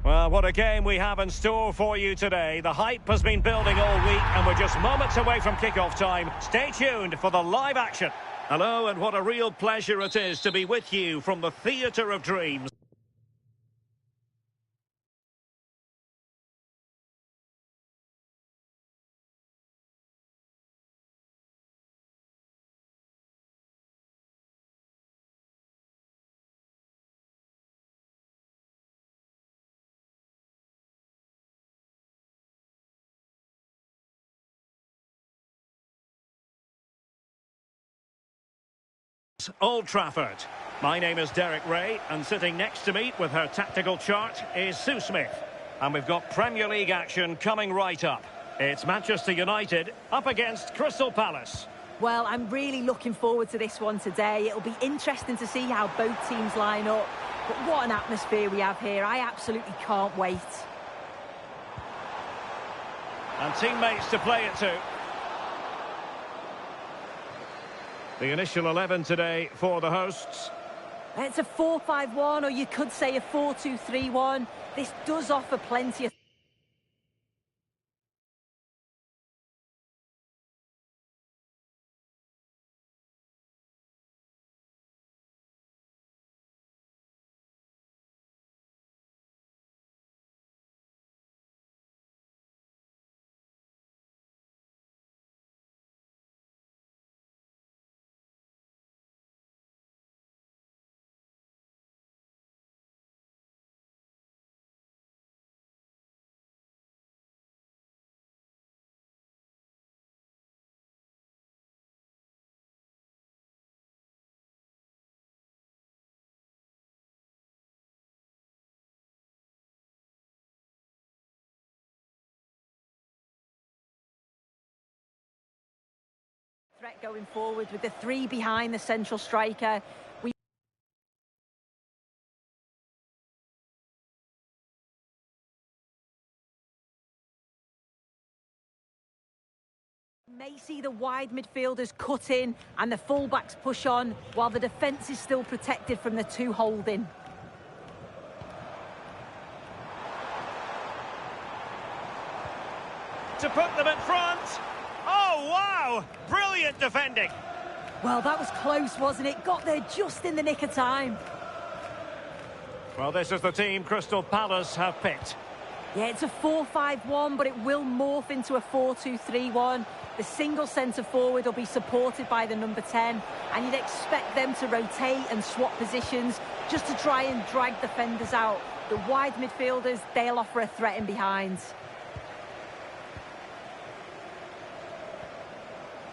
Well, what a game we have in store for you today. The hype has been building all week and we're just moments away from kick-off time. Stay tuned for the live action. Hello, and what a real pleasure it is to be with you from the Theatre of Dreams. Old Trafford. My name is Derek Ray, and sitting next to me with her tactical chart is Sue Smith. And we've got Premier League action coming right up. It's Manchester United up against Crystal Palace. Well, I'm really looking forward to this one today. It'll be interesting to see how both teams line up. But what an atmosphere we have here. I absolutely can't wait. And teammates to play it to. The initial 11 today for the hosts. It's a 4-5-1, or you could say a 4-2-3-1. This does offer plenty of... threat going forward with the three behind the central striker. We may see the wide midfielders cut in and the fullbacks push on while the defence is still protected from the two holding. To put them in front. Oh, wow! Brilliant defending. Well, that was close, wasn't it? Got there just in the nick of time. Well, this is the team Crystal Palace have picked. Yeah, it's a 4-5-1, but it will morph into a 4-2-3-1. The single centre-forward will be supported by the number 10, and you'd expect them to rotate and swap positions just to try and drag defenders out. The wide midfielders, they'll offer a threat in behind.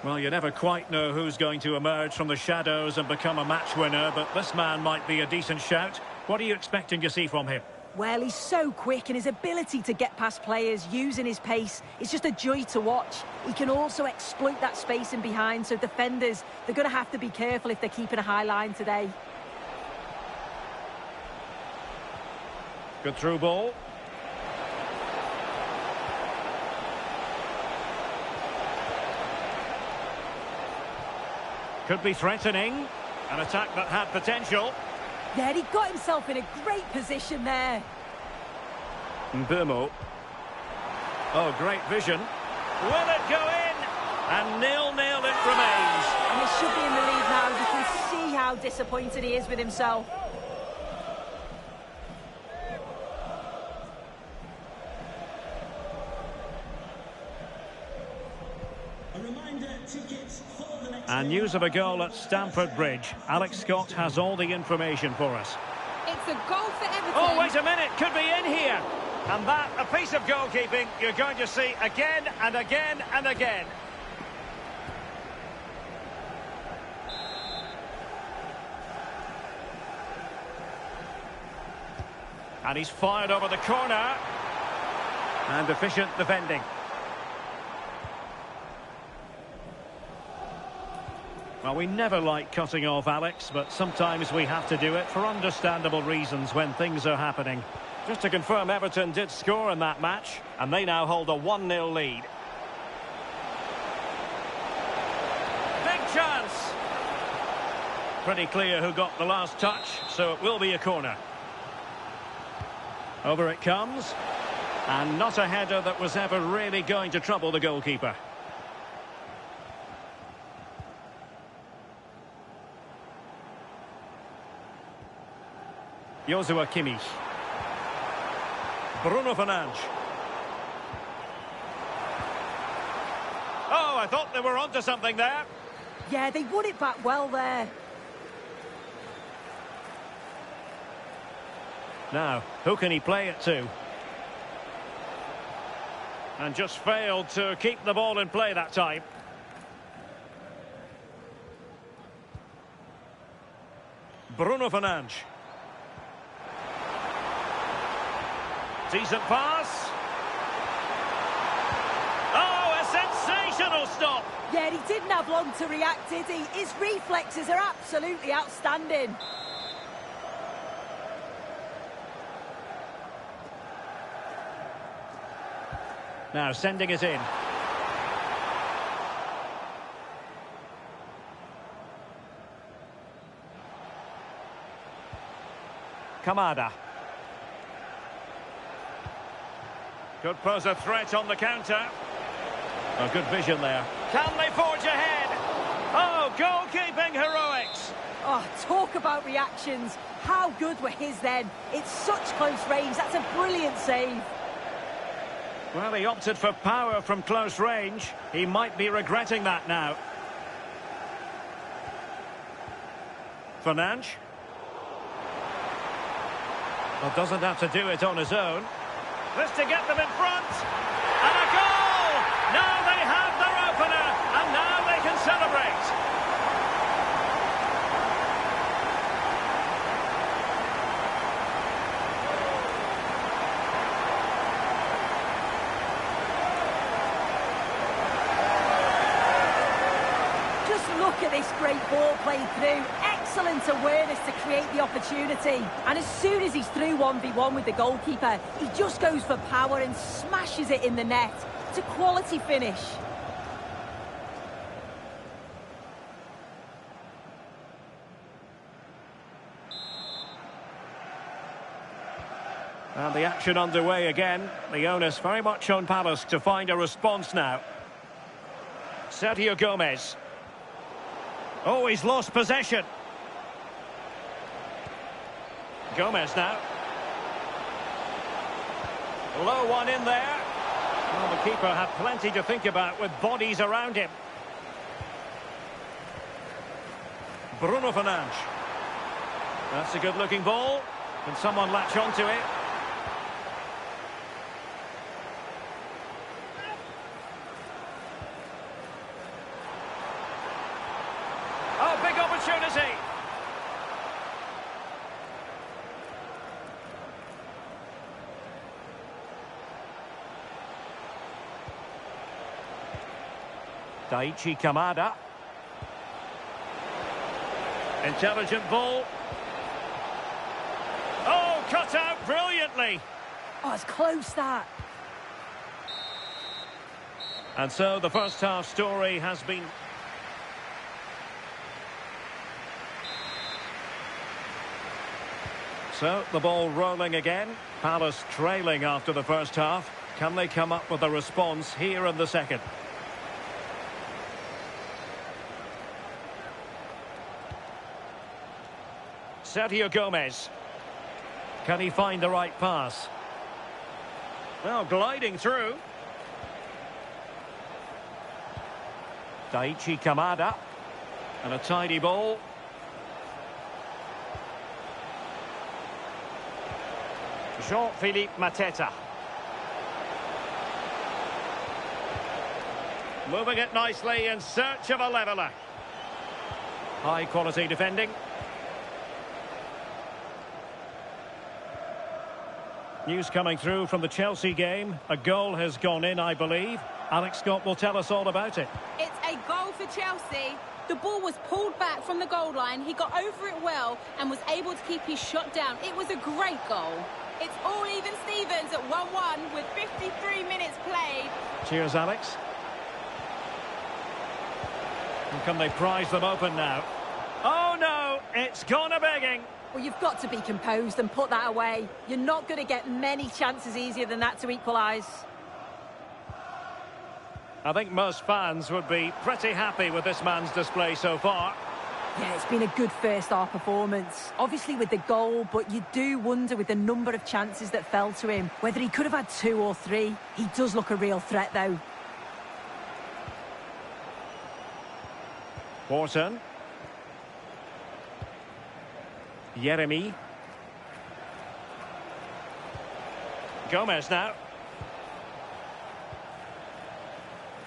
Well, you never quite know who's going to emerge from the shadows and become a match winner, but this man might be a decent shout. What are you expecting to see from him? Well, he's so quick, and his ability to get past players using his pace is just a joy to watch. He can also exploit that space in behind, so defenders, they're going to have to be careful if they're keeping a high line today. Good through ball. Could be threatening. An attack that had potential. Yeah, he got himself in a great position there. Mbumo. Oh, great vision. Will it go in? And 0-0 it remains. And he should be in the lead now. You can see how disappointed he is with himself. And news of a goal at Stamford Bridge. Alex Scott has all the information for us. It's a goal for Everton. Oh, wait a minute, could be in here. And that, a piece of goalkeeping you're going to see again and again and again. And he's fired over the corner. And efficient defending. Well, we never like cutting off Alex, but sometimes we have to do it for understandable reasons when things are happening. Just to confirm, Everton did score in that match, and they now hold a 1-0 lead. Big chance! Pretty clear who got the last touch, so it will be a corner. Over it comes. And not a header that was ever really going to trouble the goalkeeper. Joshua Kimmich. Bruno Fernandes. Oh, I thought they were onto something there. Yeah, they won it back well there. Now, who can he play it to? And just failed to keep the ball in play that time. Bruno Fernandes. Decent pass. Oh, a sensational stop. Yeah, he didn't have long to react, did he? His reflexes are absolutely outstanding. Now sending it in. Kamada. Could pose a threat on the counter. A good vision there. Can they forge ahead? Oh, goalkeeping heroics. Oh, talk about reactions. How good were his then? It's such close range. That's a brilliant save. Well, he opted for power from close range. He might be regretting that now. Fernandes. Well, doesn't have to do it on his own. This to get them in front. And a goal! Now they have their opener, and now they can celebrate. Just look at this great ball played through. Excellent awareness to create the opportunity. And as soon as he's through 1v1 with the goalkeeper, he just goes for power and smashes it in the net. It's a quality finish. And the action underway again. The onus very much on Palace to find a response now. Sergio Gomez. Oh, he's lost possession. Gomez now. Low one in there. Well, the keeper had plenty to think about with bodies around him. Bruno Fernandes. That's a good-looking ball. Can someone latch onto it? Oh, big opportunity. Daichi Kamada. Intelligent ball. Oh, cut out brilliantly. Oh, it's close, that. And so the first half story has been... So, the ball rolling again. Palace trailing after the first half. Can they come up with a response here in the second? Sergio Gomez. Can he find the right pass? Well, gliding through. Daichi Kamada. And a tidy ball. Jean-Philippe Mateta. Moving it nicely in search of a leveller. High quality defending. News coming through from the Chelsea game. A goal has gone in, I believe. Alex Scott will tell us all about it. It's a goal for Chelsea. The ball was pulled back from the goal line. He got over it well and was able to keep his shot down. It was a great goal. It's all even Stevens at 1-1 with 53 minutes played. Cheers, Alex. And can they prize them open now? Oh, no, it's gone a-begging. Well, you've got to be composed and put that away. You're not going to get many chances easier than that to equalise. I think most fans would be pretty happy with this man's display so far. Yeah, it's been a good first-half performance. Obviously with the goal, but you do wonder with the number of chances that fell to him, whether he could have had 2 or 3. He does look a real threat, though. Wharton. Yeremy. Gomez now.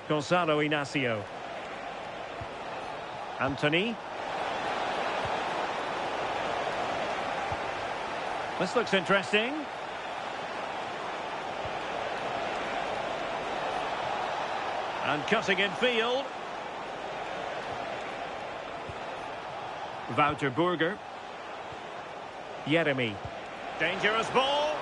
Gonzalo Inacio. Anthony. This looks interesting. And cutting in field. Wouter Burger. Yeremy. Dangerous ball.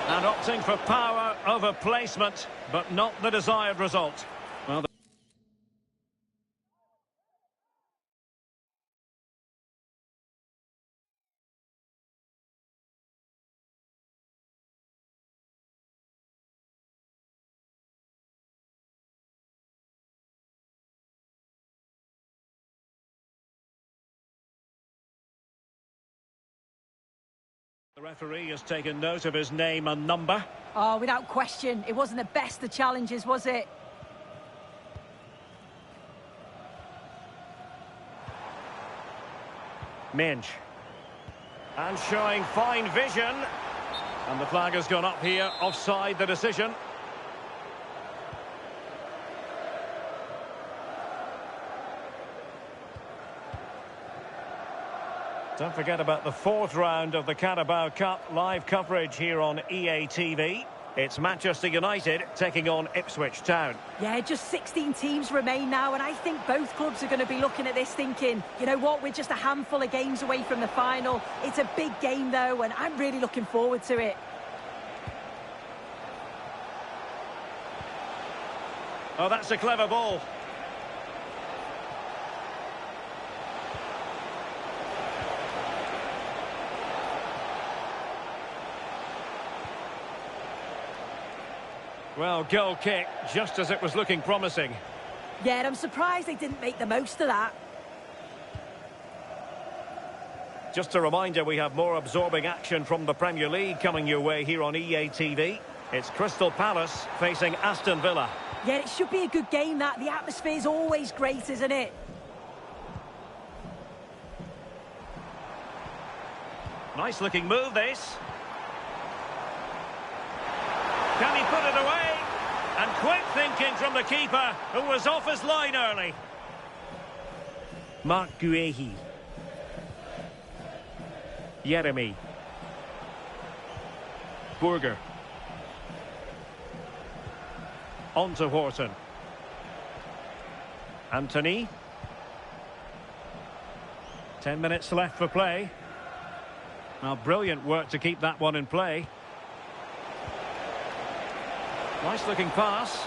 And opting for power over placement, but not the desired result. Well, the referee has taken note of his name and number. Oh, without question. It wasn't the best of challenges, was it? Minge. And showing fine vision. And the flag has gone up here, offside the decision. Don't forget about the 4th round of the Carabao Cup, live coverage here on EA TV. It's Manchester United taking on Ipswich Town. Yeah, just 16 teams remain now, and I think both clubs are going to be looking at this thinking, you know what, we're just a handful of games away from the final. It's a big game, though, and I'm really looking forward to it. Oh, that's a clever ball. Well, goal kick, just as it was looking promising. Yeah, and I'm surprised they didn't make the most of that. Just a reminder, we have more absorbing action from the Premier League coming your way here on EA TV. It's Crystal Palace facing Aston Villa. Yeah, it should be a good game, that. The atmosphere's always great, isn't it? Nice looking move, this. Can he put it away? And quick thinking from the keeper, who was off his line early. Marc Guehi. Yeremy. Burger. On to Wharton. Anthony. 10 minutes left for play. Well, brilliant work to keep that one in play. Nice looking pass.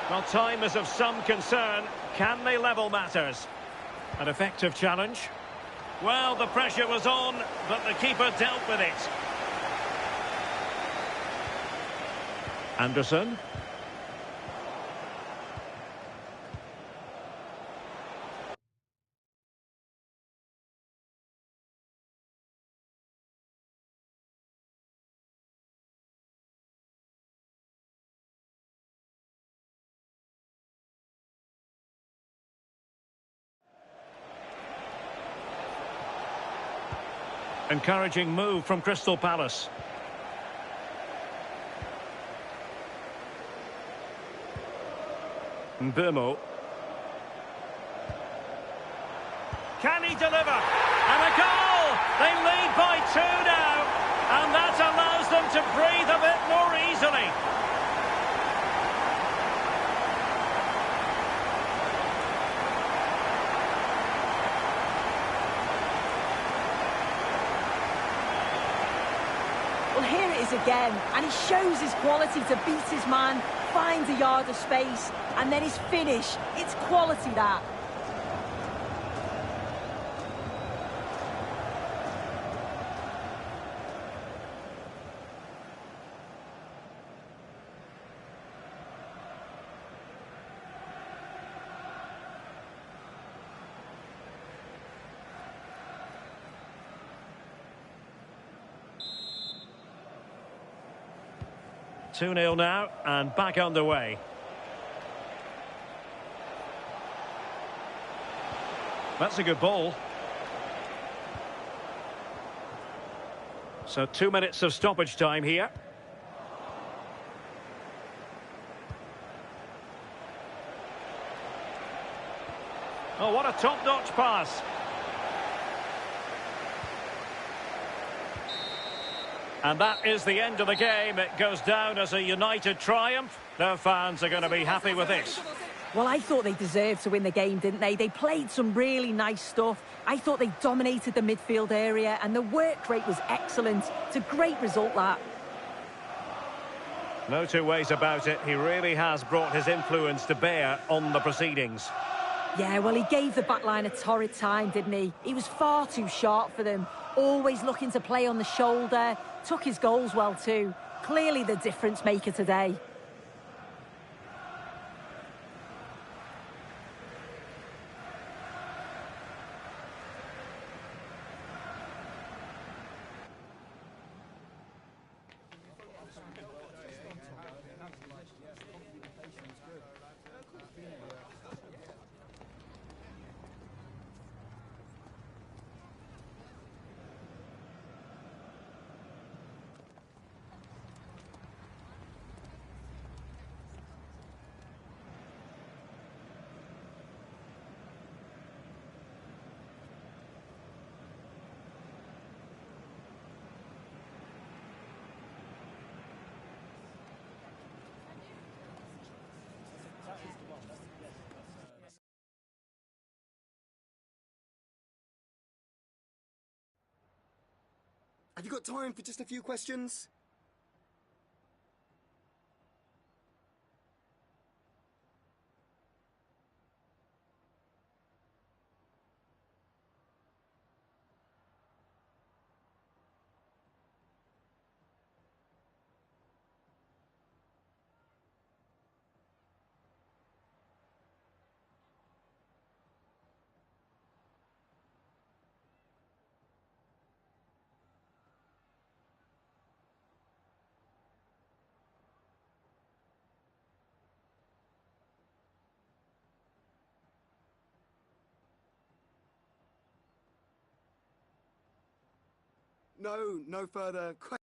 Well, time is of some concern. Can they level matters? An effective challenge. Well, the pressure was on, but the keeper dealt with it. Anderson. Encouraging move from Crystal Palace. Mbeumo. Can he deliver? And a goal! They lead by 2 now. And that allows them to breathe a bit more easily. Well, here it is again, and he shows his quality to beat his man, finds a yard of space, and then his finish. It's quality, that. 2-0 now, and back underway. That's a good ball. So 2 minutes of stoppage time here. Oh, what a top-notch pass. And that is the end of the game. It goes down as a United triumph. Their fans are going to be happy with this. Well, I thought they deserved to win the game, didn't they? They played some really nice stuff. I thought they dominated the midfield area, and the work rate was excellent. It's a great result, that. No two ways about it. He really has brought his influence to bear on the proceedings. Yeah, well, he gave the back line a torrid time, didn't he? He was far too sharp for them. Always looking to play on the shoulder. Took his goals well, too. Clearly the difference maker today. Have you got time for just a few questions? No further questions.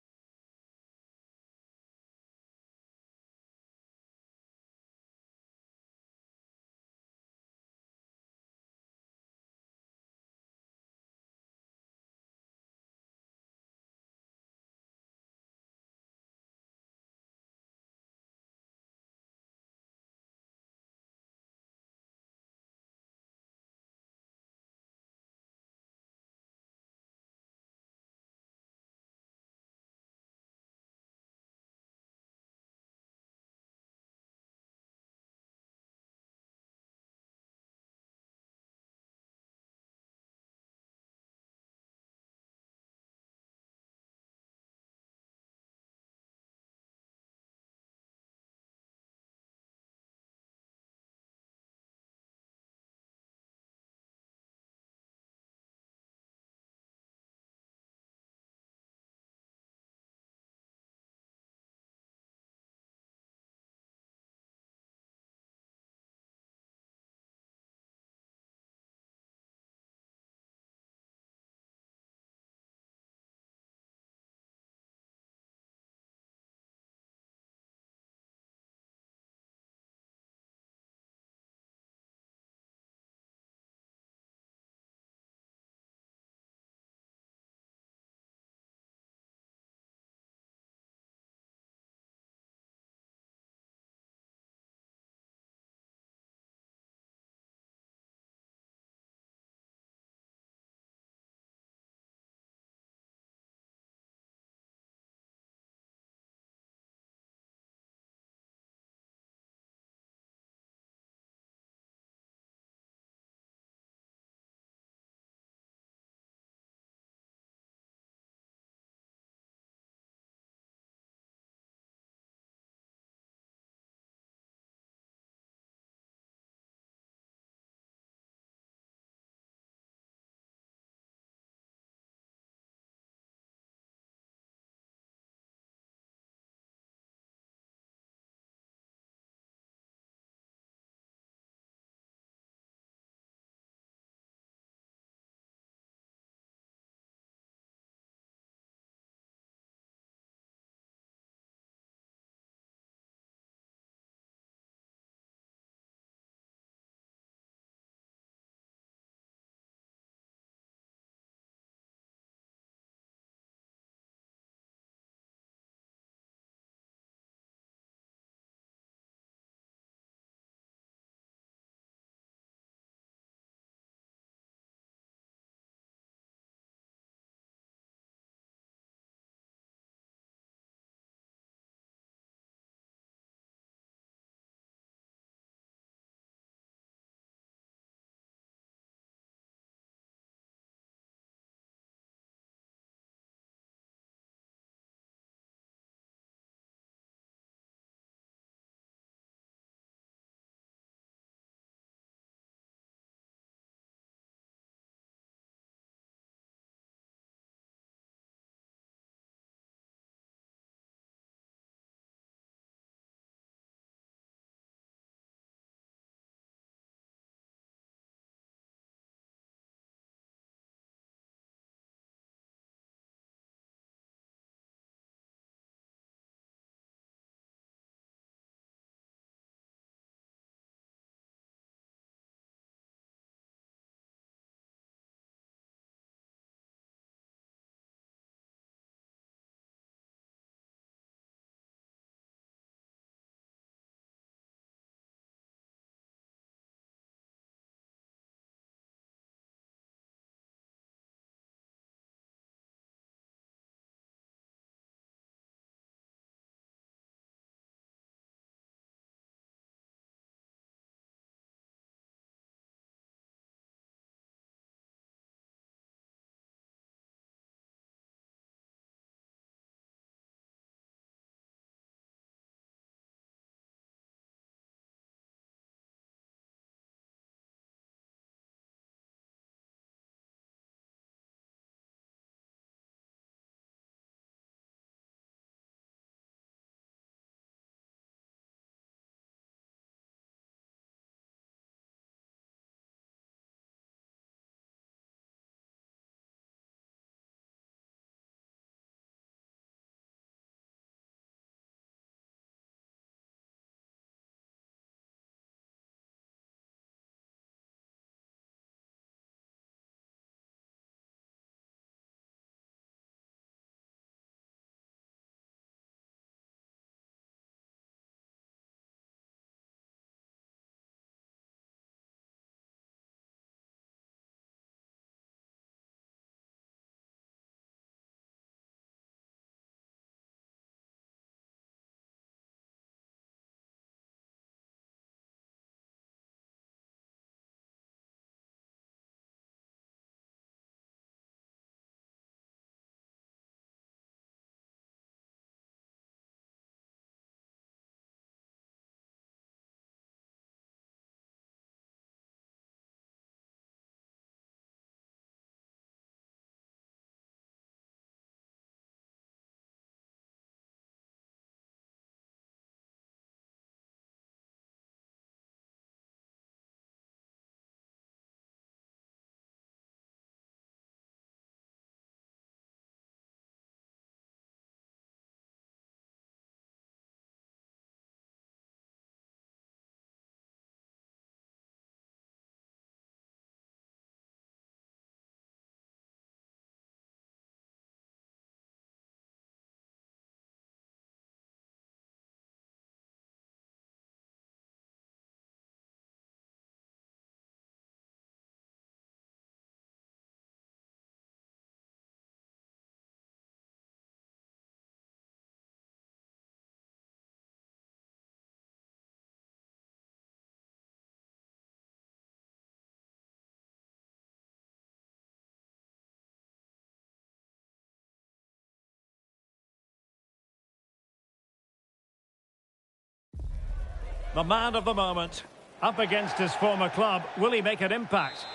The man of the moment. Up against his former club. Will he make an impact?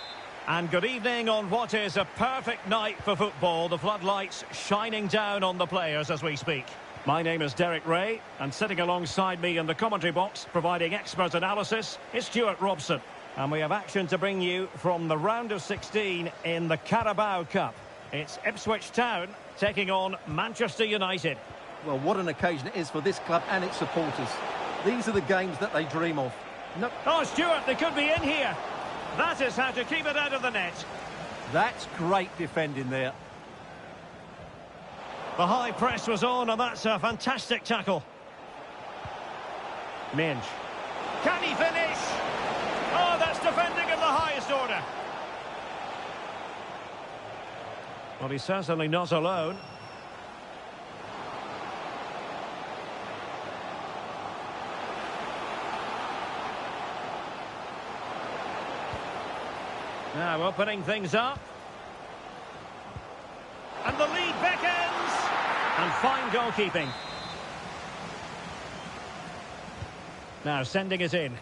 And good evening on what is a perfect night for football. The floodlights shining down on the players as we speak. My name is Derek Ray, and sitting alongside me in the commentary box, providing expert analysis, is Stuart Robson. And we have action to bring you from the round of 16 in the Carabao Cup. It's Ipswich Town taking on Manchester United. Well, what an occasion it is for this club and its supporters. These are the games that they dream of. No. Oh, Stuart, they could be in here. That is how to keep it out of the net. That's great defending there. The high press was on, and that's a fantastic tackle. Minge. Can he finish? Oh, that's defending of the highest order. Well, he's certainly not alone. Now opening things up. And the lead beckons. And fine goalkeeping. Now sending it in.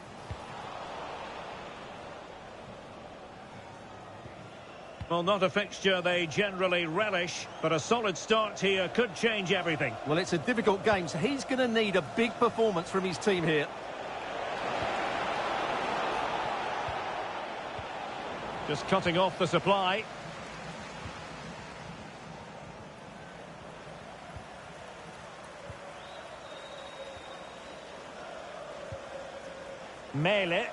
Well, not a fixture they generally relish, but a solid start here could change everything. Well, it's a difficult game, so he's going to need a big performance from his team here. Just cutting off the supply. Mele.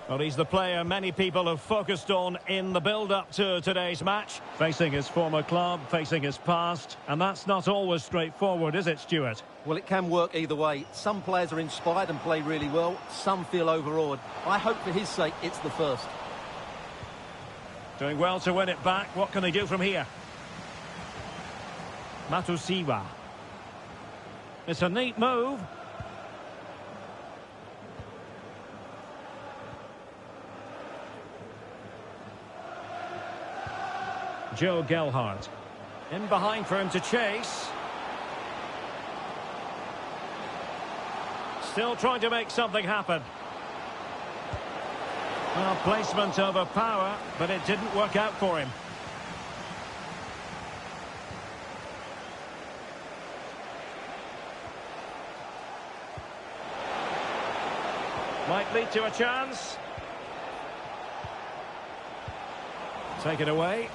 Well, he's the player many people have focused on in the build-up to today's match. Facing his former club, facing his past. And that's not always straightforward, is it, Stuart? Well, it can work either way. Some players are inspired and play really well. Some feel overawed. I hope for his sake it's the first. Doing well to win it back. What can they do from here? Matusiwa. It's a neat move. Joe Gelhardt. In behind for him to chase. Still trying to make something happen. Well, placement over power, but it didn't work out for him. Might lead to a chance. Take it away.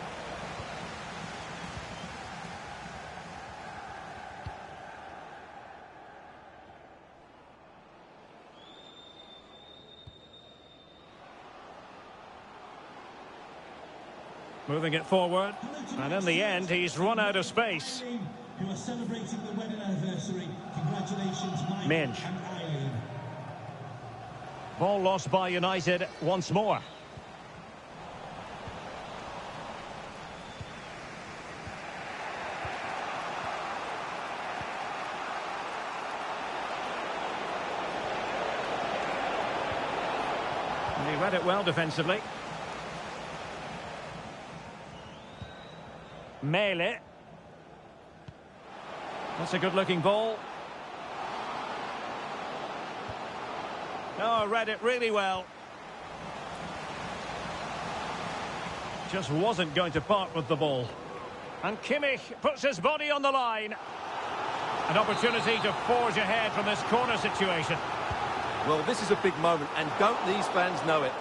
Moving it forward, and in the end, he's run out of space. Who are celebrating the wedding anniversary. Congratulations, Mike Minge. and Eileen. Ball lost by United once more. And he read it well defensively. Mele. That's a good-looking ball. Oh, read it really well. Just wasn't going to part with the ball. And Kimmich puts his body on the line. An opportunity to forge ahead from this corner situation. Well, this is a big moment, and don't these fans know it?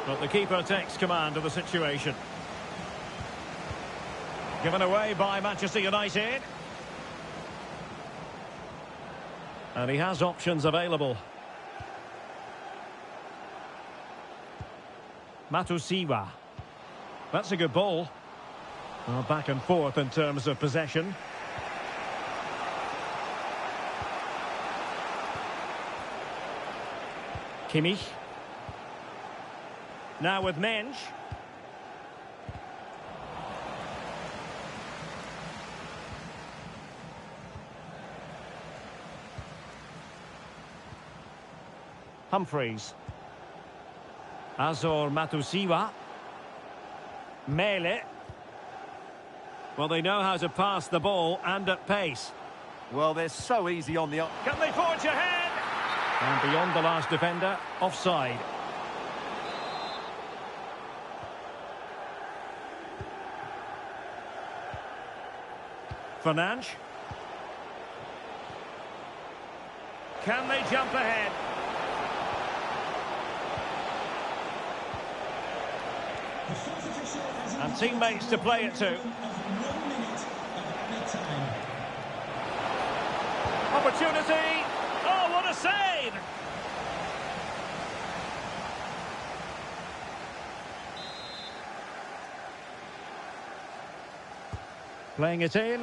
But the keeper takes command of the situation. Given away by Manchester United. And he has options available. Matusiwa. That's a good ball. Well, back and forth in terms of possession. Kimmich. Now with Minge. Humphreys. Azor Matusiwa. Mele. Well, they know how to pass the ball and at pace. Well, they're so easy on the... Can they forge ahead? And beyond the last defender, offside. Fernandes. Can they jump ahead? And teammates to play it to. Opportunity. Oh, what a save! Playing it in.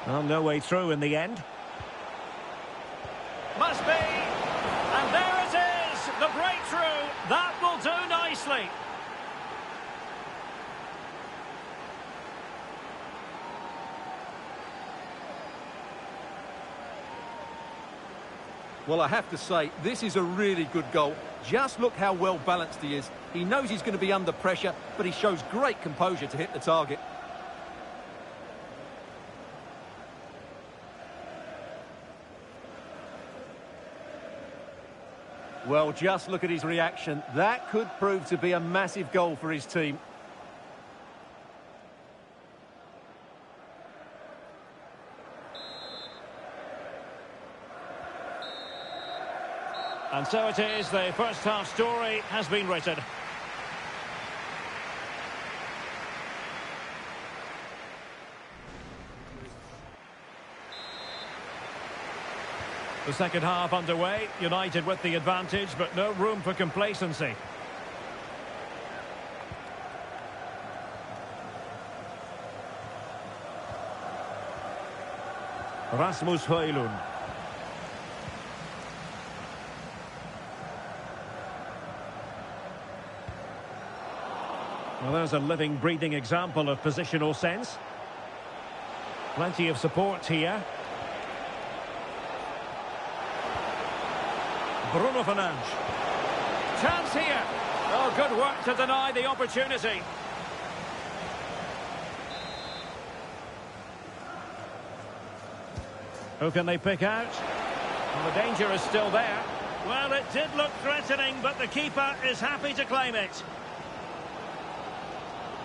Well, no way through in the end. Must be. And there it is. The breakthrough. That will do nicely. Well, I have to say, this is a really good goal. Just look how well balanced he is. He knows he's going to be under pressure, but he shows great composure to hit the target. Well, just look at his reaction. That could prove to be a massive goal for his team. And so it is, the first half story has been written. The second half underway, United with the advantage, but no room for complacency. Rasmus Højlund. Well, there's a living, breathing example of positional sense. Plenty of support here. Bruno Fernandes. Chance here. Oh, good work to deny the opportunity. Who can they pick out? Well, the danger is still there. Well, it did look threatening, but the keeper is happy to claim it.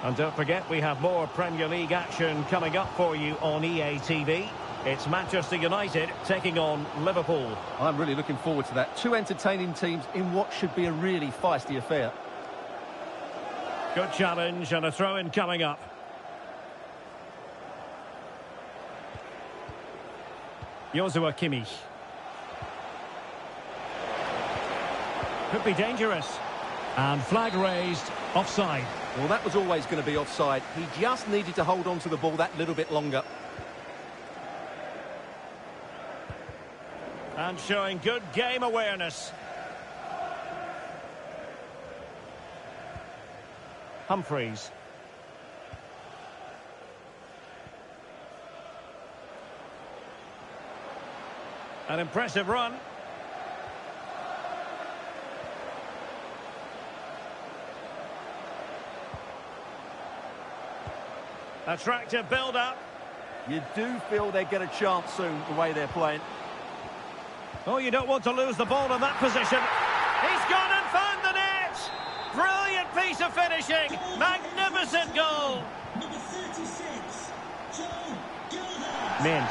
And don't forget, we have more Premier League action coming up for you on EA TV. It's Manchester United taking on Liverpool. I'm really looking forward to that. Two entertaining teams in what should be a really feisty affair. Good challenge and a throw-in coming up. Joshua Kimmich. Could be dangerous. And flag raised, offside. Well, that was always going to be offside. He just needed to hold on to the ball that little bit longer. And showing good game awareness. Humphreys. An impressive run. Attractive build-up. You do feel they get a chance soon, the way they're playing. Oh, you don't want to lose the ball in that position. He's gone and found the net. Brilliant piece of finishing. Magnificent goal. Number 36, Joe Gilhart. Minge.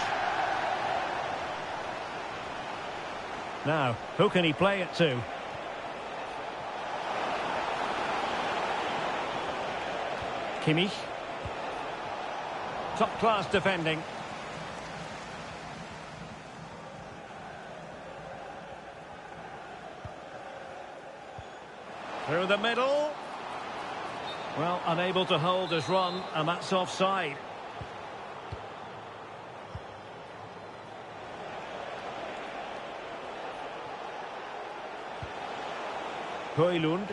Now, who can he play it to? Kimmich. Top-class defending. Through the middle. Well, unable to hold his run, and that's offside. Højlund.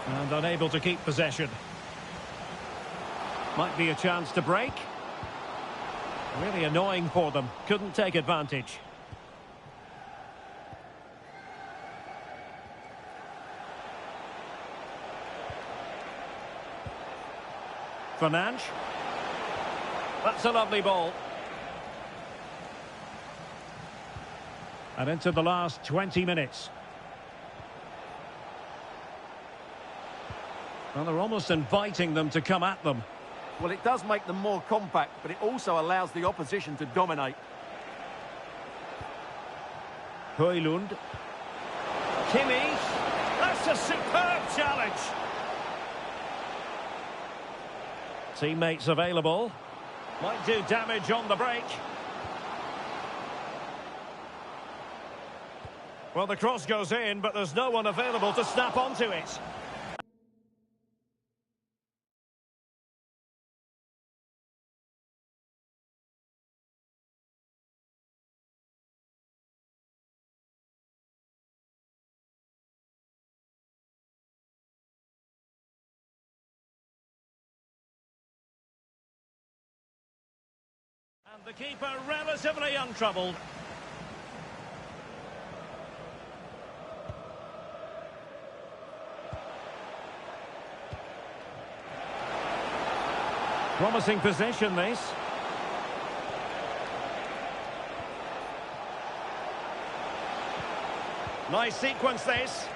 And unable to keep possession. Might be a chance to break. Really annoying for them. Couldn't take advantage. Fernandes. That's a lovely ball. And into the last 20 minutes. Well, they're almost inviting them to come at them. Well, it does make them more compact, but it also allows the opposition to dominate. Højlund. Kimmich. That's a superb challenge. Teammates available. Might do damage on the break. Well, the cross goes in, but there's no one available to snap onto it. And the keeper relatively untroubled. Promising possession, this. Nice sequence, this.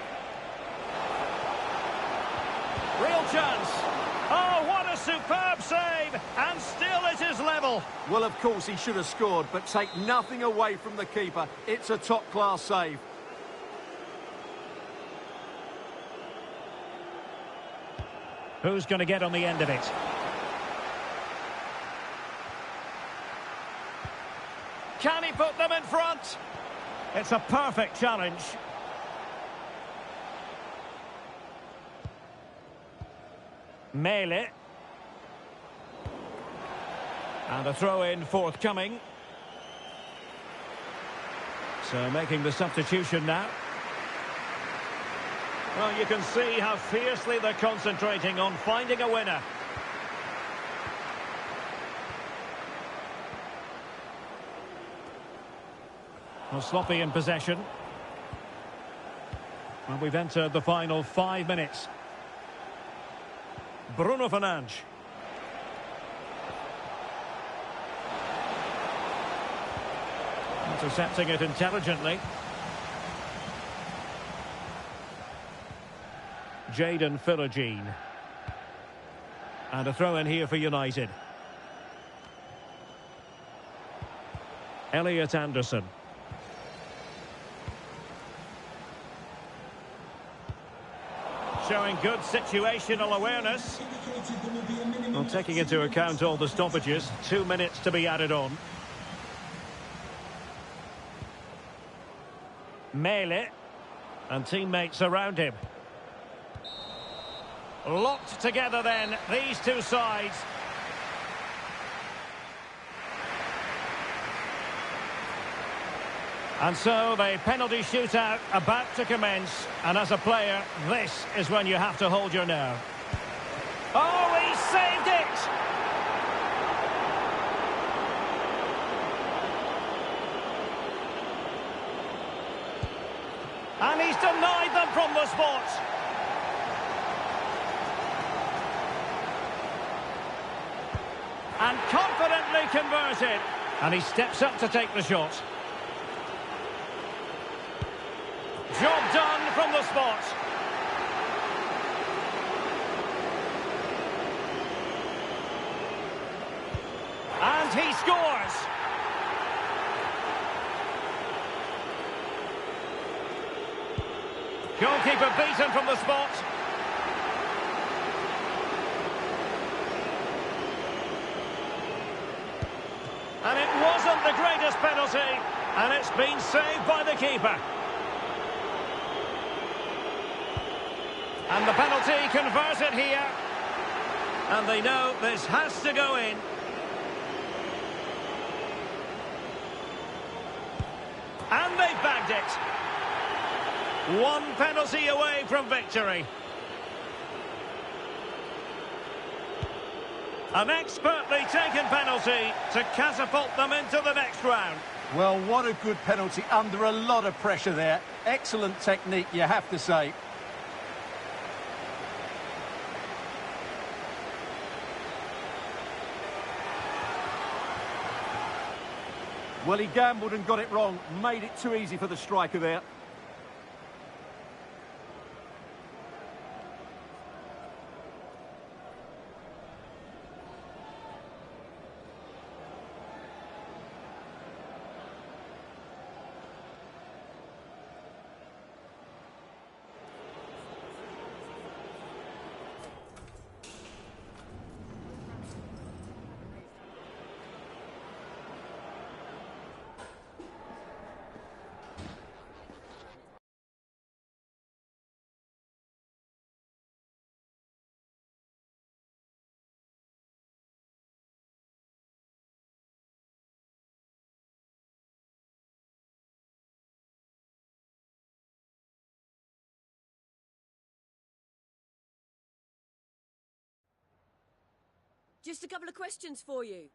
Real chance. Oh, what a superb save! And still it is level. Well, of course, he should have scored, but take nothing away from the keeper. It's a top-class save. Who's going to get on the end of it? Can he put them in front? It's a perfect challenge. Mele. And a throw-in forthcoming. So making the substitution now. Well, you can see how fiercely they're concentrating on finding a winner. Well, sloppy in possession. Well, we've entered the final 5 minutes. Bruno Fernandes. Intercepting it intelligently. Jadon Philogene. And a throw in here for United. Elliot Anderson. Showing good situational awareness. Well, taking into account all the stoppages, 2 minutes to be added on. Mele. And teammates around him. Locked together then, these two sides. And so the penalty shootout about to commence. And as a player, this is when you have to hold your nerve. Oh, he saved it! And he's denied them from the spot. And confidently converted. And he steps up to take the shot. Job done from the spot. And he scores. Goalkeeper beaten from the spot. And it wasn't the greatest penalty, and it's been saved by the keeper. And the penalty converted here. And they know this has to go in. And they've bagged it. One penalty away from victory. An expertly taken penalty to catapult them into the next round. Well, what a good penalty under a lot of pressure there. Excellent technique, you have to say. Well, he gambled and got it wrong. Made it too easy for the striker there. Just a couple of questions for you.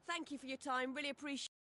Thank you for your time. Really appreciate it.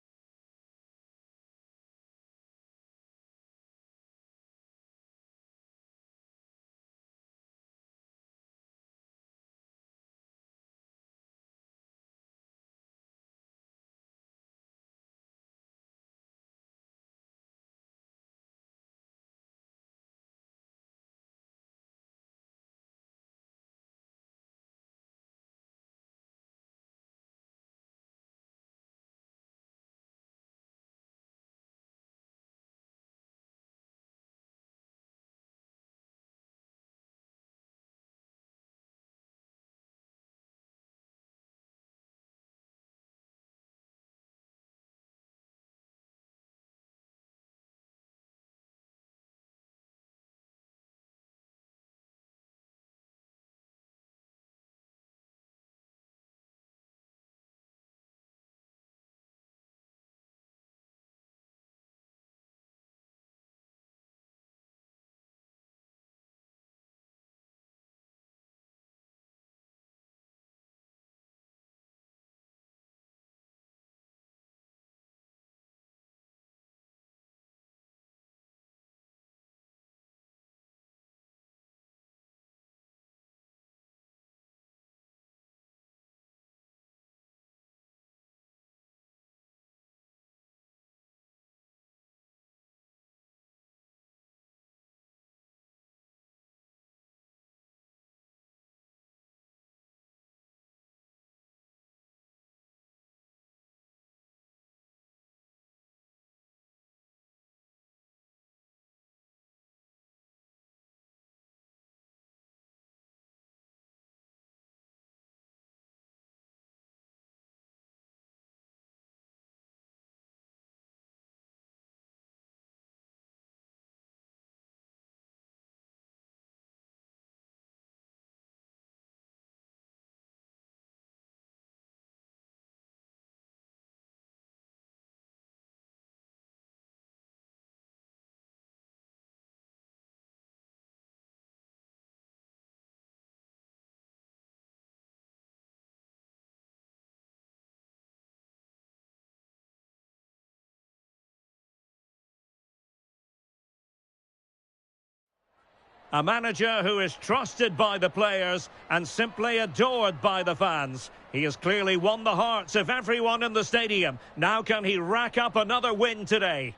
A manager who is trusted by the players and simply adored by the fans. He has clearly won the hearts of everyone in the stadium. Now can he rack up another win today?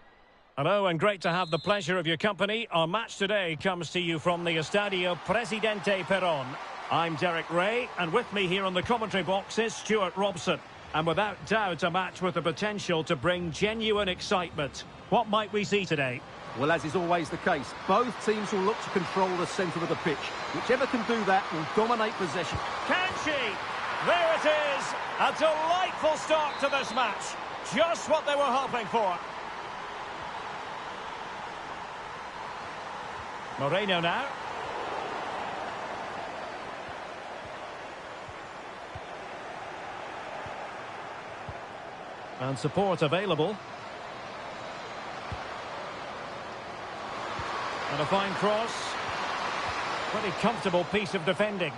Hello and great to have the pleasure of your company. Our match today comes to you from the Estadio Presidente Perón. I'm Derek Ray, and with me here on the commentary box is Stuart Robson. And without doubt, a match with the potential to bring genuine excitement. What might we see today? Well, as is always the case, both teams will look to control the centre of the pitch. Whichever can do that will dominate possession. Can she? There it is! A delightful start to this match. Just what they were hoping for. Moreno now. And support available. And a fine cross. Pretty comfortable piece of defending.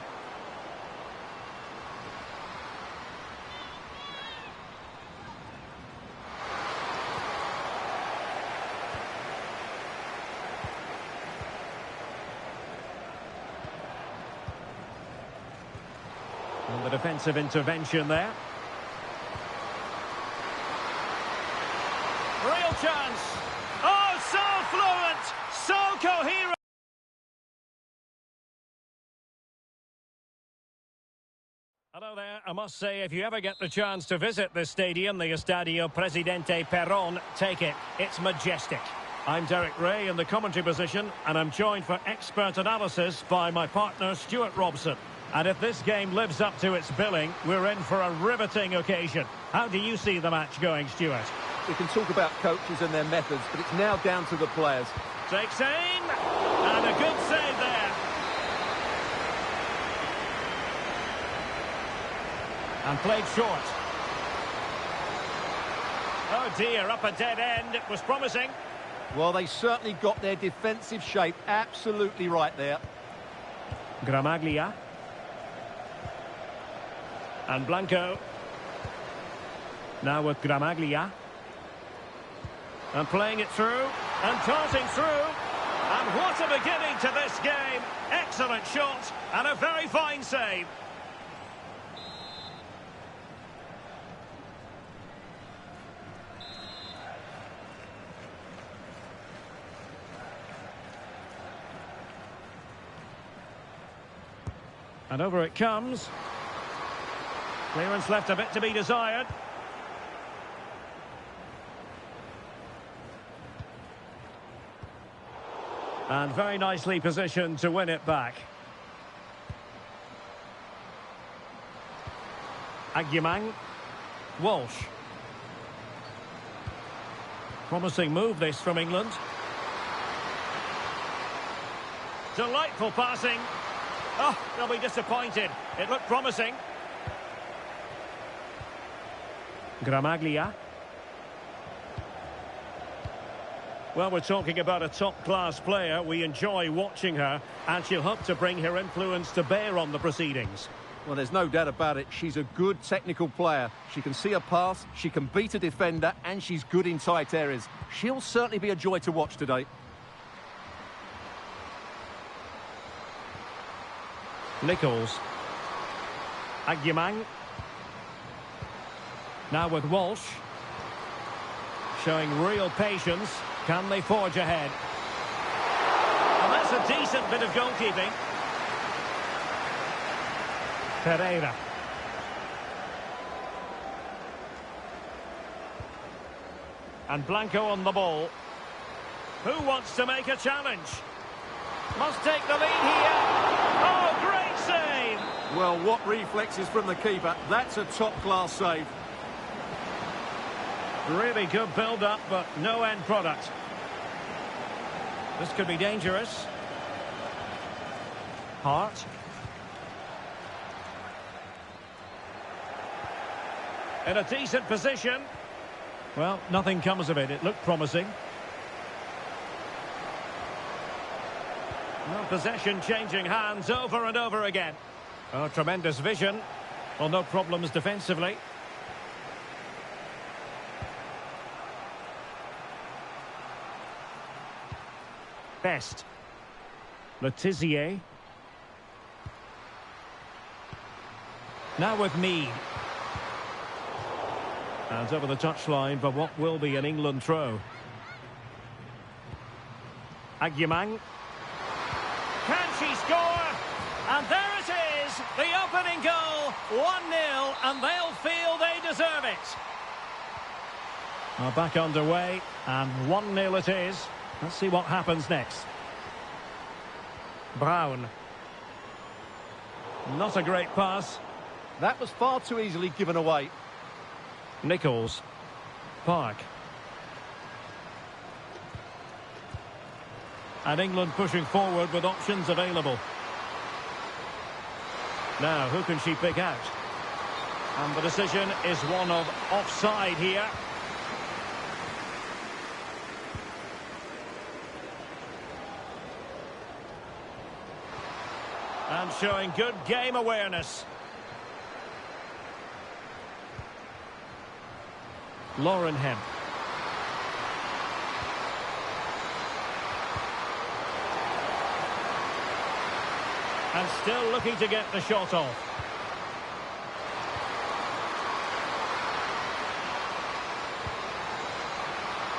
the defensive intervention there. Real chance. Oh, so fluent, so coherent. Hello there. I must say, if you ever get the chance to visit this stadium, the Estadio Presidente Perón, take it. It's majestic. I'm Derek Ray in the commentary position, and I'm joined for expert analysis by my partner, Stuart Robson. And if this game lives up to its billing, we're in for a riveting occasion. How do you see the match going, Stuart? We can talk about coaches and their methods, but it's now down to the players. Takes aim, and a good save there. And played short. Oh dear, up a dead end. It was promising. Well, they certainly got their defensive shape absolutely right there. Gramaglia. And Blanco. Now with Gramaglia. And playing it through. And darting through. And what a beginning to this game. Excellent shot. And a very fine save. And over it comes. Clearance left a bit to be desired. And very nicely positioned to win it back. Agyemang. Walsh. Promising move this from England. Delightful passing. Oh, they'll be disappointed. It looked promising. Gramaglia. Well, we're talking about a top-class player. We enjoy watching her, and she'll hope to bring her influence to bear on the proceedings. Well, there's no doubt about it. She's a good technical player. She can see a pass, she can beat a defender, and she's good in tight areas. She'll certainly be a joy to watch today. Nichols. Agyemang. Now with Walsh. Showing real patience. Can they forge ahead? And that's a decent bit of goalkeeping. Pereira. And Blanco on the ball. Who wants to make a challenge? Must take the lead here. Oh, great save! Well, what reflexes from the keeper. That's a top-class save. Really good build-up, but no end product. This could be dangerous. Hart. In a decent position. Well, nothing comes of it. It looked promising. Well, possession changing hands over and over again. Oh, tremendous vision. Well, no problems defensively. Best. Letizier. Now with Mead. And over the touchline for what will be an England throw. Agyemang. Can she score? And there it is, the opening goal, 1-0, and they'll feel they deserve it. Well, back underway, and 1-0 it is. Let's see what happens next. Brown. Not a great pass. That was far too easily given away. Nichols. Park. And England pushing forward with options available. Now, who can she pick out? And the decision is one of offside here. And showing good game awareness. Lauren Hemp. And still looking to get the shot off.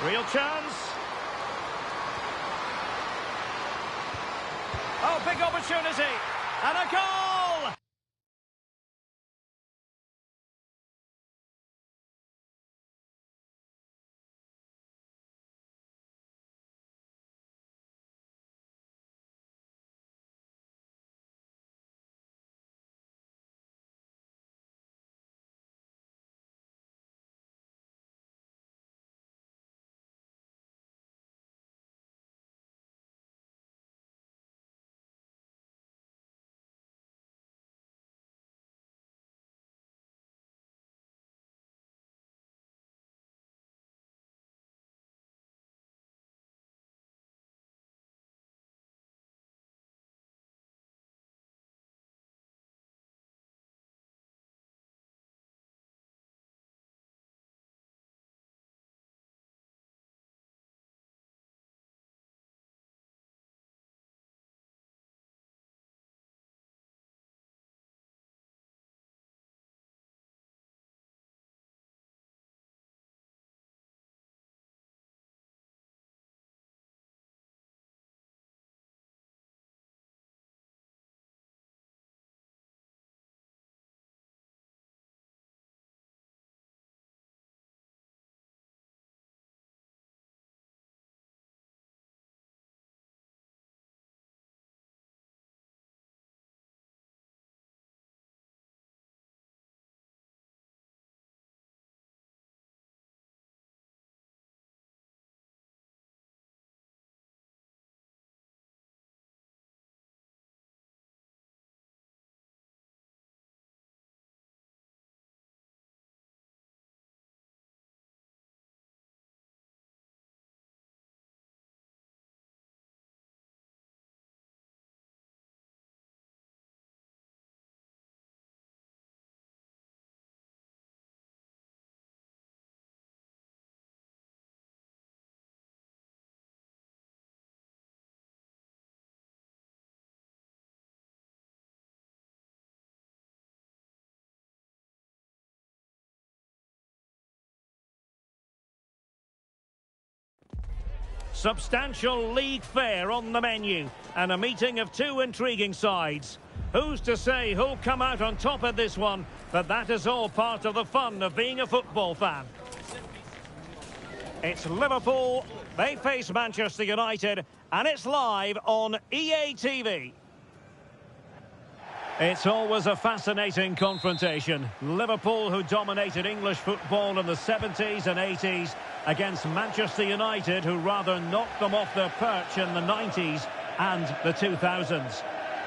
Real chance. Oh, big opportunity. And a goal! Substantial league fare on the menu and a meeting of two intriguing sides. Who's to say who'll come out on top of this one? But that is all part of the fun of being a football fan. It's Liverpool, they face Manchester United, and it's live on EA TV. It's always a fascinating confrontation. Liverpool, who dominated English football in the 70s and 80s, against Manchester United, who rather knocked them off their perch in the 90s and the 2000s.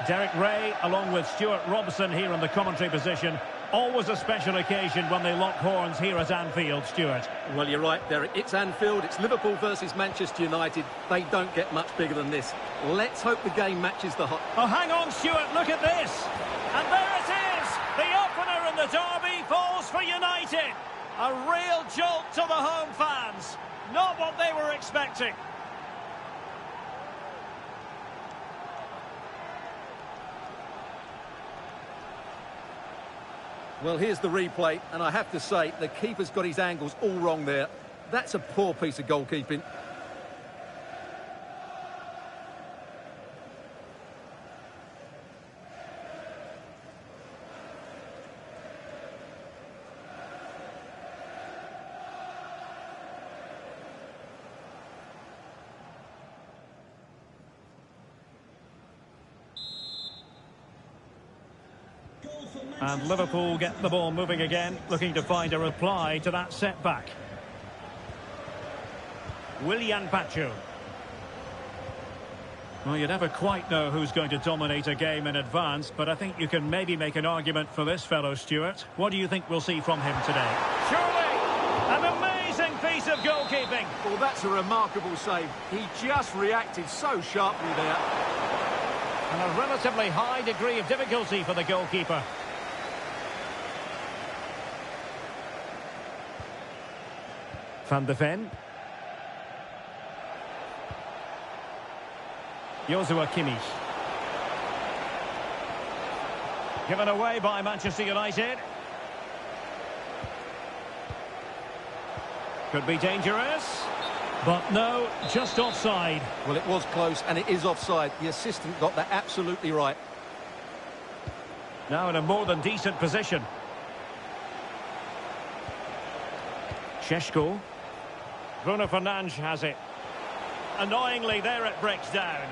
Derek Ray, along with Stuart Robson here in the commentary position. Always a special occasion when they lock horns here at Anfield, Stuart. Well, you're right, Derek. It's Anfield. It's Liverpool versus Manchester United. They don't get much bigger than this. Let's hope the game matches the hot... Oh, hang on, Stuart. Look at this. And there it is. The opener in the derby falls for United. A real jolt to the home fans. Not what they were expecting. Well, here's the replay, and I have to say, the keeper's got his angles all wrong there. That's a poor piece of goalkeeping. And Liverpool get the ball moving again, looking to find a reply to that setback. Willian Pacho. Well, you never quite know who's going to dominate a game in advance, but I think you can maybe make an argument for this fellow, Stuart. What do you think we'll see from him today? Surely! An amazing piece of goalkeeping! Well, that's a remarkable save. He just reacted so sharply there. And a relatively high degree of difficulty for the goalkeeper. Van de Ven. Joshua Kimmich. Given away by Manchester United. Could be dangerous. But no, just offside. Well, it was close, and it is offside. The assistant got that absolutely right. Now in a more than decent position. Šeško. Bruno Fernandes has it. Annoyingly, there it breaks down.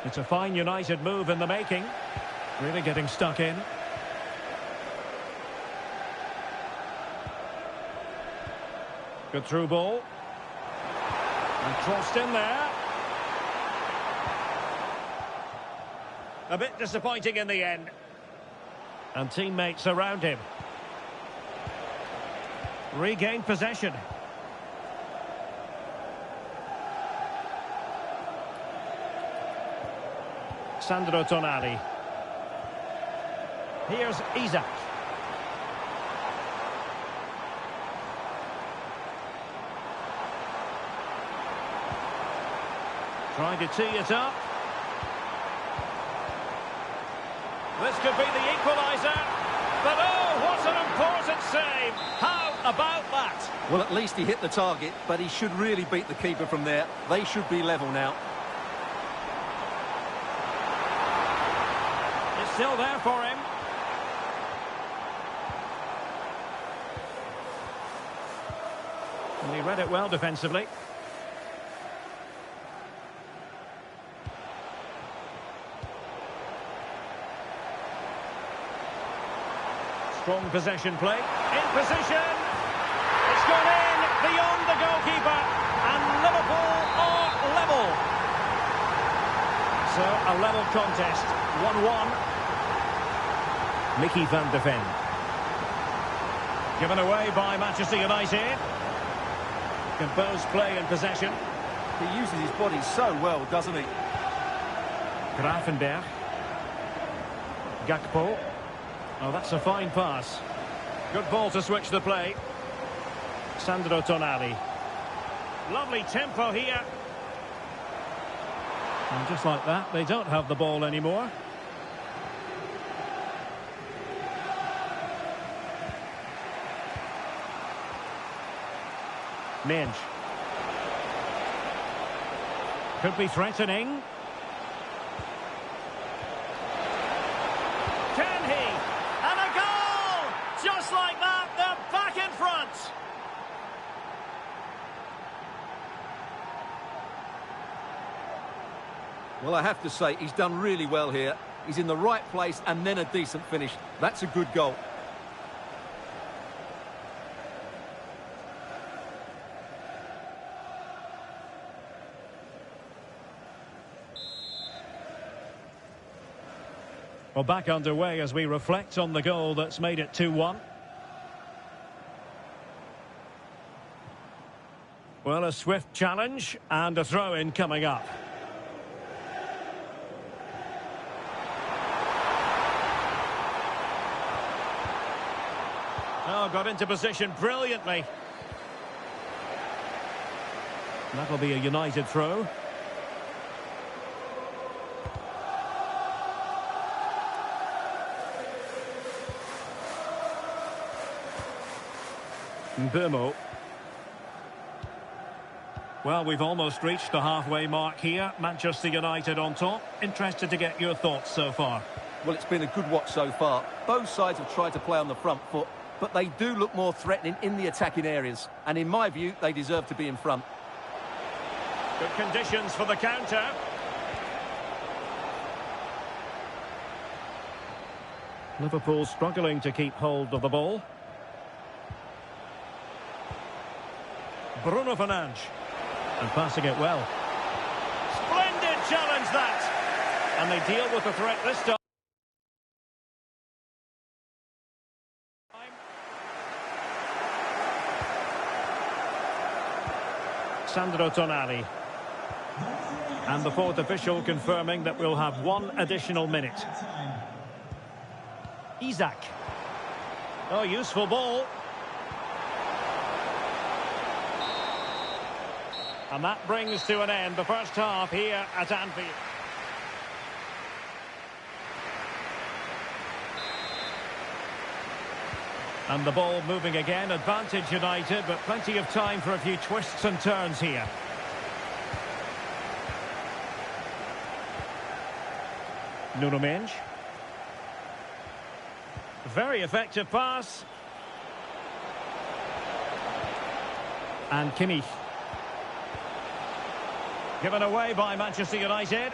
It's a fine United move in the making. Really getting stuck in. Good through ball. And crossed in there. A bit disappointing in the end. And teammates around him. Regained possession. Sandro Tonali. Here's Isak. Trying to tee it up. This could be the equaliser. But oh, what an important save. How about that? Well, at least he hit the target, but he should really beat the keeper from there. They should be level now. It's still there for him. And he read it well defensively. Strong possession play. In position. It's gone in beyond the goalkeeper. And Liverpool are level. So a level contest. 1-1. Mickey van de Ven. Given away by Manchester United. Composed play and possession. He uses his body so well, doesn't he? Gravenberg. Gakpo. Oh, that's a fine pass. Good ball to switch the play. Sandro Tonali. Lovely tempo here. And just like that, they don't have the ball anymore. Minge. Could be threatening. Can he? And a goal! Just like that, they're back in front. Well, I have to say, he's done really well here. He's in the right place and then a decent finish. That's a good goal. Well, back underway as we reflect on the goal that's made it 2-1. Well, a swift challenge and a throw-in coming up. Oh, got into position brilliantly. That'll be a United throw. Burmo. Well, we've almost reached the halfway mark here. Manchester United on top. Interested to get your thoughts so far. Well, it's been a good watch so far. Both sides have tried to play on the front foot, but they do look more threatening in the attacking areas. And in my view, they deserve to be in front. Good conditions for the counter. Liverpool struggling to keep hold of the ball. Bruno Fernandes. And passing it well. Splendid challenge that. And they deal with the threat this time. Sandro Tonali. And the fourth official confirming that we'll have one additional minute. Isak. Oh, useful ball. And that brings to an end the first half here at Anfield. And the ball moving again, advantage United, but plenty of time for a few twists and turns here. Nuno Mendes. Very effective pass. And Kimmich. Given away by Manchester United.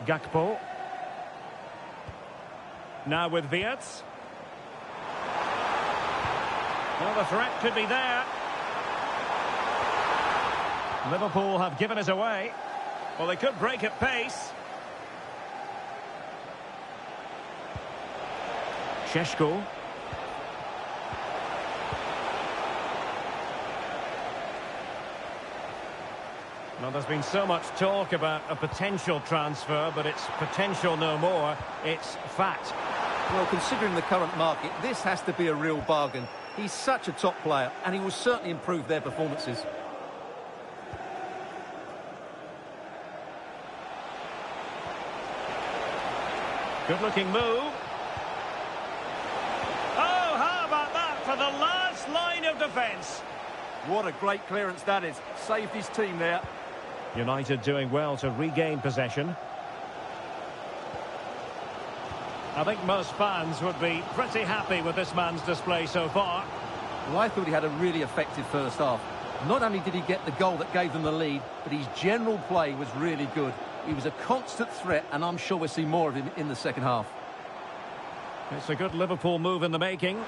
Gakpo. Now with Wirtz. Well, the threat could be there. Liverpool have given it away. Well, they could break at pace. Šeško. Well, there's been so much talk about a potential transfer, but it's potential no more. It's fact. Well, considering the current market, this has to be a real bargain. He's such a top player, and he will certainly improve their performances. Good-looking move. Oh, how about that for the last line of defence? What a great clearance that is. Saved his team there. United doing well to regain possession. I think most fans would be pretty happy with this man's display so far. Well, I thought he had a really effective first half. Not only did he get the goal that gave them the lead, but his general play was really good. He was a constant threat, and I'm sure we'll see more of him in the second half. It's a good Liverpool move in the making. It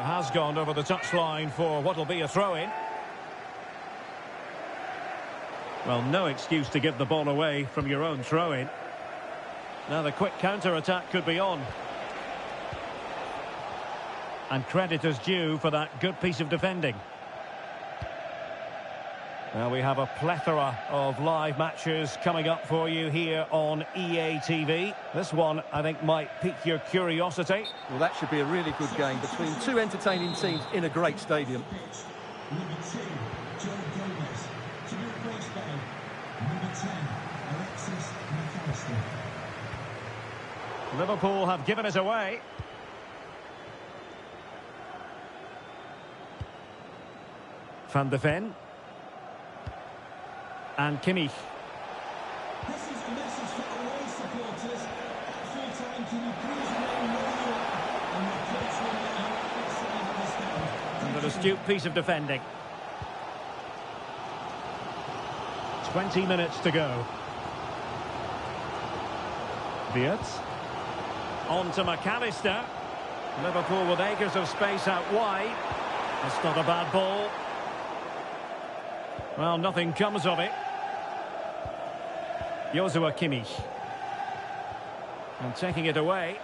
has gone over the touchline for what will be a throw-in. Well, no excuse to give the ball away from your own throw-in. Now the quick counter-attack could be on. And credit is due for that good piece of defending. Now we have a plethora of live matches coming up for you here on EA TV. This one, I think, might pique your curiosity. Well, that should be a really good game between two entertaining teams in a great stadium. Number 2, Joe Gomez. To be replaced by number 10, Alexis McAllister. Liverpool have given it away. Van de Ven. And Kimmich. This is the message for away supporters. At full time, can you please remain where you are and your place will now outside of the stand. And an astute piece of defending. 20 minutes to go. Wirtz. On to McAllister. Liverpool with acres of space out wide. That's not a bad ball. Well, nothing comes of it. Joshua Kimmich. And taking it away.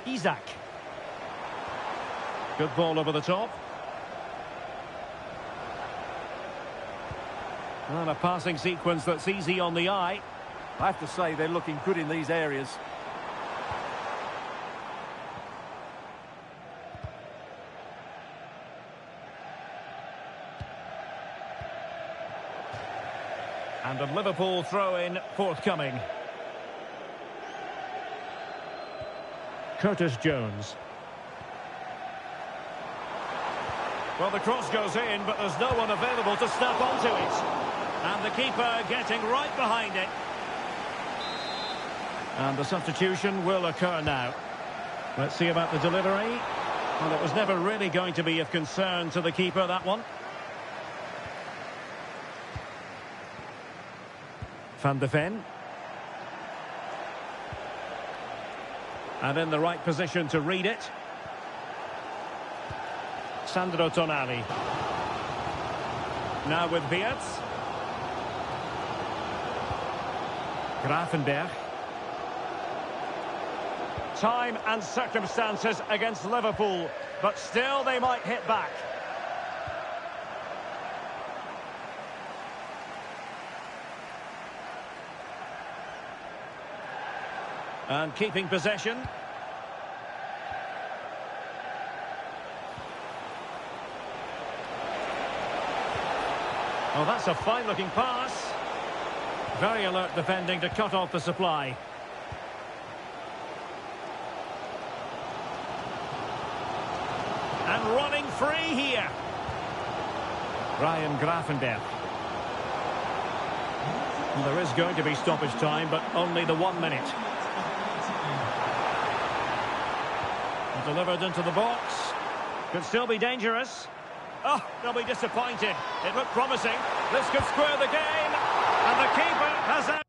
Isak. Good ball over the top. And a passing sequence that's easy on the eye. I have to say they're looking good in these areas. And a Liverpool throw-in forthcoming. Curtis Jones. Well, the cross goes in, but there's no one available to snap onto it. And the keeper getting right behind it. And the substitution will occur now. Let's see about the delivery. Well, it was never really going to be of concern to the keeper, that one. Van de Ven. And in the right position to read it. Sandro Tonali. Now with Wirtz. Grafenberg. Time and circumstances against Liverpool, but still they might hit back. And keeping possession. Oh, that's a fine-looking pass. Very alert defending to cut off the supply. And running free here. Ryan Grafenberg. Well, there is going to be stoppage time, but only the 1 minute. Delivered into the box. Could still be dangerous. Oh, they'll be disappointed. It looked promising. This could square the game. And the keeper has out.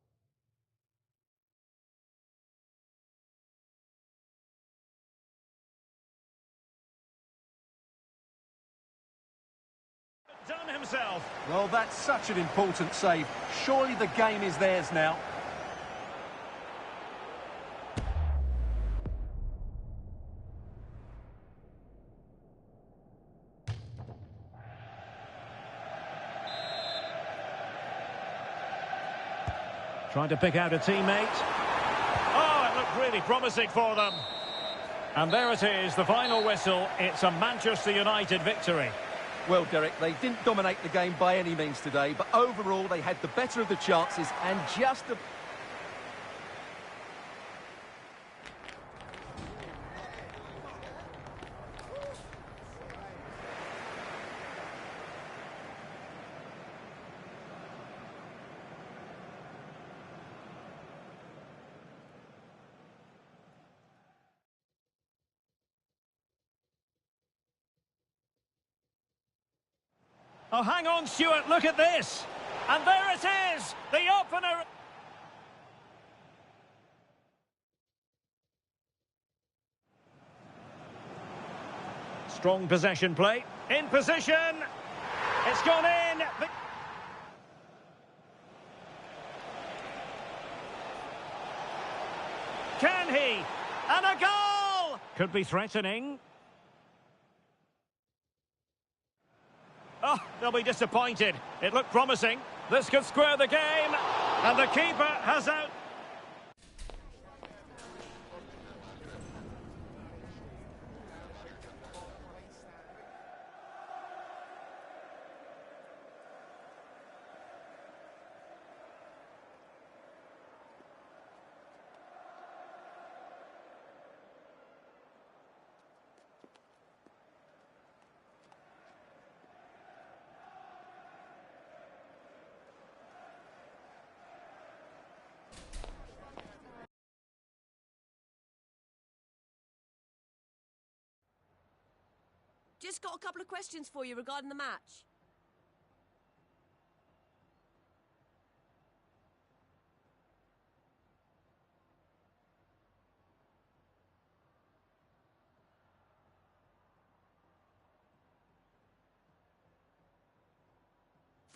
Done himself. Well, that's such an important save. Surely the game is theirs now. Trying to pick out a teammate. Oh, it looked really promising for them. And there it is, the final whistle. It's a Manchester United victory. Well, Derek, they didn't dominate the game by any means today, but overall they had the better of the chances and just a... Oh, hang on, Stuart, look at this. And there it is, the opener. Strong possession play. In position. It's gone in. Can he? And a goal! Could be threatening. Oh, they'll be disappointed. It looked promising. This could square the game. And the keeper has out. Just got a couple of questions for you regarding the match.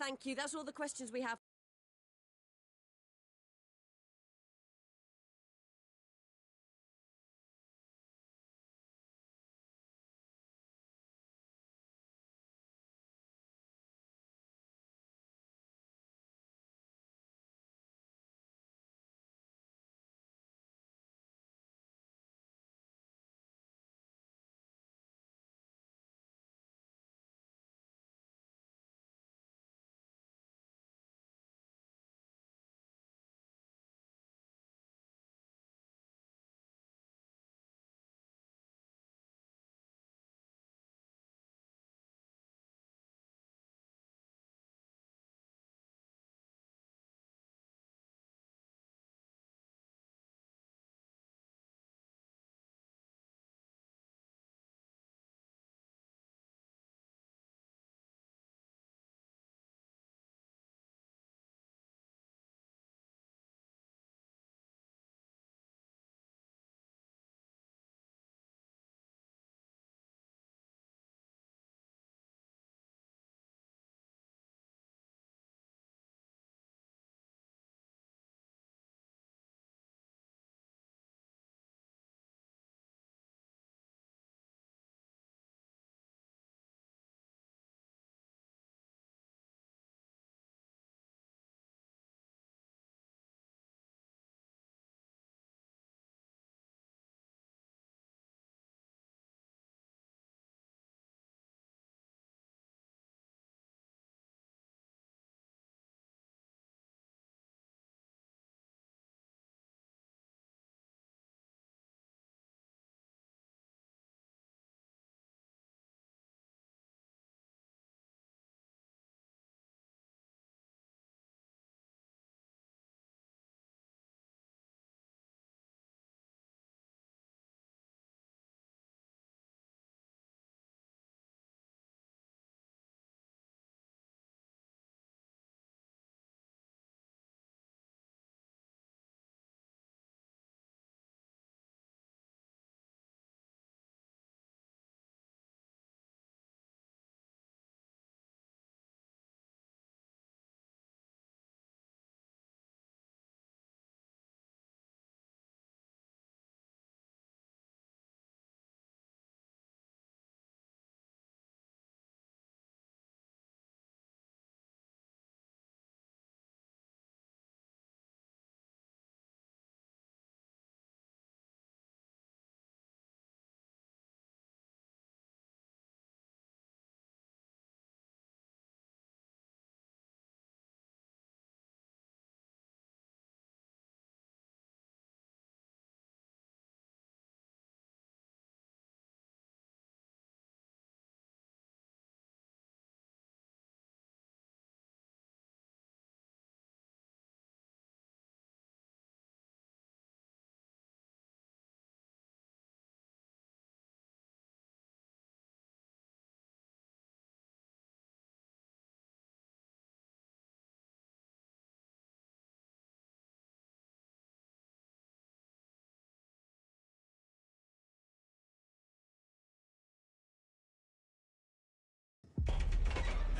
Thank you. That's all the questions we have.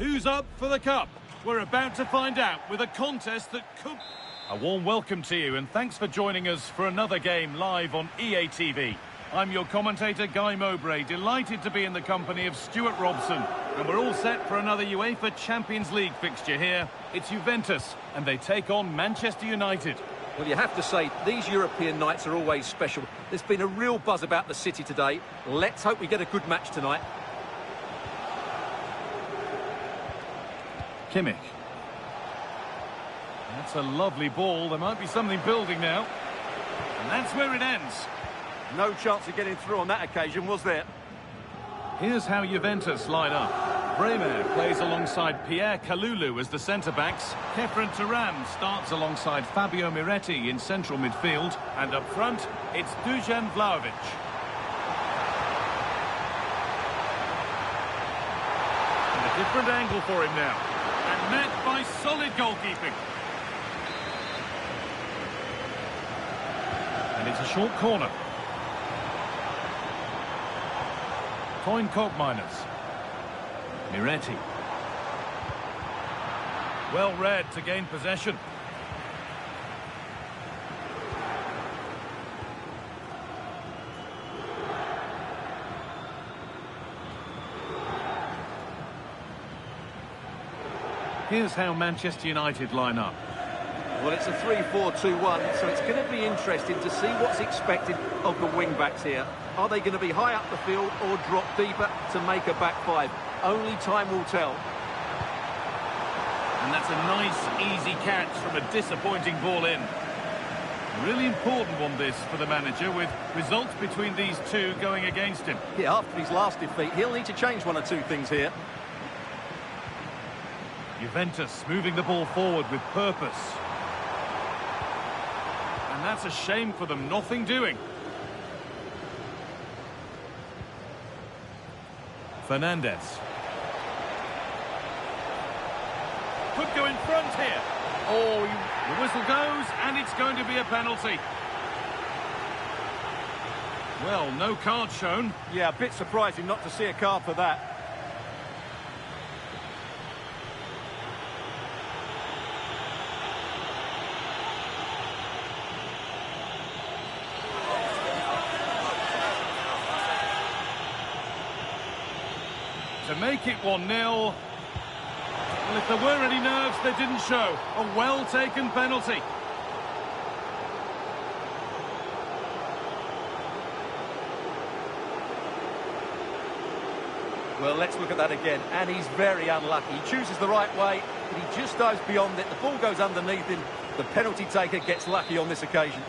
Who's up for the cup? We're about to find out with a contest that could... A warm welcome to you and thanks for joining us for another game live on EA TV. I'm your commentator, Guy Mowbray, delighted to be in the company of Stuart Robson. And we're all set for another UEFA Champions League fixture here. It's Juventus, and they take on Manchester United. Well, you have to say, these European nights are always special. There's been a real buzz about the city today. Let's hope we get a good match tonight. Kimmich. That's a lovely ball. There might be something building now. And that's where it ends. No chance of getting through on that occasion, was there? Here's how Juventus line up. Bremer plays alongside Pierre Kalulu as the centre-backs. Kefren Turam starts alongside Fabio Miretti in central midfield. And up front, it's Dusan Vlahovic. And a different angle for him now. And met by solid goalkeeping. And it's a short corner. Toyn Koopmeiners. Miretti. Well read to gain possession. Here's how Manchester United line up. Well, it's a 3-4-2-1, so it's going to be interesting to see what's expected of the wing-backs here. Are they going to be high up the field or drop deeper to make a back five? Only time will tell. And that's a nice, easy catch from a disappointing ball in. A really important one, this, for the manager, with results between these two going against him. Yeah, after his last defeat, he'll need to change one or two things here. Juventus moving the ball forward with purpose. And that's a shame for them, nothing doing. Fernandes. Could go in front here. Oh, the whistle goes, and it's going to be a penalty. Well, no card shown. Yeah, a bit surprising not to see a card for that. To make it 1-0. Well, if there were any nerves, they didn't show. A well-taken penalty. Well, let's look at that again. And he's very unlucky. He chooses the right way, but he just dives beyond it. The ball goes underneath him. The penalty taker gets lucky on this occasion.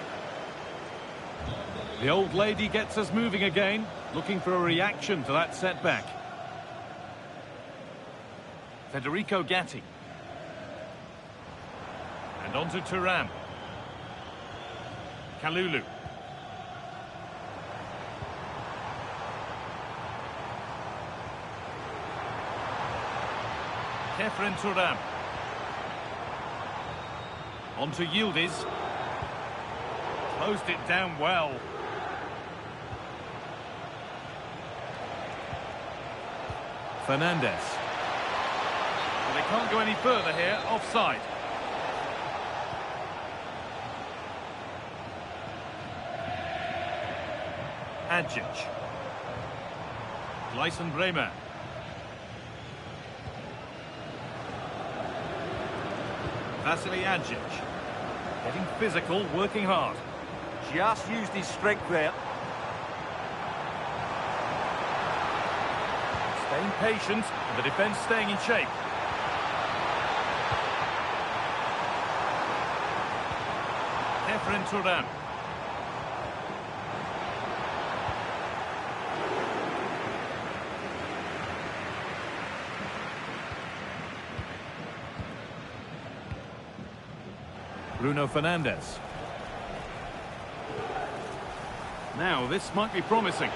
The old lady gets us moving again, looking for a reaction to that setback. Federico Gatti. And on to Thuram. Kalulu. Kefren Turam. On to Yildiz. Closed it down well. Fernandes. Well, they can't go any further here. Offside. Adjic. Gleisen Bremer. Vasily Adjic. Getting physical, working hard. Just used his strength there. Staying patient, and the defence staying in shape. Kefren Turam. Bruno Fernandes. Now, this might be promising.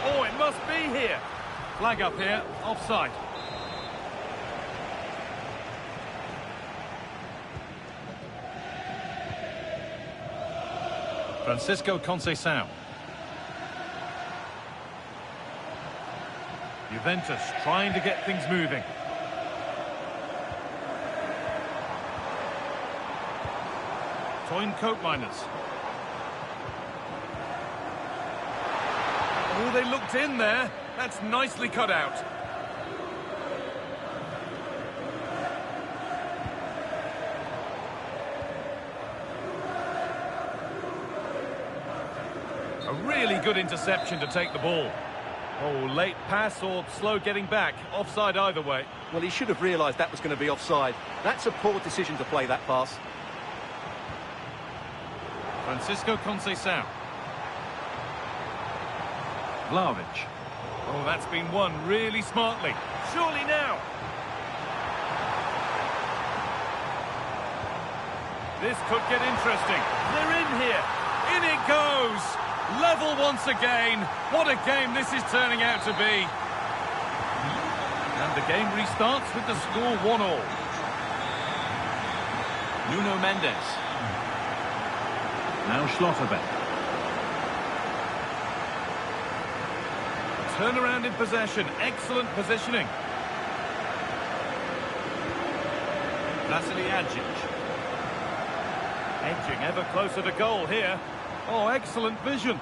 Oh, it must be here. Flag up here, offside. Francisco Conceição. Juventus trying to get things moving. Toyn Coat Miners. Oh, they looked in there. That's nicely cut out. A really good interception to take the ball. Oh, late pass or slow getting back. Offside either way. Well, he should have realised that was going to be offside. That's a poor decision to play that pass. Francisco Conceição. Vlahovic. Oh, that's been won really smartly. Surely now. This could get interesting. They're in here. In it goes. Level once again. What a game this is turning out to be. And the game restarts with the score 1-1. Nuno Mendes. Now Schlotterbeck. Turnaround in possession. Excellent positioning. Vasily Adjic. Edging ever closer to goal here. Oh, excellent vision.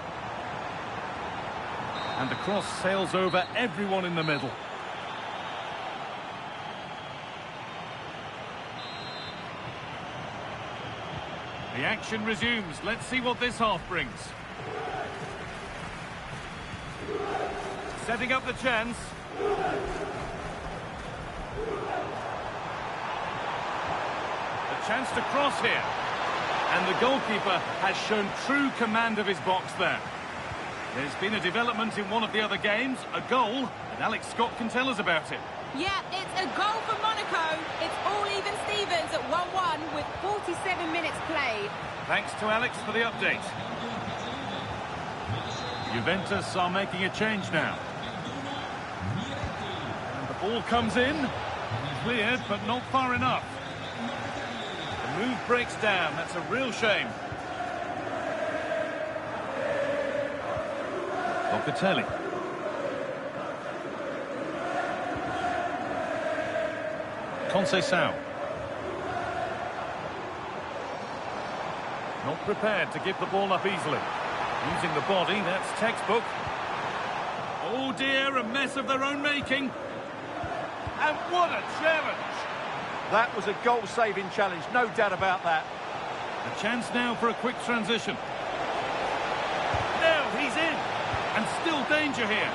And the cross sails over everyone in the middle. The action resumes. Let's see what this half brings. Setting up the chance. A chance to cross here. And the goalkeeper has shown true command of his box there. There's been a development in one of the other games, a goal, and Alex Scott can tell us about it. Yeah, it's a goal for Monaco. It's all even Stevens at 1-1 with 47 minutes played. Thanks to Alex for the update. Juventus are making a change now. And the ball comes in. Cleared, but not far enough. The move breaks down. That's a real shame. Locatelli. Conceição. Not prepared to give the ball up easily. Using the body, that's textbook. Oh dear, a mess of their own making. And what a challenge! That was a goal-saving challenge, no doubt about that. A chance now for a quick transition. Now he's in, and still danger here.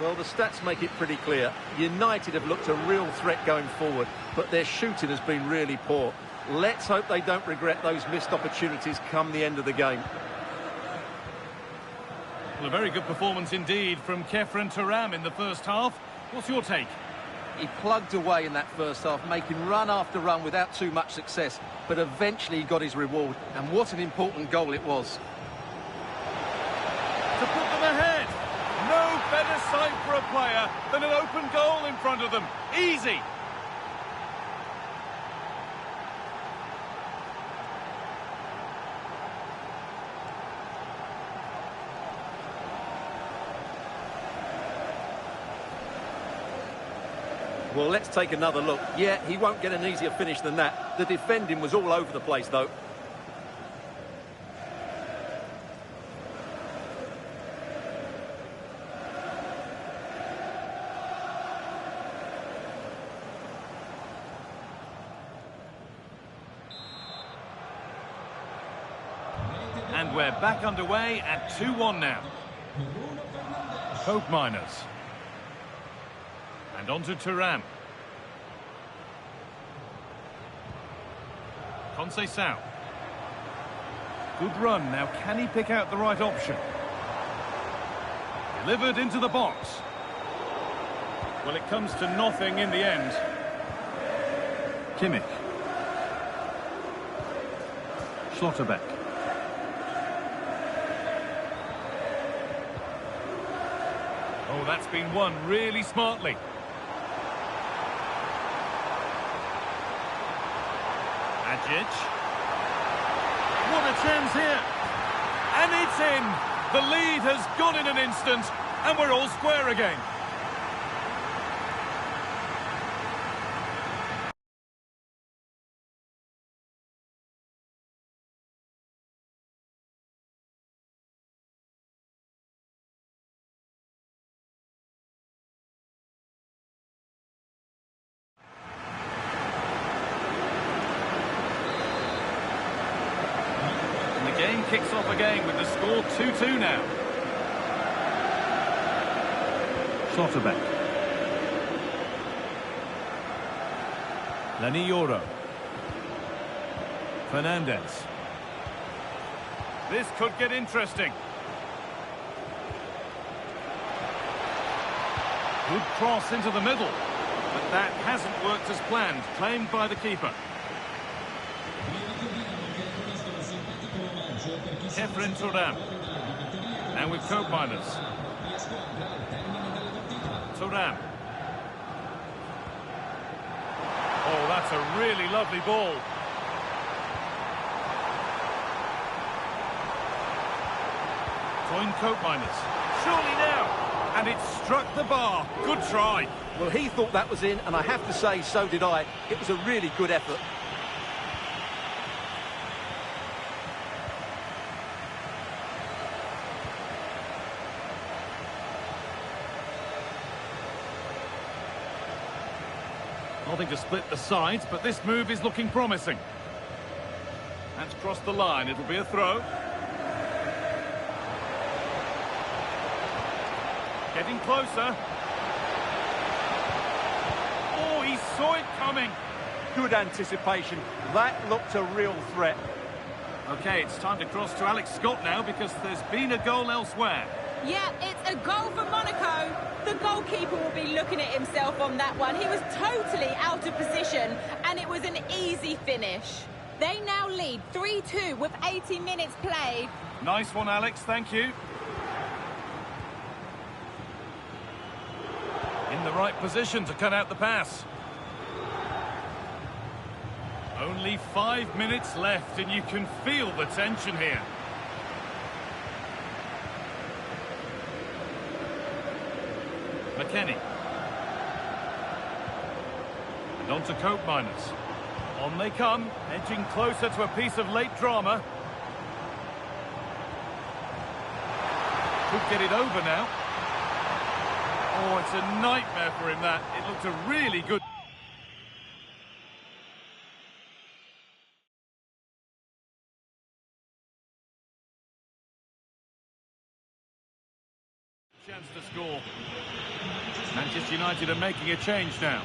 Well, the stats make it pretty clear. United have looked a real threat going forward, but their shooting has been really poor. Let's hope they don't regret those missed opportunities come the end of the game. Well, a very good performance indeed from Kefren Turam in the first half. What's your take? He plugged away in that first half, making run after run without too much success, but eventually he got his reward, and what an important goal it was. To put them ahead. No better sight for a player than an open goal in front of them. Easy. Well, let's take another look. Yeah, he won't get an easier finish than that. The defending was all over the place, though. And we're back underway at 2-1 now. Coat Miners. And on to Turam. Conceição. Good run. Now, can he pick out the right option? Delivered into the box. Well, it comes to nothing in the end. Kimmich. Schlotterbeck. Oh, that's been won really smartly. Adjic. What a chance here. And it's in. The lead has gone in an instant, and we're all square again. The game kicks off again with the score 2-2 now. Schlotterbeck. Lanioro. Fernandez. This could get interesting. Good cross into the middle. But that hasn't worked as planned. Claimed by the keeper. Efren Thuram. And with co-miners. Thuram. Oh, that's a really lovely ball. Toyn co-miners. Surely now. And it struck the bar. Good try. Well, he thought that was in, and I have to say, so did I. It was a really good effort. Nothing to split the sides, but this move is looking promising. That's crossed the line. It'll be a throw. Getting closer. Oh, he saw it coming. Good anticipation. That looked a real threat. Okay, it's time to cross to Alex Scott now because there's been a goal elsewhere. Yeah, it's a goal for Monaco. The goalkeeper will be looking at himself on that one. He was totally out of position, and it was an easy finish. They now lead 3-2 with 80 minutes played. Nice one, Alex. Thank you. In the right position to cut out the pass. Only 5 minutes left, and you can feel the tension here. McKennie. And on to Cope Miners. On they come, edging closer to a piece of late drama. Could get it over now. Oh, it's a nightmare for him, that. It looked a really good... chance to score. Manchester United are making a change now.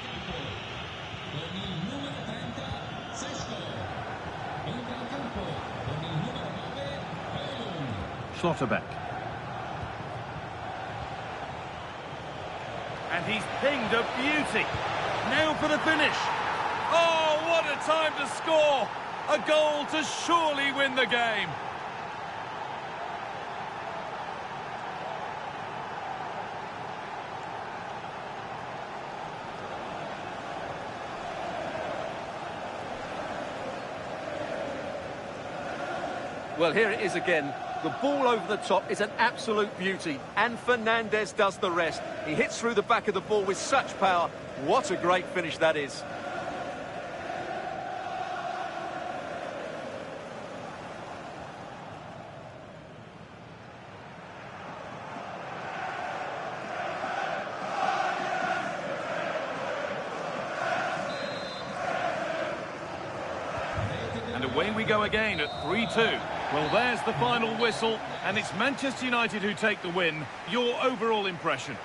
Schlotterbeck. And he's pinged a beauty. Now for the finish. Oh, what a time to score! A goal to surely win the game. Well, here it is again. The ball over the top is an absolute beauty, and Fernandez does the rest. He hits through the back of the ball with such power. What a great finish that is. And away we go again at 3-2. Well, there's the final whistle, and it's Manchester United who take the win. Your overall impression?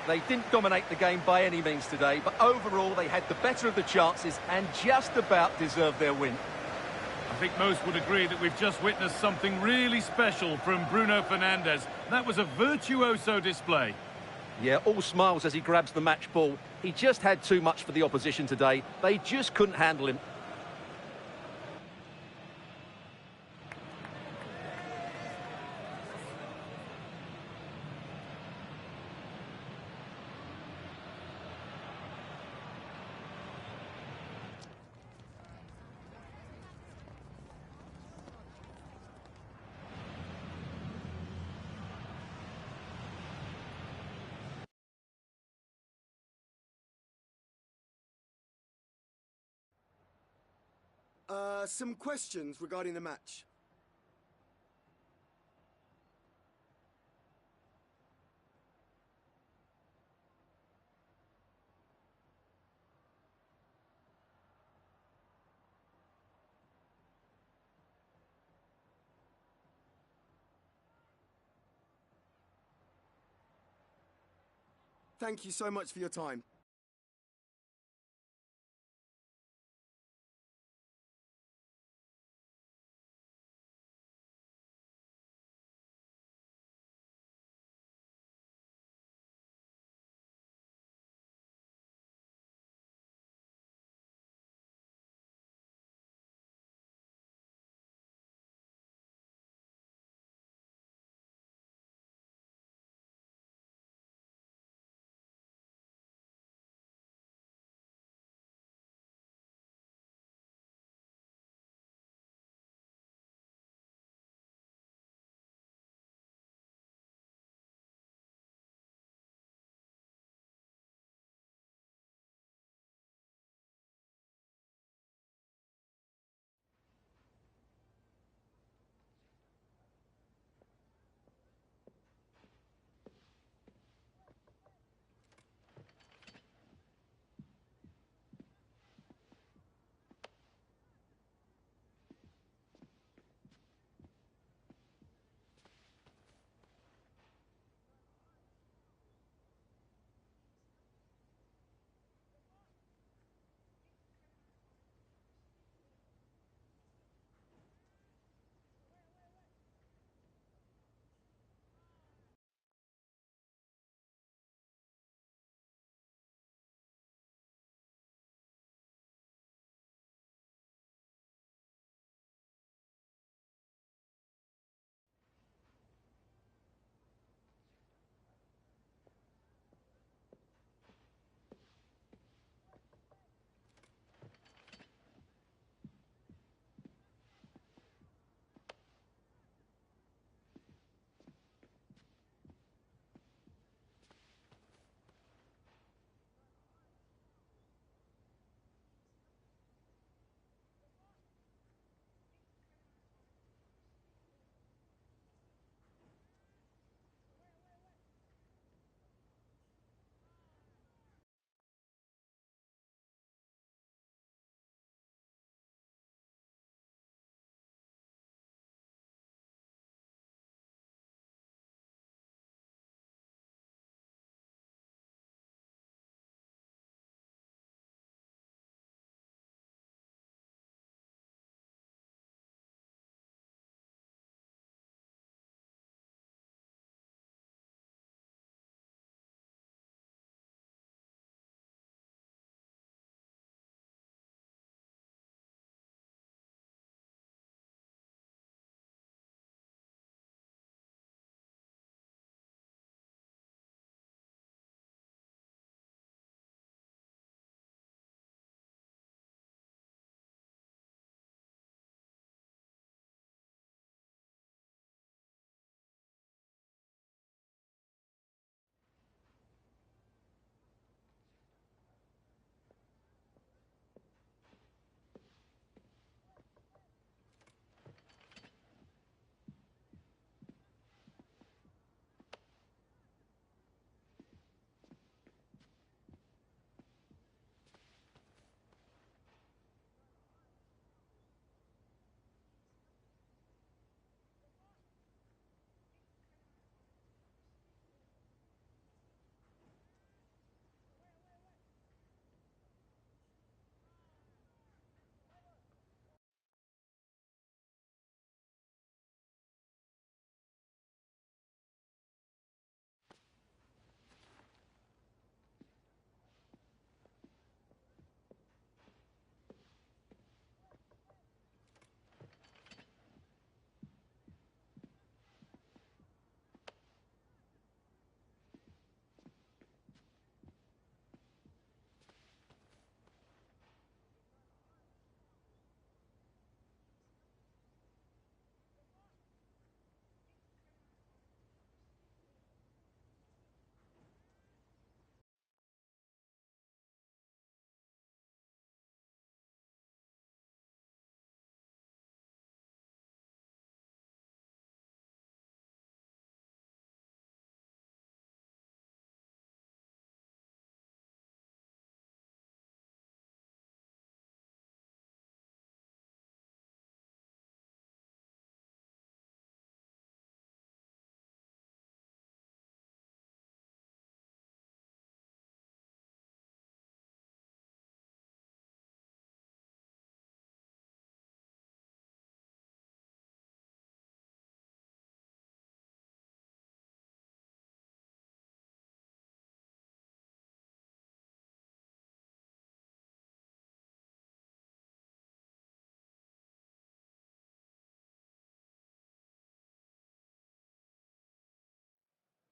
They didn't dominate the game by any means today, but overall they had the better of the chances and just about deserved their win. I think most would agree that we've just witnessed something really special from Bruno Fernandes. That was a virtuoso display. Yeah, all smiles as he grabs the match ball. He just had too much for the opposition today. They just couldn't handle him. Some questions regarding the match. Thank you so much for your time.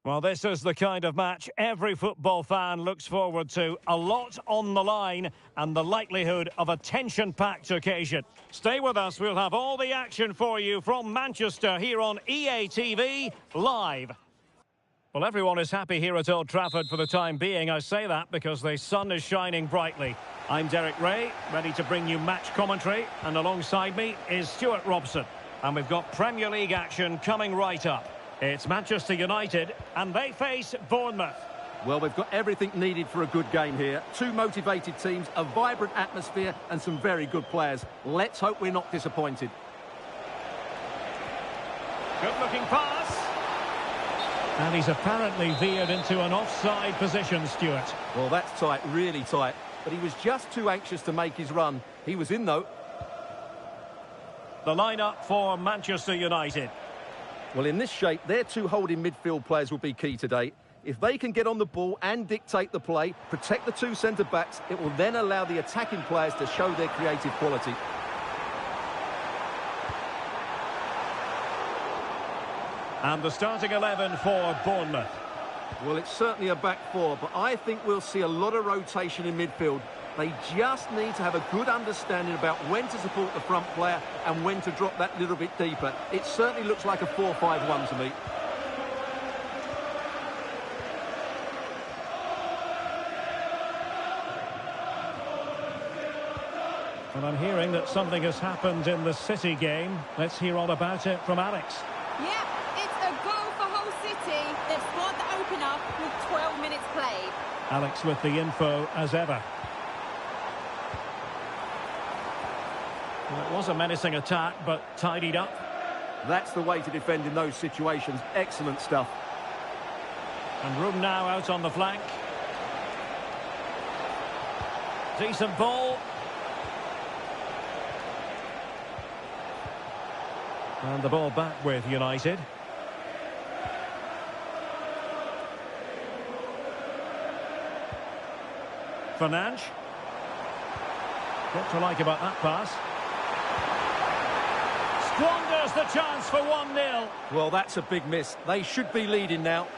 Well, this is the kind of match every football fan looks forward to. A lot on the line and the likelihood of a tension-packed occasion. Stay with us, we'll have all the action for you from Manchester here on EA TV Live. Well, everyone is happy here at Old Trafford for the time being. I say that because the sun is shining brightly. I'm Derek Ray, ready to bring you match commentary, and alongside me is Stuart Robson. And we've got Premier League action coming right up. It's Manchester United, and they face Bournemouth. Well, we've got everything needed for a good game here. Two motivated teams, a vibrant atmosphere, and some very good players. Let's hope we're not disappointed. Good-looking pass. And he's apparently veered into an offside position, Stuart. Well, that's tight, really tight. But he was just too anxious to make his run. He was in, though. The lineup for Manchester United. Well, in this shape, their two holding midfield players will be key today. If they can get on the ball and dictate the play, protect the two centre-backs, it will then allow the attacking players to show their creative quality. And the starting 11 for Bournemouth. Well, it's certainly a back four, but I think we'll see a lot of rotation in midfield. They just need to have a good understanding about when to support the front player and when to drop that little bit deeper. It certainly looks like a 4-5-1 to me. And I'm hearing that something has happened in the City game. Let's hear all about it from Alex. Yep, it's a goal for Hull City. They've scored the opener with 12 minutes played. Alex with the info as ever. Well, it was a menacing attack, but tidied up. That's the way to defend in those situations. Excellent stuff. And room now out on the flank. Decent ball. And the ball back with United. Fernandes. What to like about that pass? Squanders the chance for 1-0. Well, that's a big miss. They should be leading now.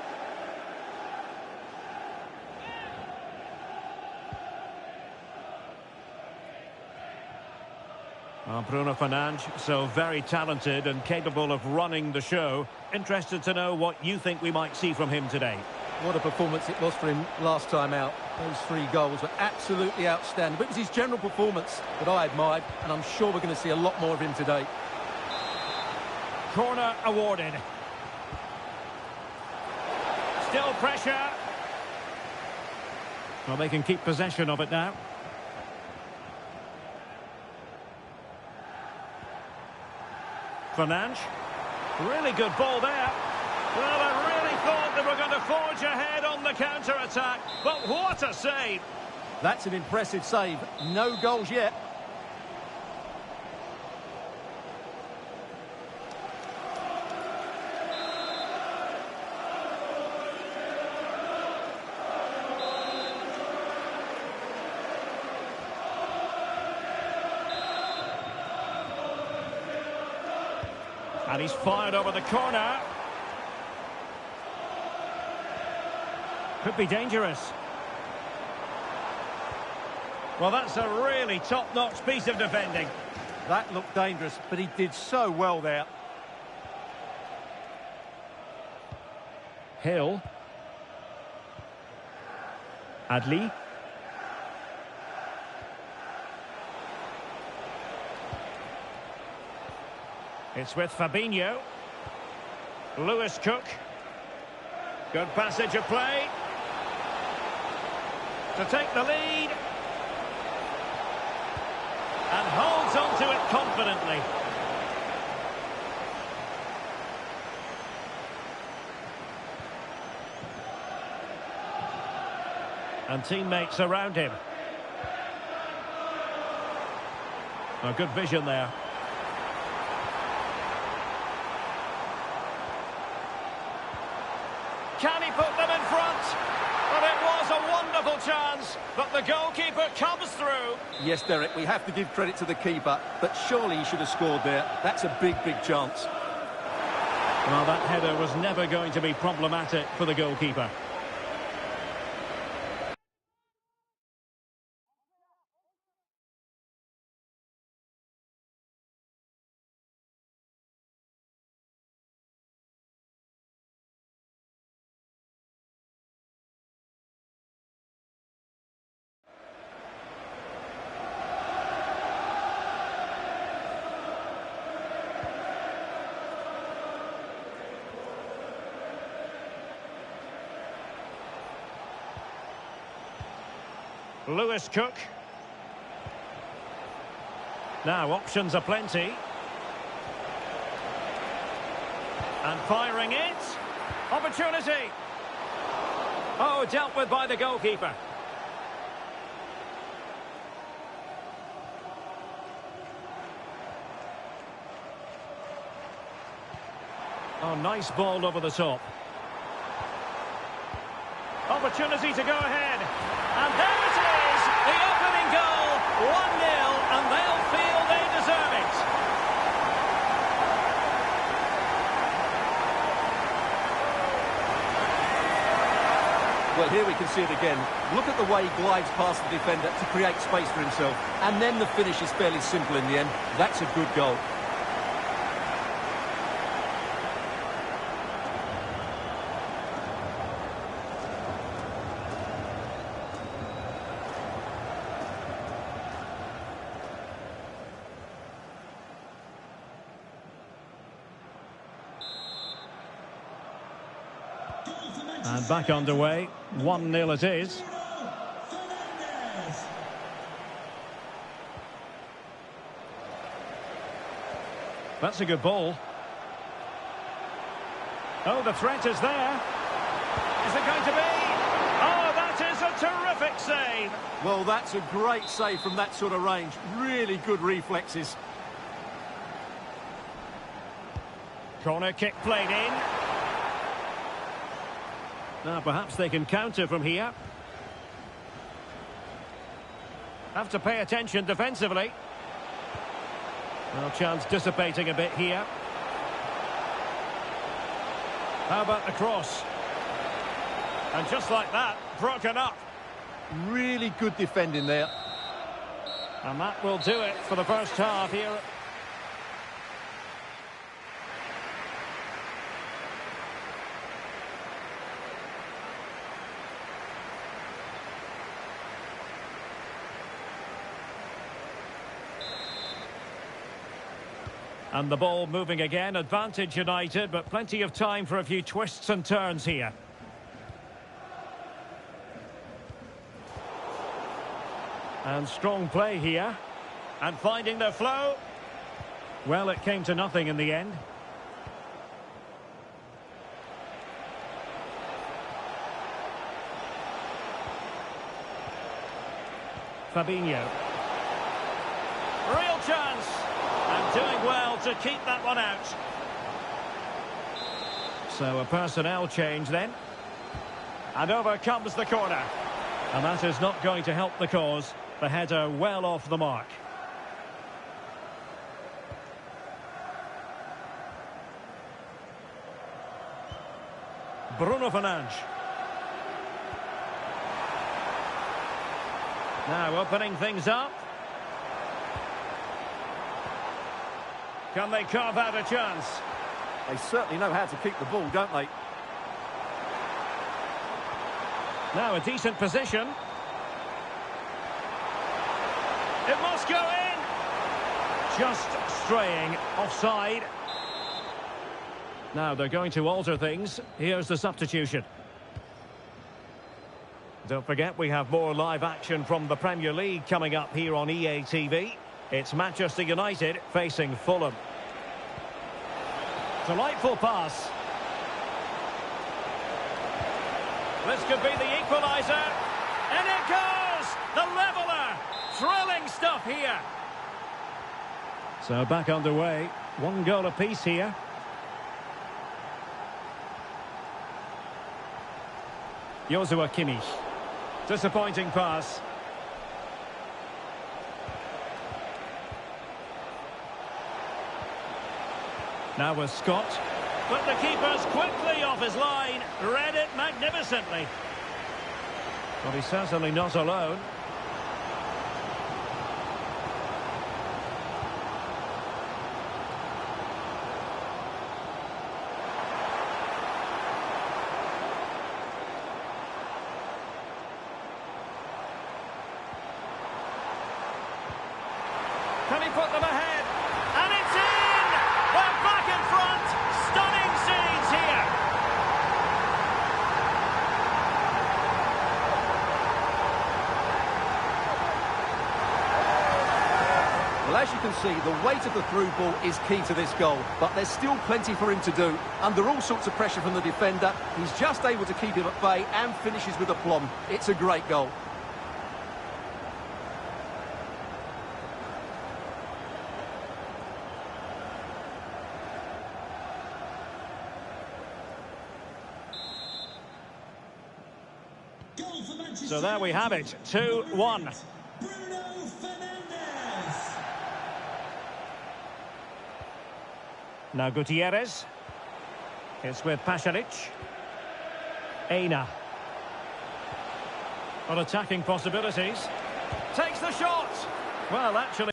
Well, Bruno Fernandes, so very talented and capable of running the show. Interested to know what you think we might see from him today. What a performance it was for him last time out. Those 3 goals were absolutely outstanding. But it was his general performance that I admired, and I'm sure we're going to see a lot more of him today. Corner awarded. Still pressure. Well, they can keep possession of it now. Fernandes. Really good ball there. Well, I really thought they were going to forge ahead on the counter-attack, but what a save! That's an impressive save. No goals yet. And he's fired over the corner. Could be dangerous. Well, that's a really top-notch piece of defending. That looked dangerous, but he did so well there. Hill. Adli. It's with Fabinho. Lewis Cook. Good passage of play. To take the lead. And holds on to it confidently. And teammates around him. A good vision there. Can he put them in front? Well, it was a wonderful chance, but the goalkeeper comes through. Yes, Derek, we have to give credit to the keeper, but surely he should have scored there. That's a big, big chance. Well, that header was never going to be problematic for the goalkeeper. Lewis Cook. Now options are plenty. And firing it. Opportunity. Oh, dealt with by the goalkeeper. Oh, nice ball over the top. Opportunity to go ahead. And there it is, the opening goal, 1-0, and they'll feel they deserve it. Well, here we can see it again. Look at the way he glides past the defender to create space for himself. And then the finish is fairly simple in the end. That's a good goal. And back underway, 1-0 it is. That's a good ball. Oh, the threat is there. Is it going to be? Oh, that is a terrific save. Well, that's a great save from that sort of range. Really good reflexes. Corner kick played in. Now, perhaps they can counter from here. Have to pay attention defensively. Well, chance dissipating a bit here. How about the cross? And just like that, broken up. Really good defending there. And that will do it for the first half here. And the ball moving again, advantage United, but plenty of time for a few twists and turns here. And strong play here. And finding their flow. Well, it came to nothing in the end. Fabinho. Real chance. And doing well to keep that one out. So a personnel change then. And over comes the corner. And that is not going to help the cause. The header well off the mark. Bruno Fernandes. Now opening things up. Can they carve out a chance? They certainly know how to keep the ball, don't they? Now a decent position. It must go in. Just straying offside. Now they're going to alter things. Here's the substitution. Don't forget we have more live action from the Premier League coming up here on EA TV. It's Manchester United facing Fulham. Delightful pass. This could be the equaliser. And it goes! The leveller! Thrilling stuff here. So back underway. 1 goal apiece here. Joshua Kimmich. Disappointing pass. Now with Scott. But the keeper's quickly off his line. Read it magnificently. Well, he's certainly not alone. Can he put them ahead? And it's in! They're back in front! Stunning scenes here! Well, as you can see, the weight of the through ball is key to this goal, but there's still plenty for him to do. Under all sorts of pressure from the defender, he's just able to keep him at bay and finishes with aplomb. It's a great goal. So there we have it, 2-1. Bruno Fernandes. Now Gutierrez. It's with Pasalic. Aina. On attacking possibilities. Takes the shot. Well, actually...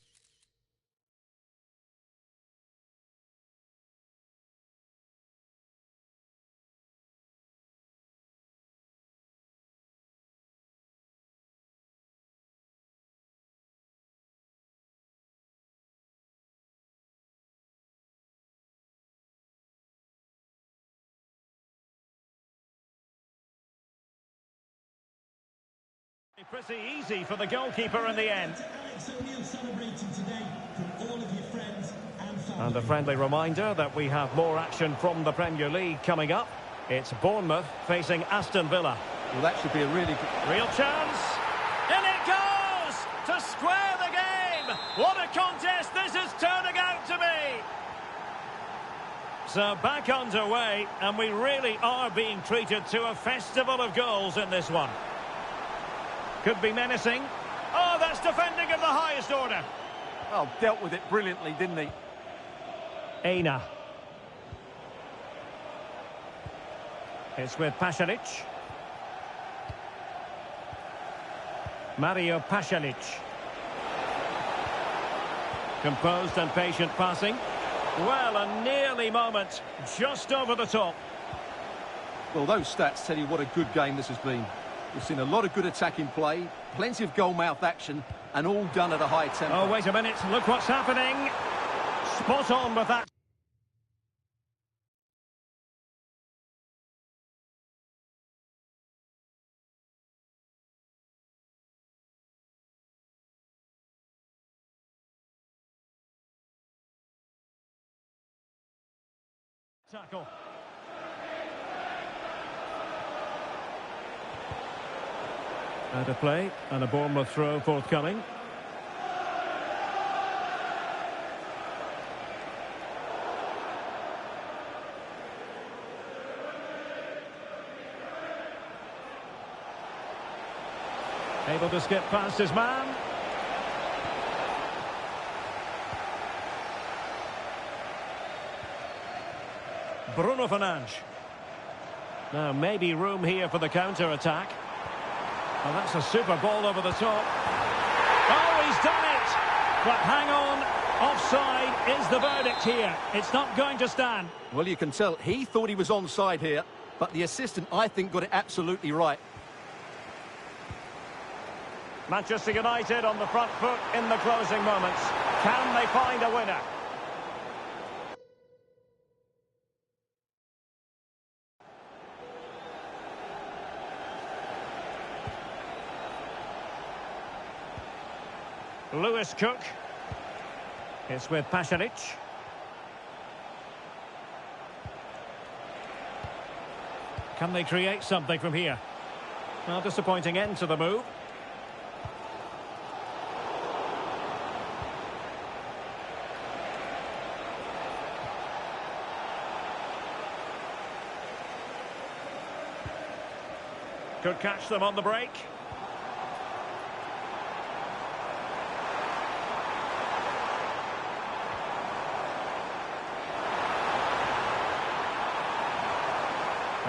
Pretty easy for the goalkeeper in the end. And a friendly reminder that we have more action from the Premier League coming up. It's Bournemouth facing Aston Villa. Well, that should be a really good... Real chance. In it goes! To square the game! What a contest this is turning out to be! So back underway, and we really are being treated to a festival of goals in this one. Could be menacing. Oh, that's defending of the highest order. Oh, dealt with it brilliantly, didn't he? Aina. It's with Pasalic. Mario Pasalic. Composed and patient passing. Well, a nearly moment. Just over the top. Well, those stats tell you what a good game this has been. We've seen a lot of good attacking play, plenty of goal-mouth action, and all done at a high tempo. Oh, wait a minute. Look what's happening. Spot on with that. Tackle. Out of play, and a Bournemouth throw forthcoming. Able to skip past his man. Bruno Fernandes. Now maybe room here for the counter-attack. Well, that's a super ball over the top. Oh, he's done it! But hang on, offside is the verdict here. It's not going to stand. Well, you can tell he thought he was onside here, but the assistant, I think, got it absolutely right. Manchester United on the front foot in the closing moments. Can they find a winner? Lewis Cook. It's with Pasalic. Can they create something from here? Well, disappointing end to the move. Could catch them on the break.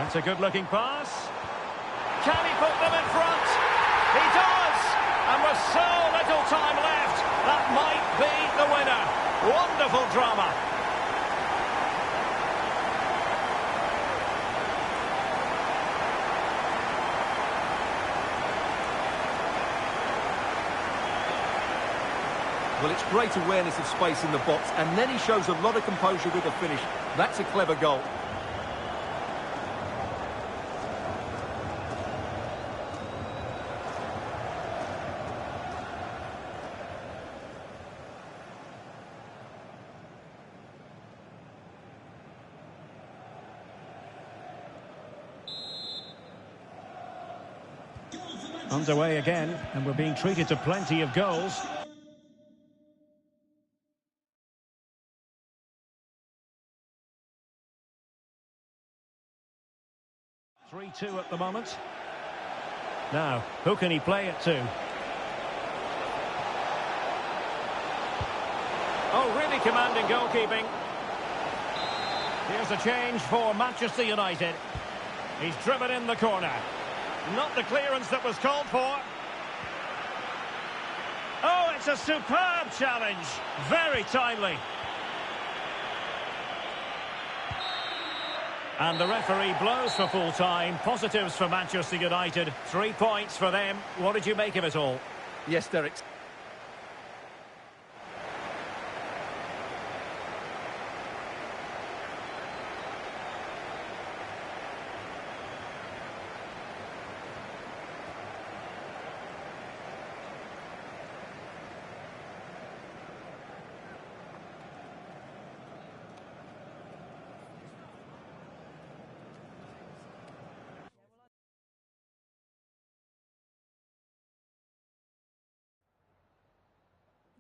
That's a good-looking pass. Can he put them in front? He does! And with so little time left, that might be the winner. Wonderful drama. Well, it's great awareness of space in the box, and then he shows a lot of composure with the finish. That's a clever goal. Underway again, and we're being treated to plenty of goals. 3-2 at the moment. Now, who can he play it to? Oh, really commanding goalkeeping. Here's a change for Manchester United. He's driven in the corner. Not the clearance that was called for. Oh, it's a superb challenge. Very timely. And the referee blows for full time. Positives for Manchester United. 3 points for them. What did you make of it all? Yes, Derek.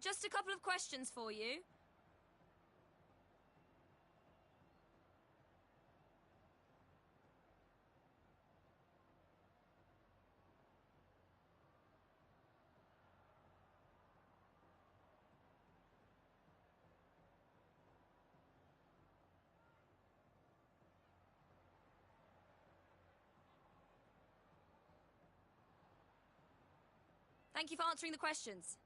Just a couple of questions for you. Thank you for answering the questions.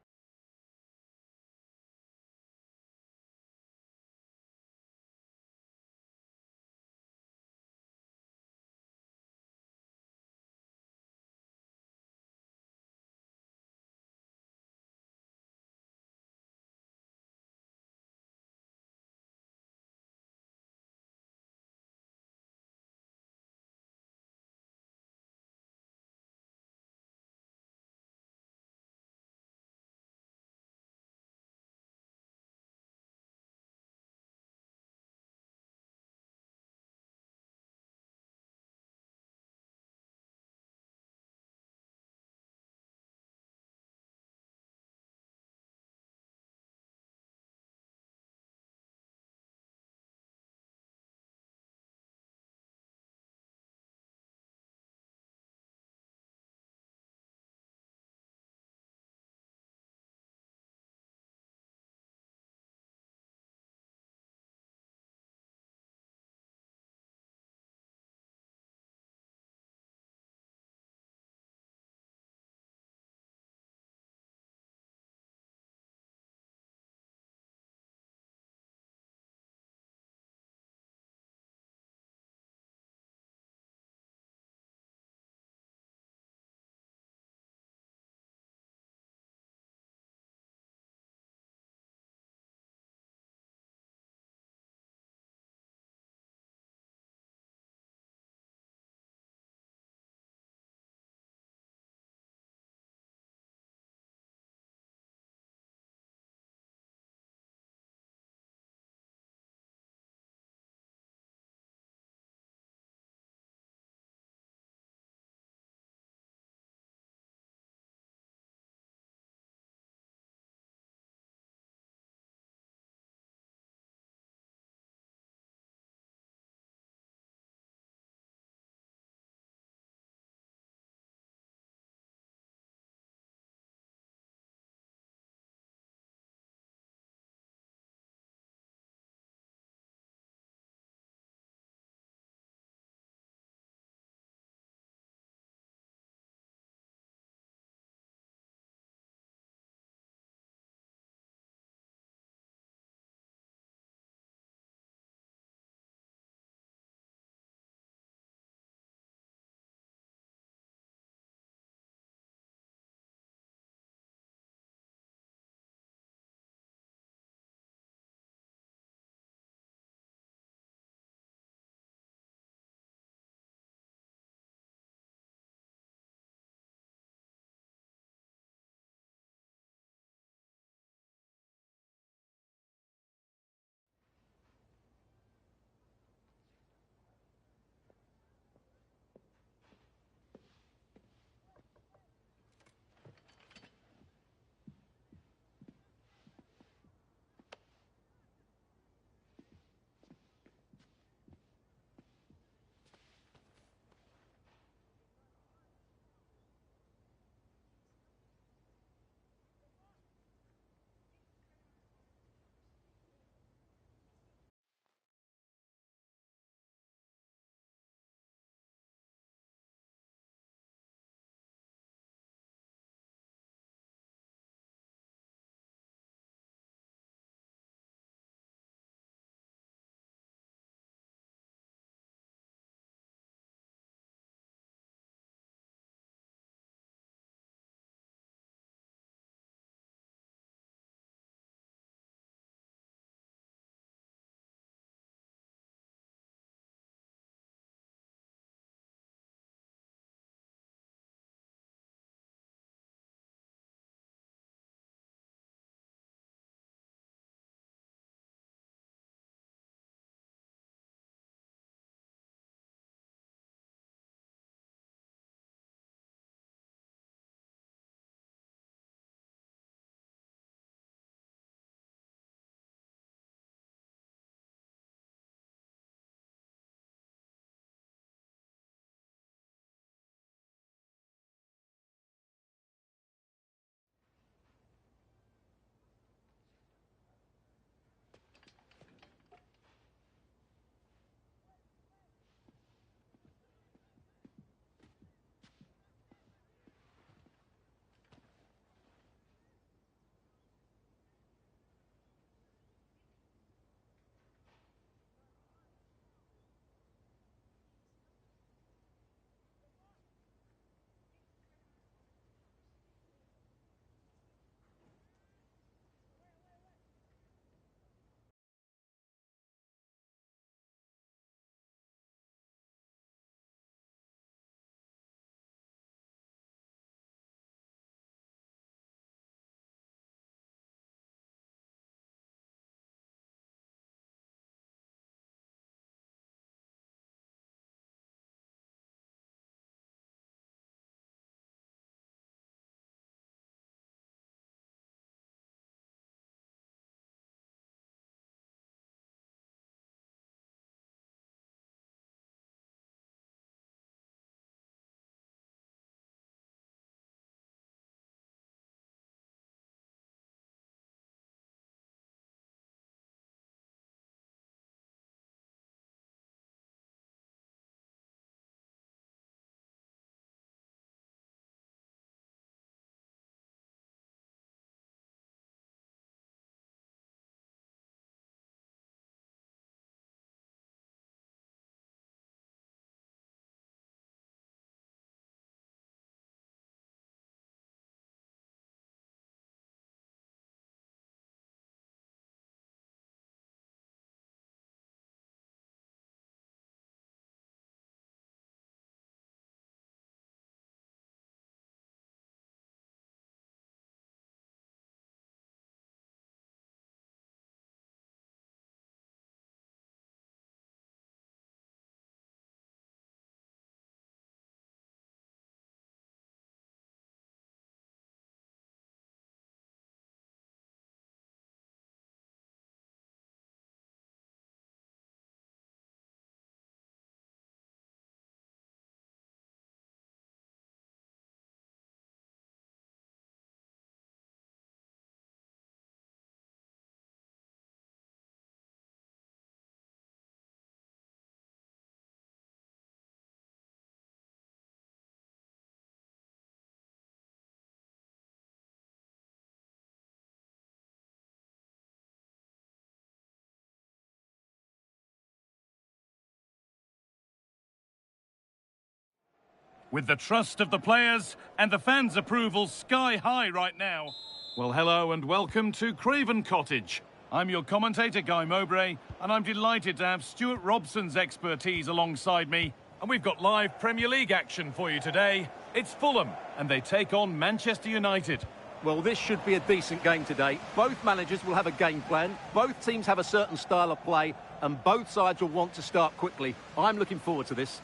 With the trust of the players and the fans' approval sky high right now. Well, hello and welcome to Craven Cottage. I'm your commentator, Guy Mowbray, and I'm delighted to have Stuart Robson's expertise alongside me. And we've got live Premier League action for you today. It's Fulham, and they take on Manchester United. Well, this should be a decent game today. Both managers will have a game plan. Both teams have a certain style of play, and both sides will want to start quickly. I'm looking forward to this.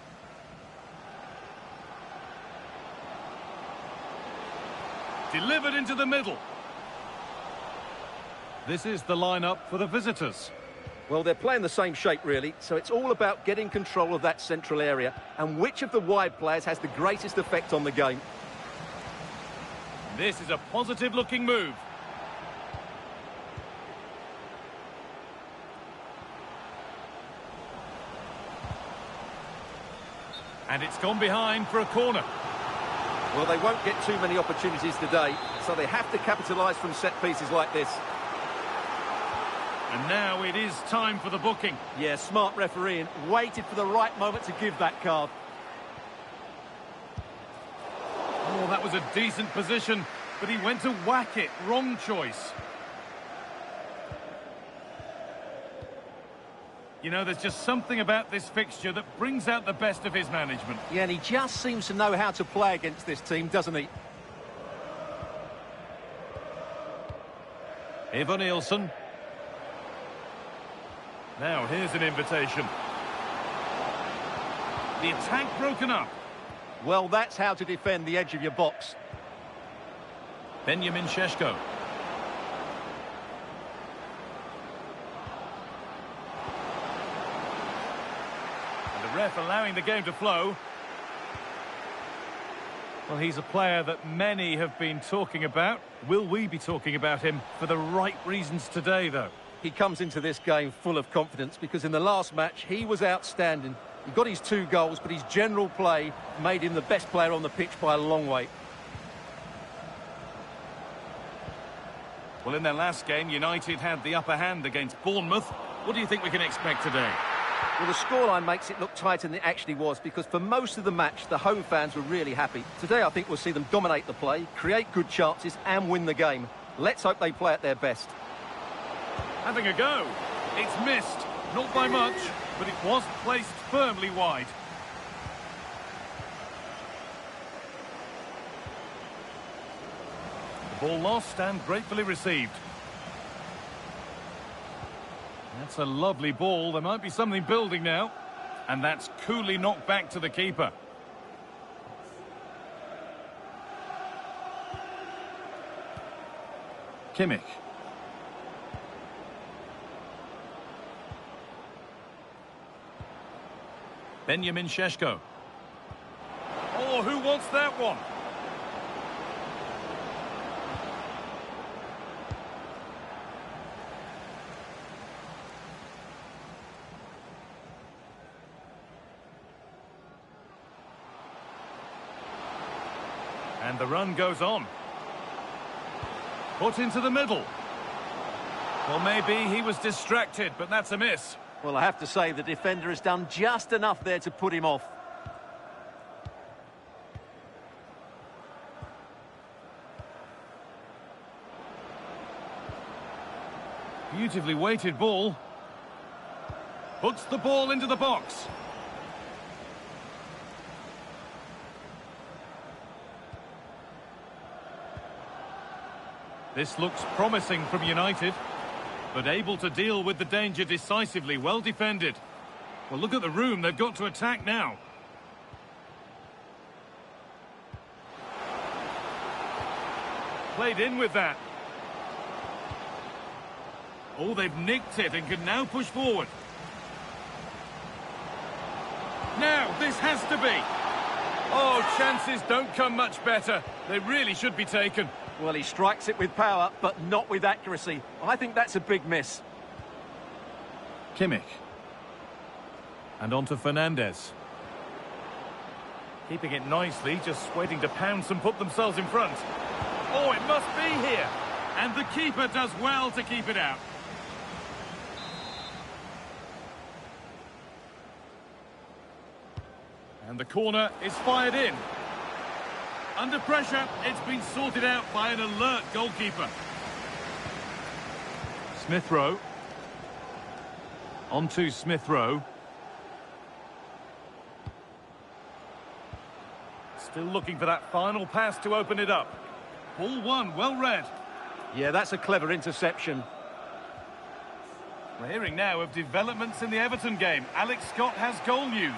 Delivered into the middle. This is the lineup for the visitors. Well, they're playing the same shape, really, so it's all about getting control of that central area and which of the wide players has the greatest effect on the game. This is a positive-looking move. And it's gone behind for a corner. Well, they won't get too many opportunities today, so they have to capitalise from set pieces like this. And now it is time for the booking. Yeah, smart refereeing. Waited for the right moment to give that card. Oh, that was a decent position, but he went to whack it. Wrong choice. You know, there's just something about this fixture that brings out the best of his management. Yeah, and he just seems to know how to play against this team, doesn't he? Ivan Nielsen. Now, here's an invitation. The attack broken up. Well, that's how to defend the edge of your box. Benjamin Šeško. And the ref allowing the game to flow. Well, he's a player that many have been talking about. Will we be talking about him for the right reasons today, though? He comes into this game full of confidence because in the last match, he was outstanding. He got his 2 goals, but his general play made him the best player on the pitch by a long way. Well, in their last game, United had the upper hand against Bournemouth. What do you think we can expect today? Well, the scoreline makes it look tighter than it actually was because for most of the match, the home fans were really happy. Today, I think we'll see them dominate the play, create good chances and win the game. Let's hope they play at their best. Having a go. It's missed. Not by much, but it was placed firmly wide. The ball lost and gratefully received. That's a lovely ball. There might be something building now. And that's coolly knocked back to the keeper. Kimmich. Benjamin Šeško. Oh, who wants that one? And the run goes on. Put into the middle. Well, maybe he was distracted, but that's a miss. Well, I have to say the defender has done just enough there to put him off. Beautifully weighted ball. Puts the ball into the box. This looks promising from United, but able to deal with the danger decisively. Well defended. Well, look at the room they've got to attack now. Played in with that. Oh, they've nicked it and can now push forward. Now, this has to be. Oh, chances don't come much better. They really should be taken. Well, he strikes it with power, but not with accuracy. I think that's a big miss. Kimmich. And on to Fernandes. Keeping it nicely, just waiting to pounce and put themselves in front. Oh, it must be here. And the keeper does well to keep it out. And the corner is fired in. Under pressure, it's been sorted out by an alert goalkeeper. Smith Rowe. On to Smith Rowe. Still looking for that final pass to open it up. Ball one, well read. Yeah, that's a clever interception. We're hearing now of developments in the Everton game. Alex Scott has goal news.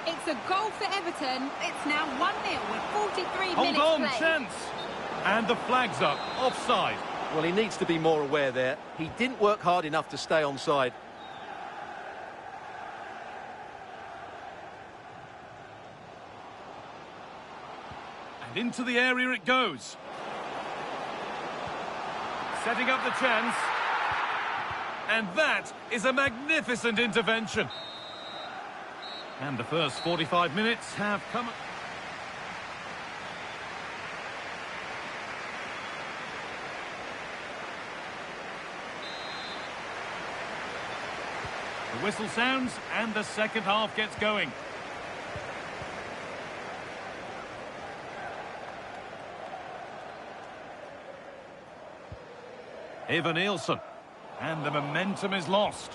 It's a goal for Everton. It's now 1-0 with 43 Hold minutes on, played. chance. And the flag's up, offside. Well, he needs to be more aware there. He didn't work hard enough to stay onside. And into the area it goes. Setting up the chance. And that is a magnificent intervention. And the first 45 minutes have come. The whistle sounds and the second half gets going. Eva Nielsen. And the momentum is lost.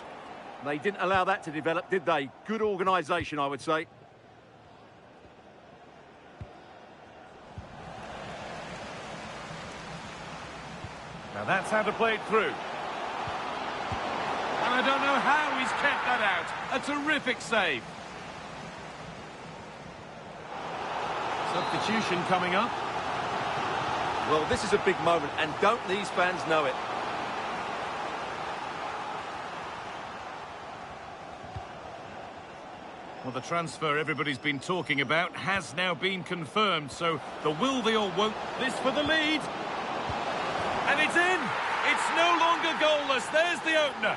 They didn't allow that to develop, did they? Good organisation, I would say. Now that's how to play it through. And I don't know how he's kept that out. A terrific save. Substitution coming up. Well, this is a big moment, and don't these fans know it? Well, the transfer everybody's been talking about has now been confirmed, so the will they or won't this for the lead. And it's in! It's no longer goalless. There's the opener.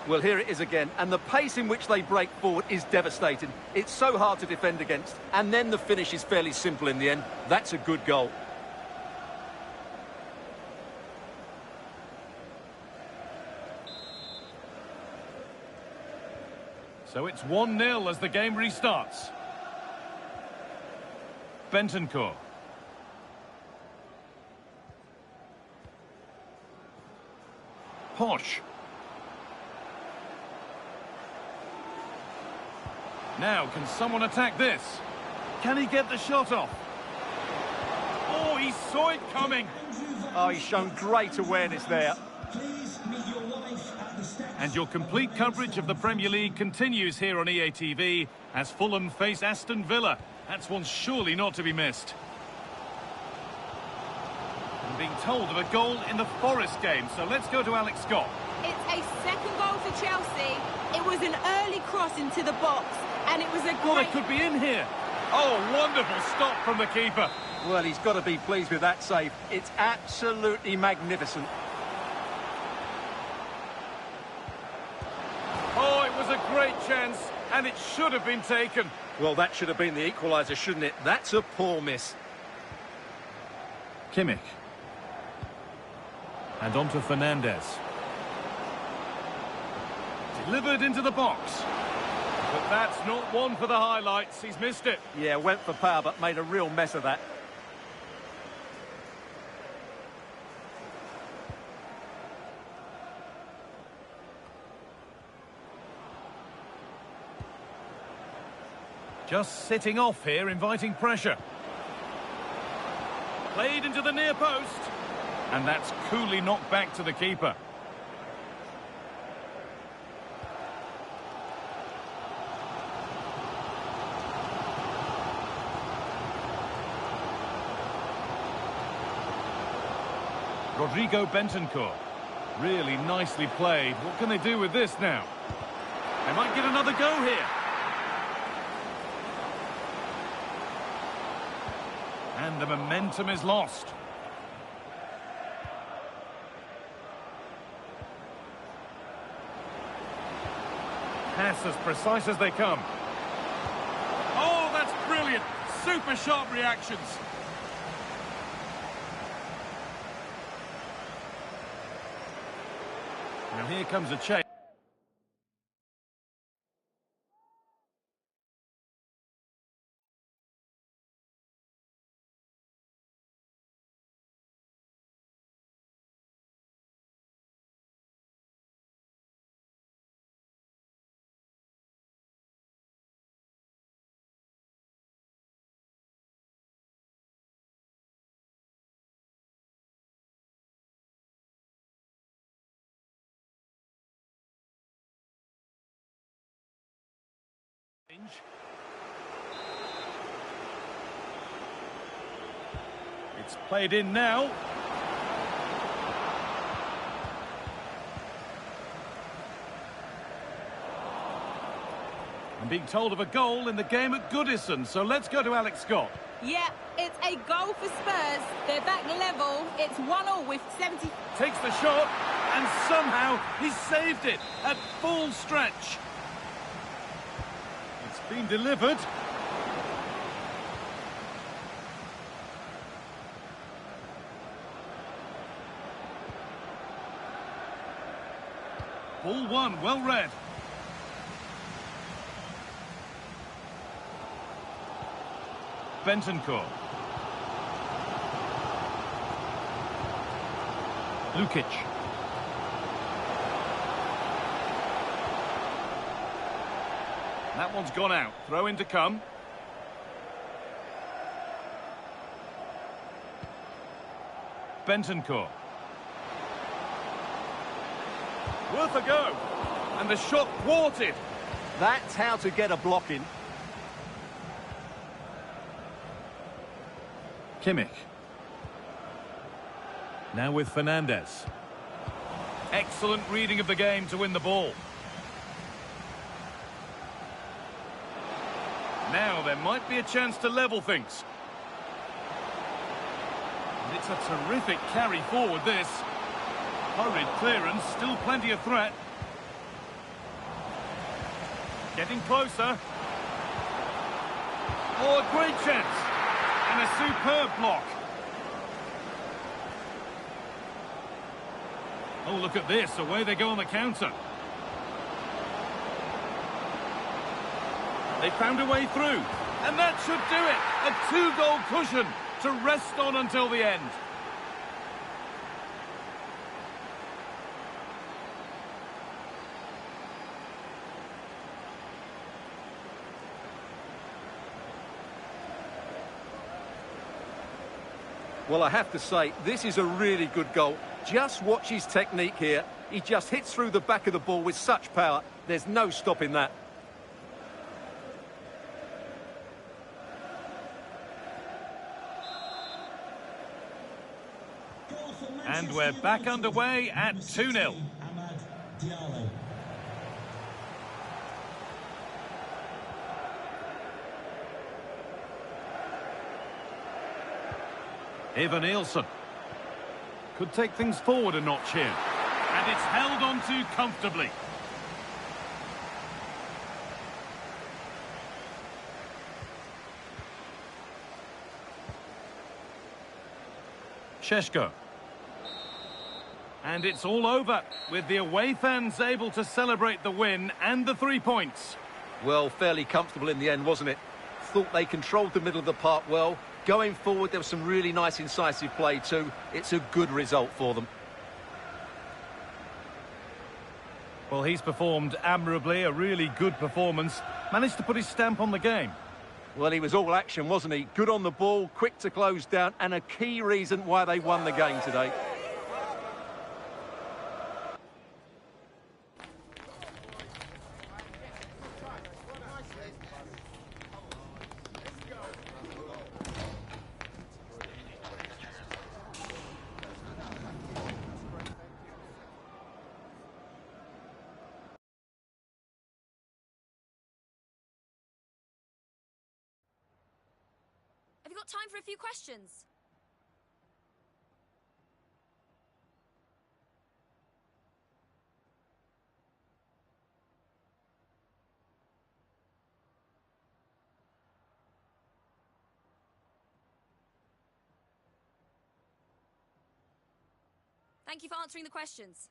Well, here it is again, and the pace in which they break forward is devastating. It's so hard to defend against, and then the finish is fairly simple in the end. That's a good goal. So it's 1-0 as the game restarts. Bentancur. Posh. Now, can someone attack this? Can he get the shot off? Oh, he saw it coming. Oh, he's shown great awareness there. Please meet your wife at the steps. And your complete coverage of the Premier League continues here on EA TV as Fulham face Aston Villa. That's one surely not to be missed. I'm being told of a goal in the Forest game, so let's go to Alex Scott. It's a second goal for Chelsea. It was an early cross into the box, and it was a Oh, great... it could be in here. Oh, wonderful stop from the keeper. Well, he's got to be pleased with that save. It's absolutely magnificent. Oh, it was a great chance, and it should have been taken. Well, that should have been the equaliser, shouldn't it? That's a poor miss. Kimmich. And on to Fernandez. Delivered into the box. But that's not one for the highlights. He's missed it. Yeah, went for power, but made a real mess of that. Just sitting off here, inviting pressure. Played into the near post. And that's coolly knocked back to the keeper. Rodrigo Bentancur. Really nicely played. What can they do with this now? They might get another go here. And the momentum is lost. Pass as precise as they come. Oh, that's brilliant. Super sharp reactions. And here comes a change. It's played in now. I'm being told of a goal in the game at Goodison, so let's go to Alex Scott. Yeah, it's a goal for Spurs. They're back level. It's 1-1 with 70. Takes the shot, and somehow he's saved it at full stretch. It's been delivered. Ball one, well read. Bentancur. Lukic. That one's gone out. Throw in to come. Bentancur. Worth a go. And the shot thwarted. That's how to get a block in. Kimmich. Now with Fernandez. Excellent reading of the game to win the ball. Now there might be a chance to level things. And it's a terrific carry forward, this. Hurried clearance, still plenty of threat. Getting closer. Oh, a great chance. And a superb block. Oh, look at this. Away they go on the counter. They found a way through. And that should do it. A two-goal cushion to rest on until the end. Well, I have to say, this is a really good goal. Just watch his technique here. He just hits through the back of the ball with such power. There's no stopping that. And we're back underway at 2-0. Ivan Nielsen could take things forward a notch here. And it's held on to comfortably. Šeško. And it's all over, with the away fans able to celebrate the win and the 3 points. Well, fairly comfortable in the end, wasn't it? Thought they controlled the middle of the park well. Going forward, there was some really nice incisive play too. It's a good result for them. Well, he's performed admirably, a really good performance. Managed to put his stamp on the game. Well, he was all action, wasn't he? Good on the ball, quick to close down, and a key reason why they won the game today. Have you got time for a few questions? Thank you for answering the questions.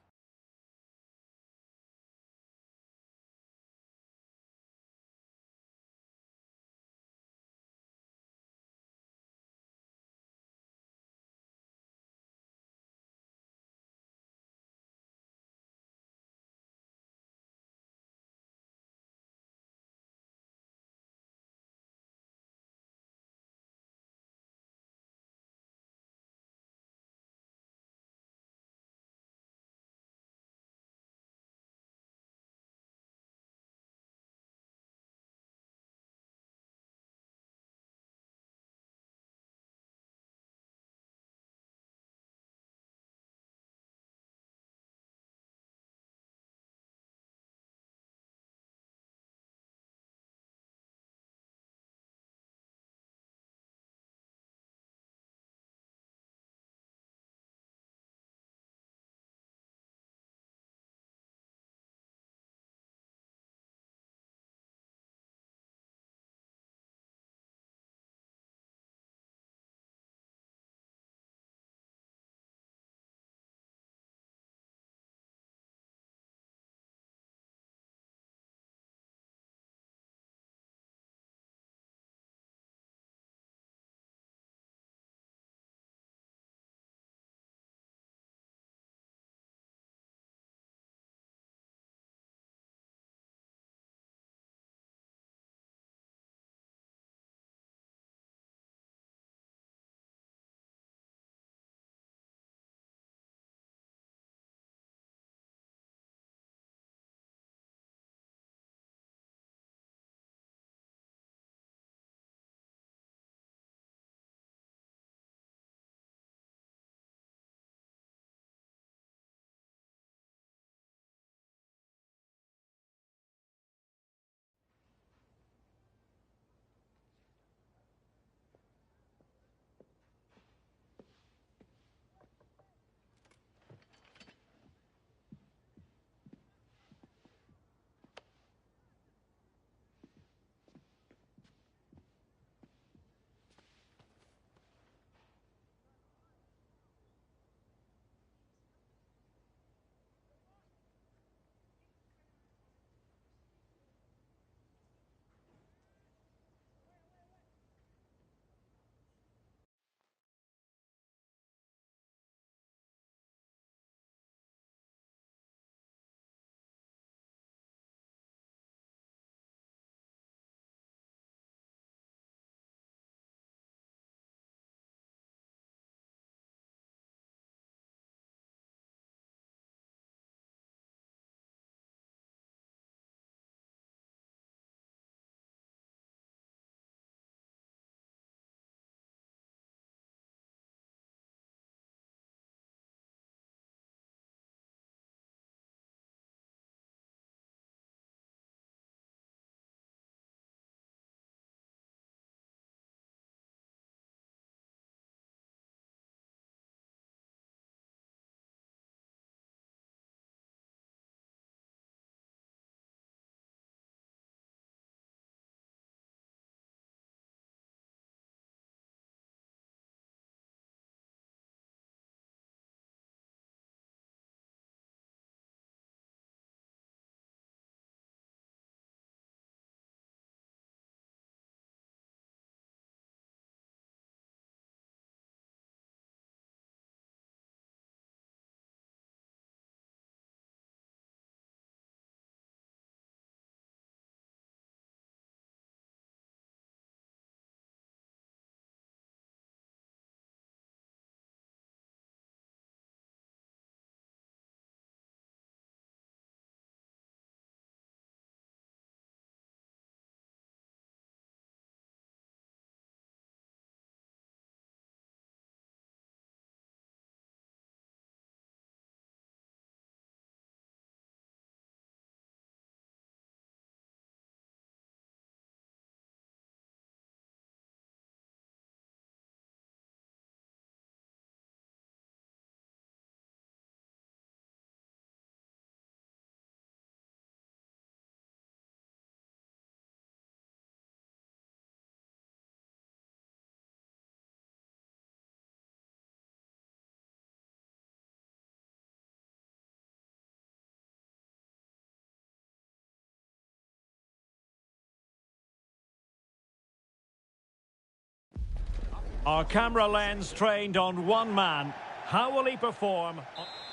Our camera lens trained on one man. How will he perform?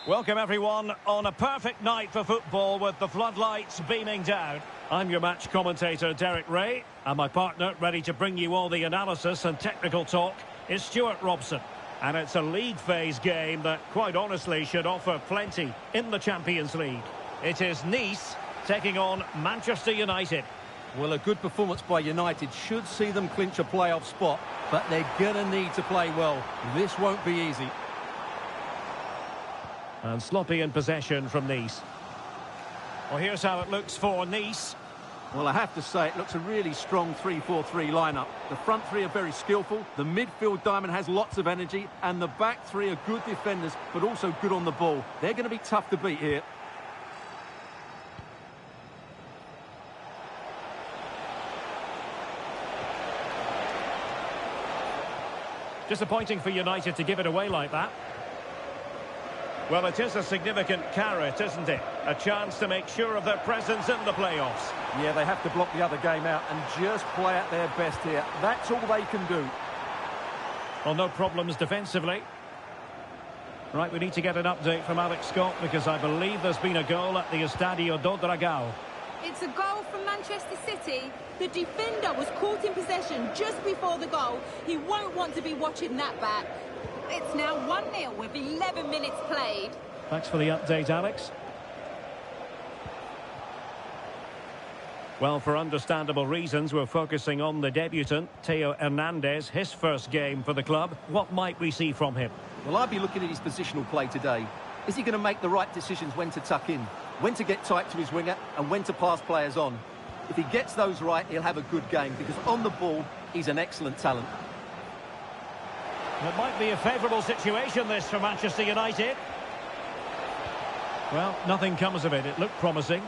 Welcome everyone on a perfect night for football with the floodlights beaming down. I'm your match commentator Derek Ray, and my partner ready to bring you all the analysis and technical talk is Stuart Robson. And it's a league phase game that quite honestly should offer plenty in the Champions League. It is Nice taking on Manchester United. Well, a good performance by United should see them clinch a playoff spot, but they're going to need to play well. This won't be easy. And sloppy in possession from Nice. Well, here's how it looks for Nice. Well, I have to say, it looks a really strong 3-4-3 lineup. The front three are very skillful, the midfield diamond has lots of energy, and the back three are good defenders, but also good on the ball. They're going to be tough to beat here. Disappointing for United to give it away like that. Well, it is a significant carrot, isn't it? A chance to make sure of their presence in the playoffs. Yeah, they have to block the other game out and just play at their best here. That's all they can do. Well, no problems defensively. Right, we need to get an update from Alex Scott because I believe there's been a goal at the Estadio do Dragão. It's a goal from Manchester City. The defender was caught in possession just before the goal. He won't want to be watching that back. It's now 1-0 with 11 minutes played. Thanks for the update, Alex. Well, for understandable reasons, we're focusing on the debutant, Theo Hernandez, his first game for the club. What might we see from him? Well, I'd be looking at his positional play today. Is he going to make the right decisions when to tuck in, when to get tight to his winger, and when to pass players on? If he gets those right, he'll have a good game, because on the ball, he's an excellent talent. It might be a favourable situation, this, for Manchester United. Well, nothing comes of it. It looked promising.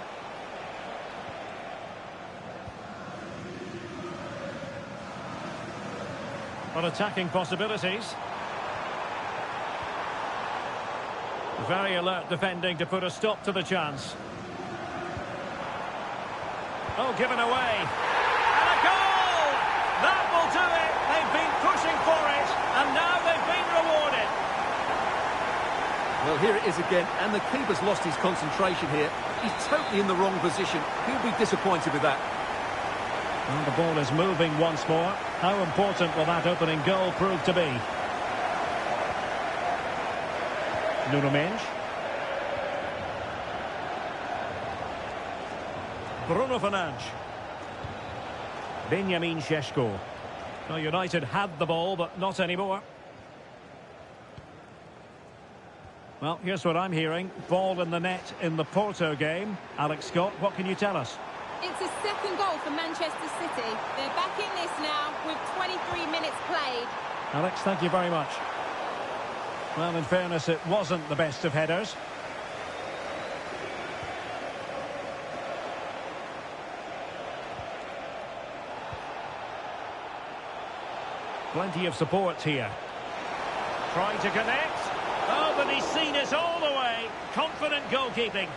On attacking possibilities. Very alert defending to put a stop to the chance. Oh, given away. And a goal! That will do it. They've been pushing for it, and now they've been rewarded. Well, here it is again, and the keeper's lost his concentration here. He's totally in the wrong position. He'll be disappointed with that. And the ball is moving once more. How important will that opening goal prove to be? Nuno Mendes. Bruno Fernandes. Benjamin Šeško. Well, United had the ball, but not anymore. Well, here's what I'm hearing. Ball in the net in the Porto game. Alex Scott, what can you tell us? It's a second goal for Manchester City. They're back in this now with 23 minutes played. Alex, thank you very much. Well, in fairness, it wasn't the best of headers. Plenty of support here. Trying to connect. Oh, but he's seen it all the way. Confident goalkeeping.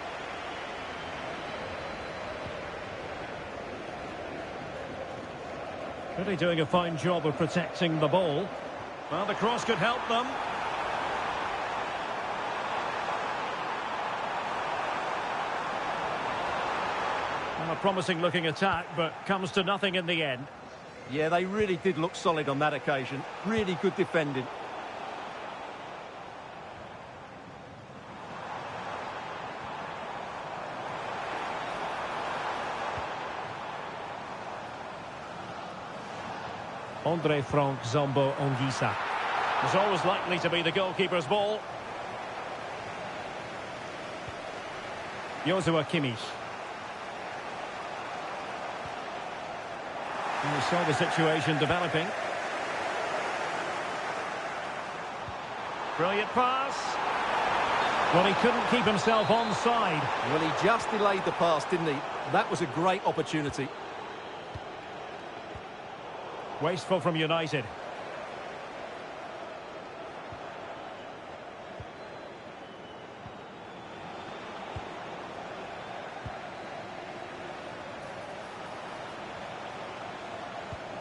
Really doing a fine job of protecting the ball. Well, the cross could help them. Well, a promising looking attack, but comes to nothing in the end. Yeah, they really did look solid on that occasion. Really good defending. Andre Frank Zombo Onguisa. It's always likely to be the goalkeeper's ball. Joshua Kimmich. And we saw the situation developing. Brilliant pass. Well, he couldn't keep himself onside. Well, he just delayed the pass, didn't he? That was a great opportunity. Wasteful from United.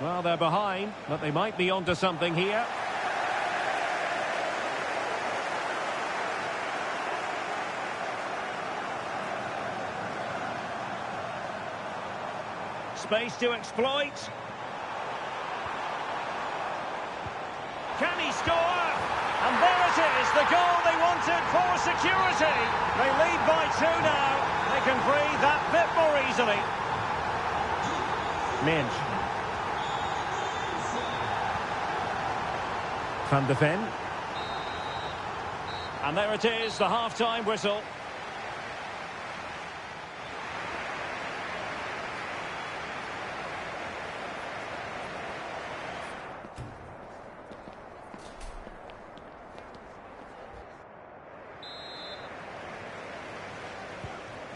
Well, they're behind, but they might be onto something here. Space to exploit. Can he score? And there it is, the goal they wanted for security. They lead by 2 now. They can breathe that bit more easily. Minch. Van de Ven. And there it is, the half-time whistle.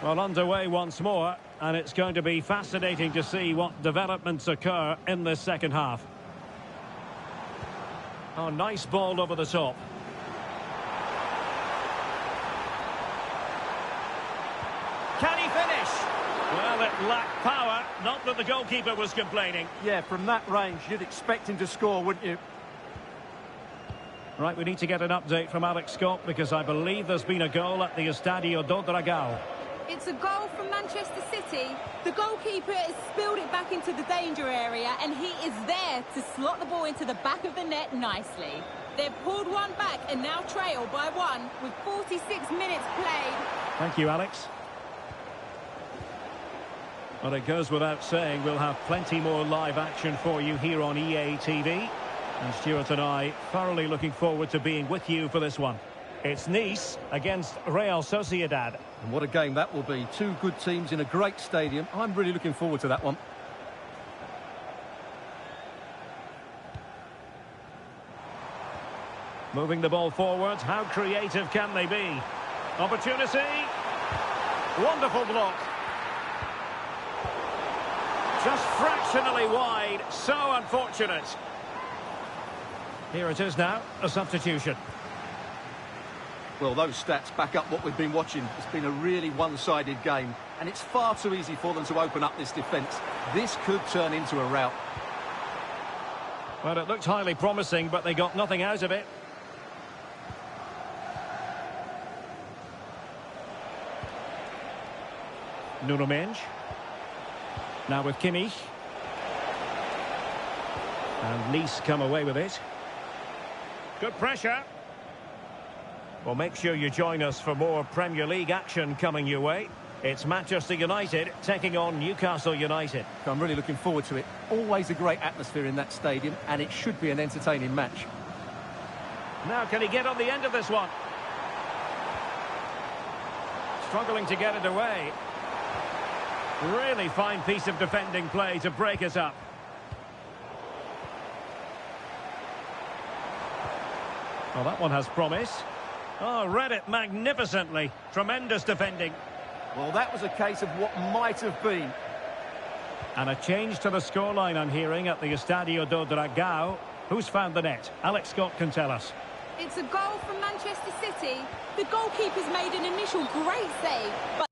Well, underway once more, and it's going to be fascinating to see what developments occur in this second half. Oh, nice ball over the top. Can he finish? Well, it lacked power, not that the goalkeeper was complaining. Yeah, from that range, you'd expect him to score, wouldn't you? Right, we need to get an update from Alex Scott, because I believe there's been a goal at the Estadio do Dragão. It's a goal from Manchester City. The goalkeeper has spilled it back into the danger area, and he is there to slot the ball into the back of the net nicely. They've pulled one back and now trail by 1 with 46 minutes played. Thank you, Alex. Well, it goes without saying, we'll have plenty more live action for you here on EA TV. And Stuart and I thoroughly looking forward to being with you for this one. It's Nice against Real Sociedad. And what a game that will be. Two good teams in a great stadium. I'm really looking forward to that one. Moving the ball forward. How creative can they be? Opportunity. Wonderful block. Just fractionally wide. So unfortunate. Here it is now. A substitution. Well, those stats back up what we've been watching. It's been a really one-sided game, and it's far too easy for them to open up this defence. This could turn into a rout. Well, it looked highly promising, but they got nothing out of it. Nuno Mendes. Now with Kimmich. And Nice come away with it. Good pressure. Well, make sure you join us for more Premier League action coming your way. It's Manchester United taking on Newcastle United. I'm really looking forward to it. Always a great atmosphere in that stadium, and it should be an entertaining match. Now, can he get on the end of this one? Struggling to get it away. Really fine piece of defending play to break it up. Well, that one has promise. Oh, read it magnificently. Tremendous defending. Well, that was a case of what might have been. And a change to the scoreline I'm hearing at the Estadio do Dragão. Who's found the net? Alex Scott can tell us. It's a goal from Manchester City. The goalkeeper's made an initial great save, but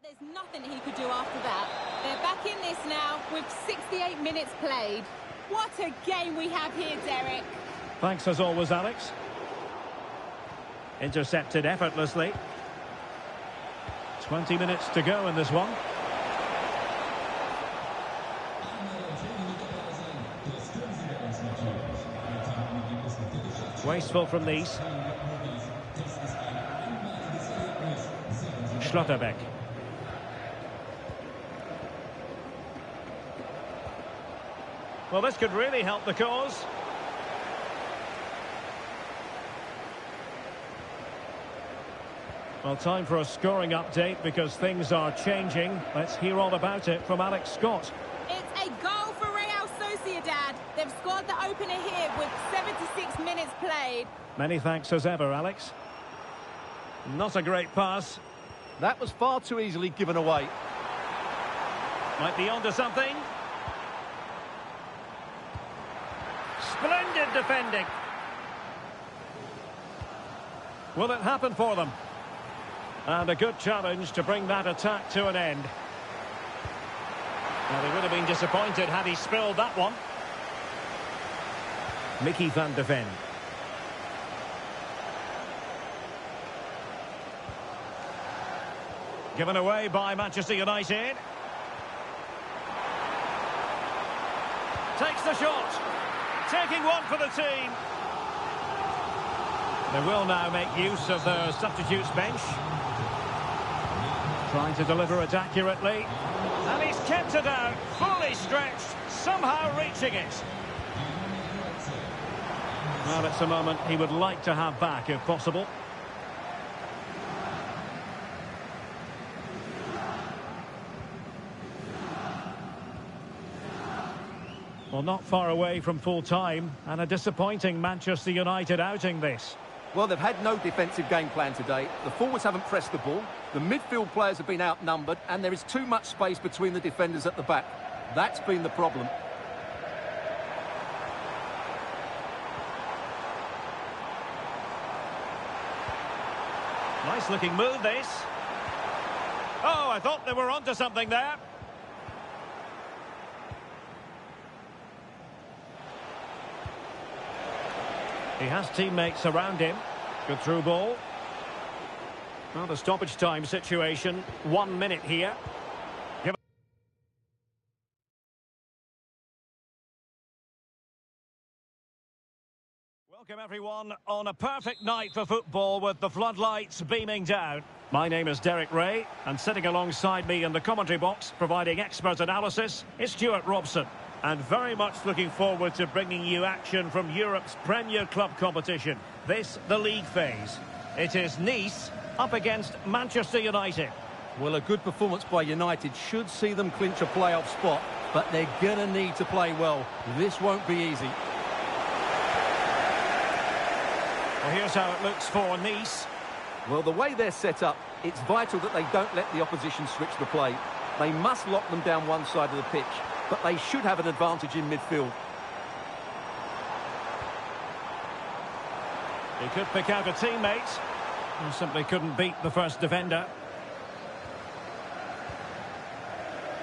there's nothing he could do after that. They're back in this now with 68 minutes played. What a game we have here, Derek. Thanks as always, Alex. Intercepted effortlessly. 20 minutes to go in this one. Wasteful from Nice. Schlotterbeck. Well, this could really help the cause. Well, time for a scoring update because things are changing. Let's hear all about it from Alex Scott. It's a goal for Real Sociedad. They've scored the opener here with 76 minutes played. Many thanks as ever, Alex. Not a great pass. That was far too easily given away. Might be onto something. Splendid defending. Will it happen for them? And a good challenge to bring that attack to an end. Well, they would have been disappointed had he spilled that one. Mickey van de Ven. Given away by Manchester United. Takes the shot. Taking one for the team. They will now make use of their substitutes bench. Trying to deliver it accurately. And he's kept it out, fully stretched, somehow reaching it. Well, it's a moment he would like to have back if possible. Well, not far away from full time, and a disappointing Manchester United outing this. Well, they've had no defensive game plan today. The forwards haven't pressed the ball. The midfield players have been outnumbered, and there is too much space between the defenders at the back. That's been the problem. Nice looking move, this. Oh, I thought they were onto something there. He has teammates around him. Good through ball. Well, the stoppage time situation. 1 minute here. Welcome everyone on a perfect night for football with the floodlights beaming down. My name is Derek Ray, and sitting alongside me in the commentary box providing expert analysis is Stuart Robson. And very much looking forward to bringing you action from Europe's Premier Club competition. This, the league phase. It is Nice up against Manchester United. Well, a good performance by United should see them clinch a playoff spot, but they're going to need to play well. This won't be easy. Well, here's how it looks for Nice. Well, the way they're set up, it's vital that they don't let the opposition switch the play. They must lock them down one side of the pitch, but they should have an advantage in midfield. He could pick out a teammate. He simply couldn't beat the first defender.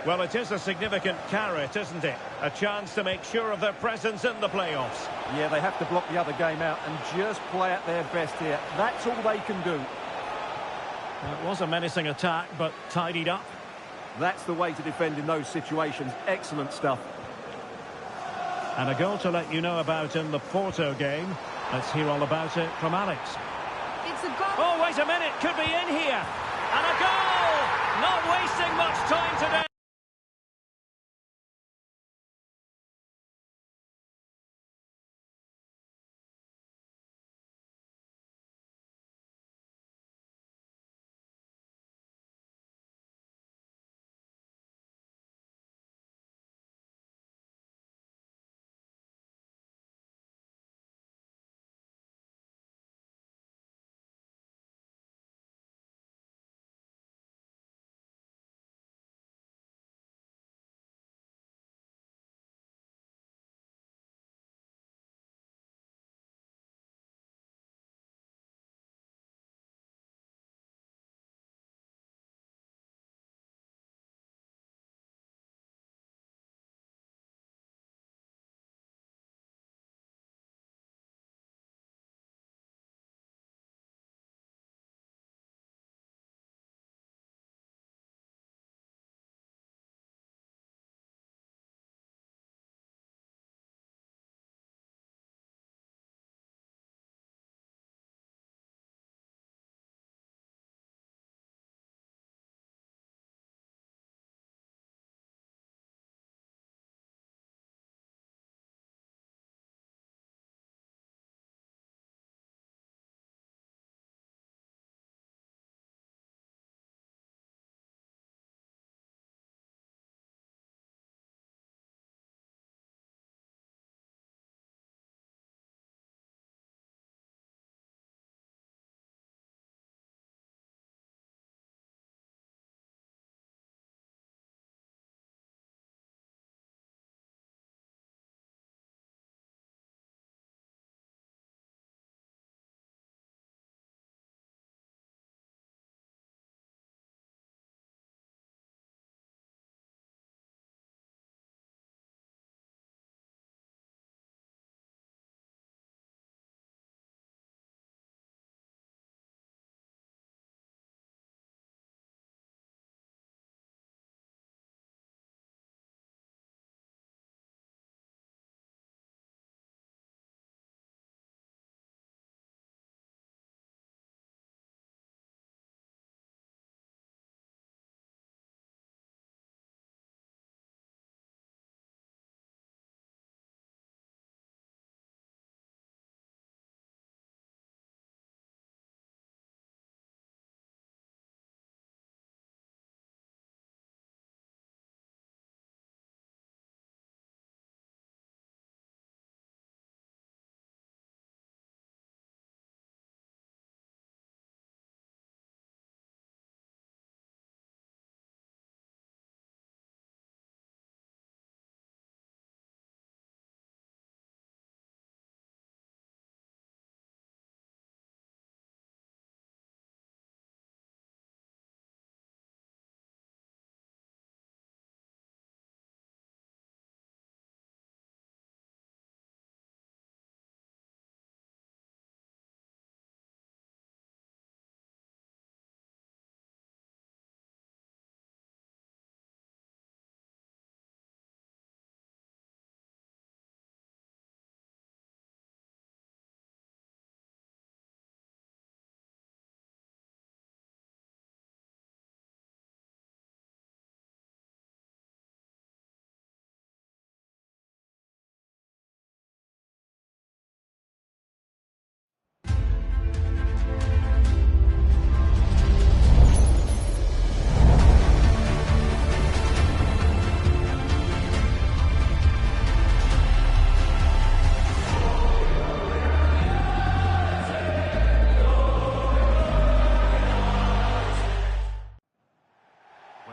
Well, it is a significant carrot, isn't it? A chance to make sure of their presence in the playoffs. Yeah, they have to block the other game out and just play at their best here. That's all they can do. It was a menacing attack, but tidied up. That's the way to defend in those situations. Excellent stuff. And a goal to let you know about in the Porto game. Let's hear all about it from Alex. It's a goal. Oh, wait a minute. Could be in here. And a goal! Not wasting much time today.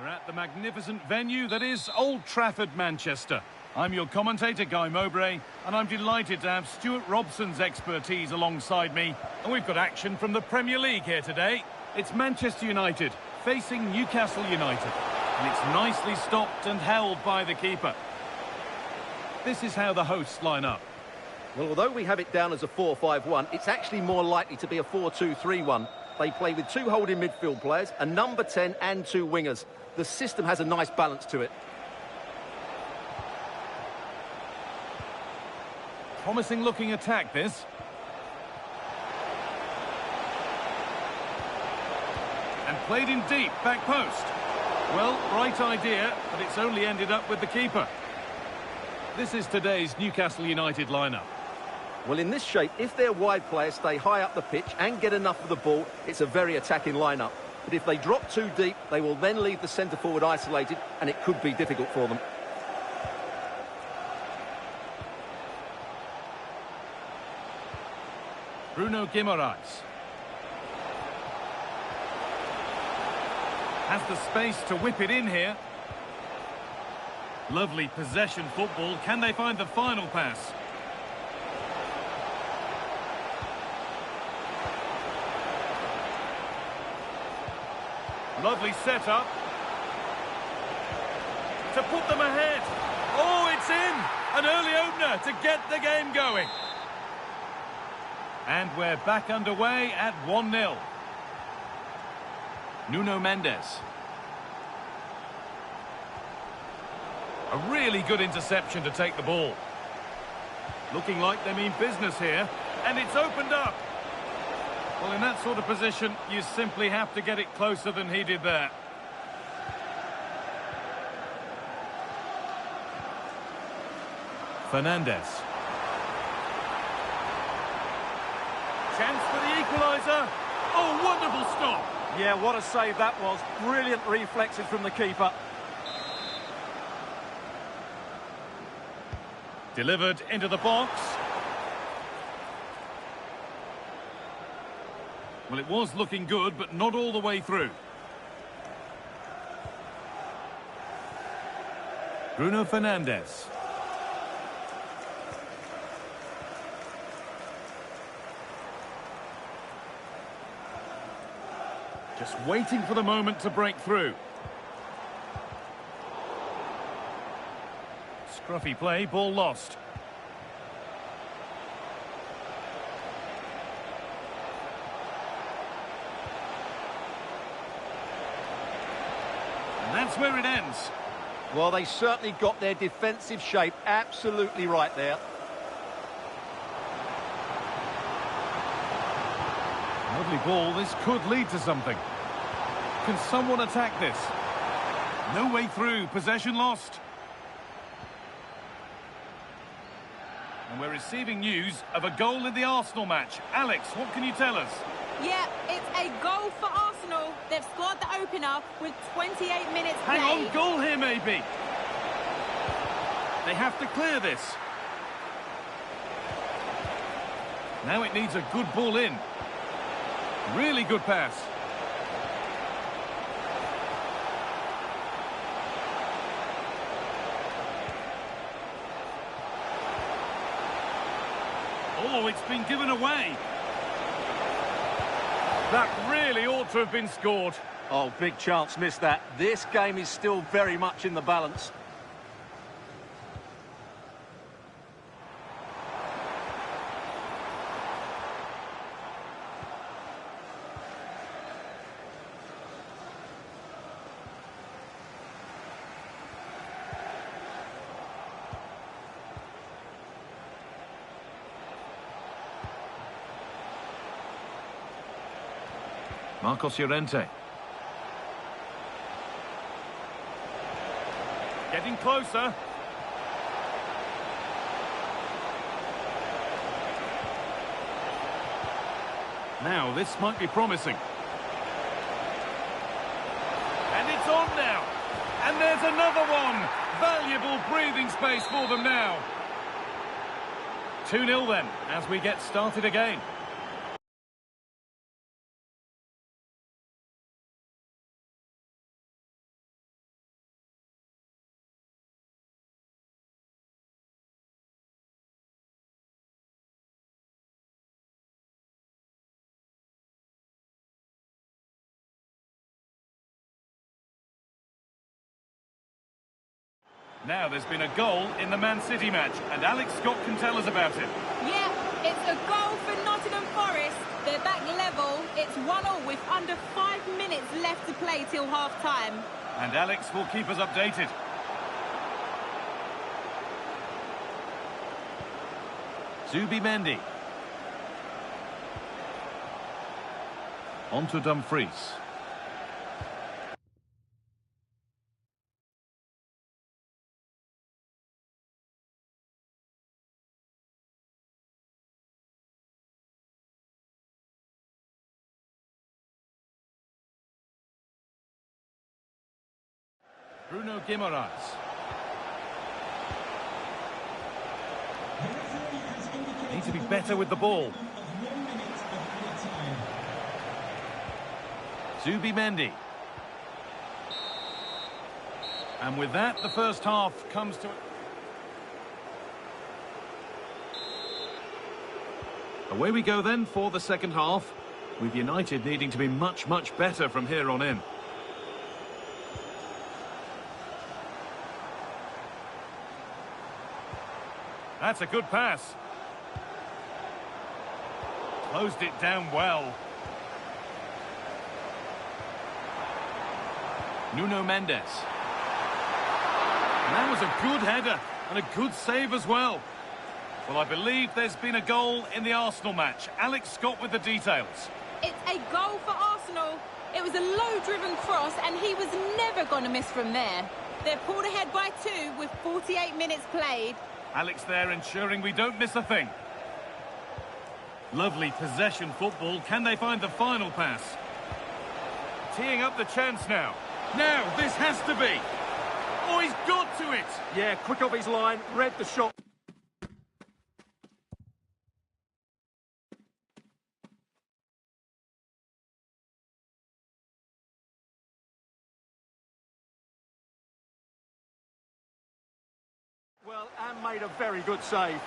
at the magnificent venue that is Old Trafford, Manchester. I'm your commentator, Guy Mowbray, and I'm delighted to have Stuart Robson's expertise alongside me. And we've got action from the Premier League here today. It's Manchester United facing Newcastle United. And it's nicely stopped and held by the keeper. This is how the hosts line up. Well, although we have it down as a 4-5-1, it's actually more likely to be a 4-2-3-1. They play with two holding midfield players, a number 10 and two wingers. The system has a nice balance to it. Promising looking attack, this. And played in deep, back post. Well, right idea, but it's only ended up with the keeper. This is today's Newcastle United lineup. Well, in this shape, if their wide players stay high up the pitch and get enough of the ball, it's a very attacking lineup. But if they drop too deep, they will then leave the centre-forward isolated, and it could be difficult for them. Bruno Guimaraes. Has the space to whip it in here. Lovely possession football. Can they find the final pass? Lovely setup. To put them ahead. Oh, it's in! An early opener to get the game going. And we're back underway at 1-0. Nuno Mendes. A really good interception to take the ball. Looking like they mean business here. And it's opened up. Well, in that sort of position, you simply have to get it closer than he did there. Fernandes. Chance for the equaliser. Oh, wonderful stop. Yeah, what a save that was. Brilliant reflexes from the keeper. Delivered into the box. Well, it was looking good, but not all the way through. Bruno Fernandes. Just waiting for the moment to break through. Scruffy play, ball lost. And that's where it ends. Well, they certainly got their defensive shape absolutely right there. Lovely ball, this could lead to something. Can someone attack this? No way through, possession lost. And we're receiving news of a goal in the Arsenal match. Alex, what can you tell us? Yeah, it's a goal for Arsenal. They've scored the opener with 28 minutes played. Hang on, goal here maybe. They have to clear this. Now it needs a good ball in. Really good pass. Oh, it's been given away. That really ought to have been scored. Oh, big chance missed that. This game is still very much in the balance. Marcos Llorente. Getting closer. Now, this might be promising. And it's on now. And there's another one. Valuable breathing space for them now. 2-0 then, as we get started again. Now there's been a goal in the Man City match, and Alex Scott can tell us about it. Yeah, it's a goal for Nottingham Forest. They're back level. It's 1-1 with under 5 minutes left to play till half-time. And Alex will keep us updated. Zubimendi. On to Dumfries. Bruno Guimaraes. Need to be better with the ball. Zubimendi. And with that, the first half comes to... Away we go then for the second half, with United needing to be much, much better from here on in. That's a good pass. Closed it down well. Nuno Mendes. And that was a good header and a good save as well. Well, I believe there's been a goal in the Arsenal match. Alex Scott with the details. It's a goal for Arsenal. It was a low-driven cross, and he was never going to miss from there. They're pulled ahead by 2 with 48 minutes played. Alex there ensuring we don't miss a thing. Lovely possession football. Can they find the final pass? Teeing up the chance now. Now, this has to be. Oh, he's got to it. Yeah, quick off his line, read the shot. Well, and made a very good save.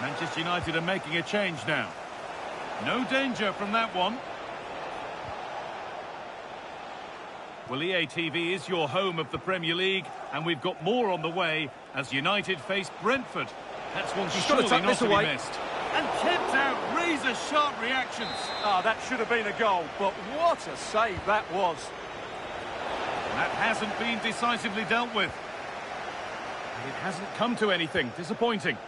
Manchester United are making a change now. No danger from that one. Well, EA TV is your home of the Premier League, and we've got more on the way as United face Brentford. That's one surely not to be missed. And kept out, razor-sharp reactions. Ah, that should have been a goal, but what a save that was. That hasn't been decisively dealt with. And it hasn't come to anything. Disappointing.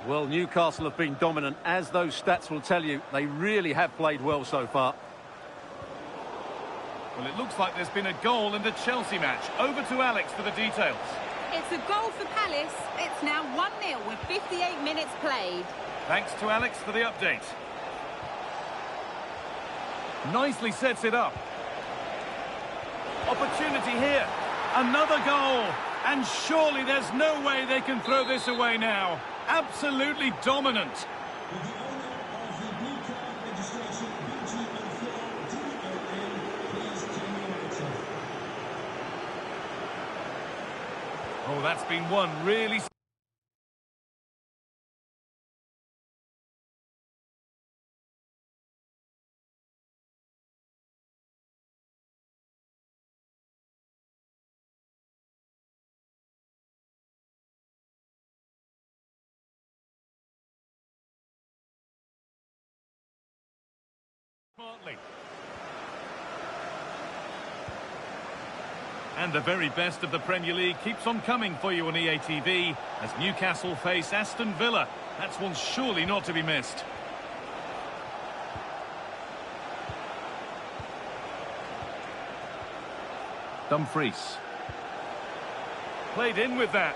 Well, Newcastle have been dominant, as those stats will tell you. They really have played well so far. Well, it looks like there's been a goal in the Chelsea match. Over to Alex for the details. It's a goal for Palace. It's now 1-0 with 58 minutes played. Thanks to Alex for the update. Nicely sets it up. Opportunity here. Another goal. And surely there's no way they can throw this away now. Absolutely dominant. With the owner of the blue card registration, BG04DON, please turn your lights off. Oh, that's been won really... smartly. And the very best of the Premier League keeps on coming for you on EA TV as Newcastle face Aston Villa. That's one surely not to be missed. Dumfries. Played in with that.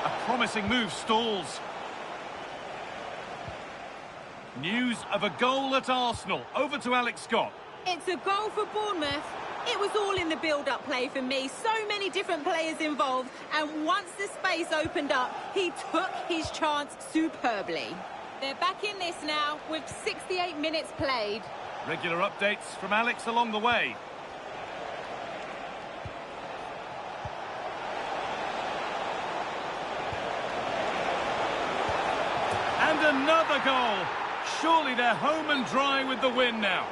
A promising move stalls. News of a goal at Arsenal. Over to Alex Scott. It's a goal for Bournemouth. It was all in the build-up play for me. So many different players involved. And once the space opened up, he took his chance superbly. They're back in this now with 68 minutes played. Regular updates from Alex along the way. And another goal. Surely they're home and dry with the win now.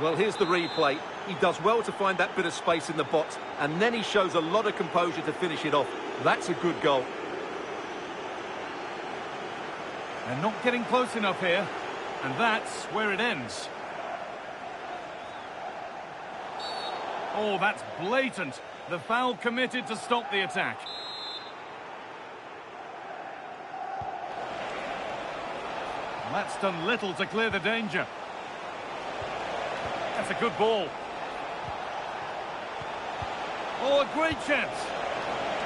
Well, here's the replay. He does well to find that bit of space in the box, and then he shows a lot of composure to finish it off. That's a good goal. They're not getting close enough here, and that's where it ends. Oh, that's blatant. The foul committed to stop the attack. Well, that's done little to clear the danger. That's a good ball. Oh, a great chance.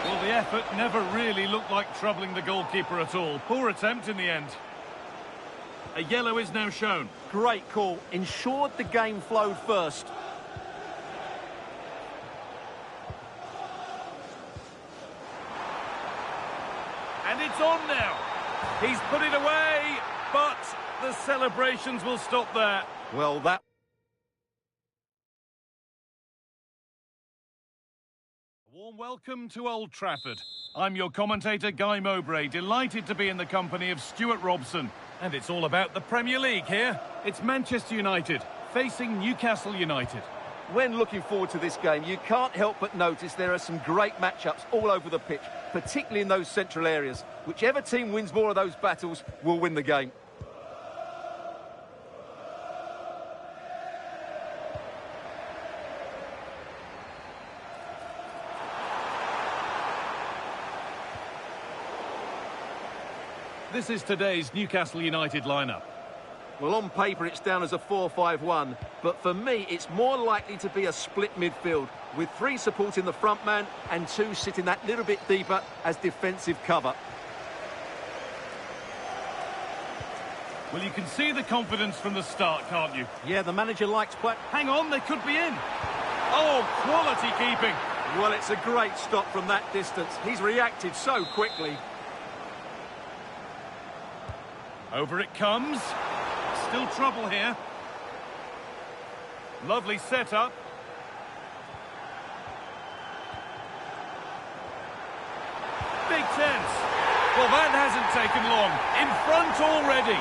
Well, the effort never really looked like troubling the goalkeeper at all. Poor attempt in the end. A yellow is now shown. Great call. Ensured the game flowed first. And it's on now. He's put it away, but the celebrations will stop there. Well, that... A warm welcome to Old Trafford. I'm your commentator, Guy Mowbray, delighted to be in the company of Stuart Robson. And it's all about the Premier League here. It's Manchester United facing Newcastle United. When looking forward to this game, you can't help but notice there are some great matchups all over the pitch, particularly in those central areas. Whichever team wins more of those battles will win the game. This is today's Newcastle United lineup. Well, on paper, it's down as a 4-5-1, but for me, it's more likely to be a split midfield, with 3 supporting the front man and 2 sitting that little bit deeper as defensive cover. Well, you can see the confidence from the start, can't you? Yeah, the manager likes play. Hang on, they could be in. Oh, quality keeping. Well, it's a great stop from that distance. He's reacted so quickly. Over it comes. Still trouble here. Lovely setup. Big chance. Well, that hasn't taken long. In front already.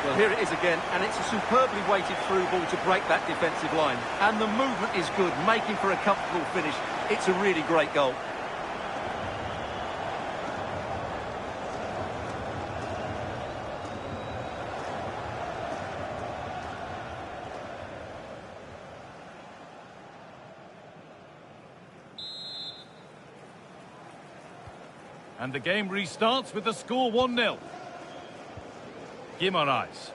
Well, here it is again, and it's a superbly weighted through ball to break that defensive line. And the movement is good, making for a comfortable finish. It's a really great goal. And the game restarts with the score 1-0. Guimaraes.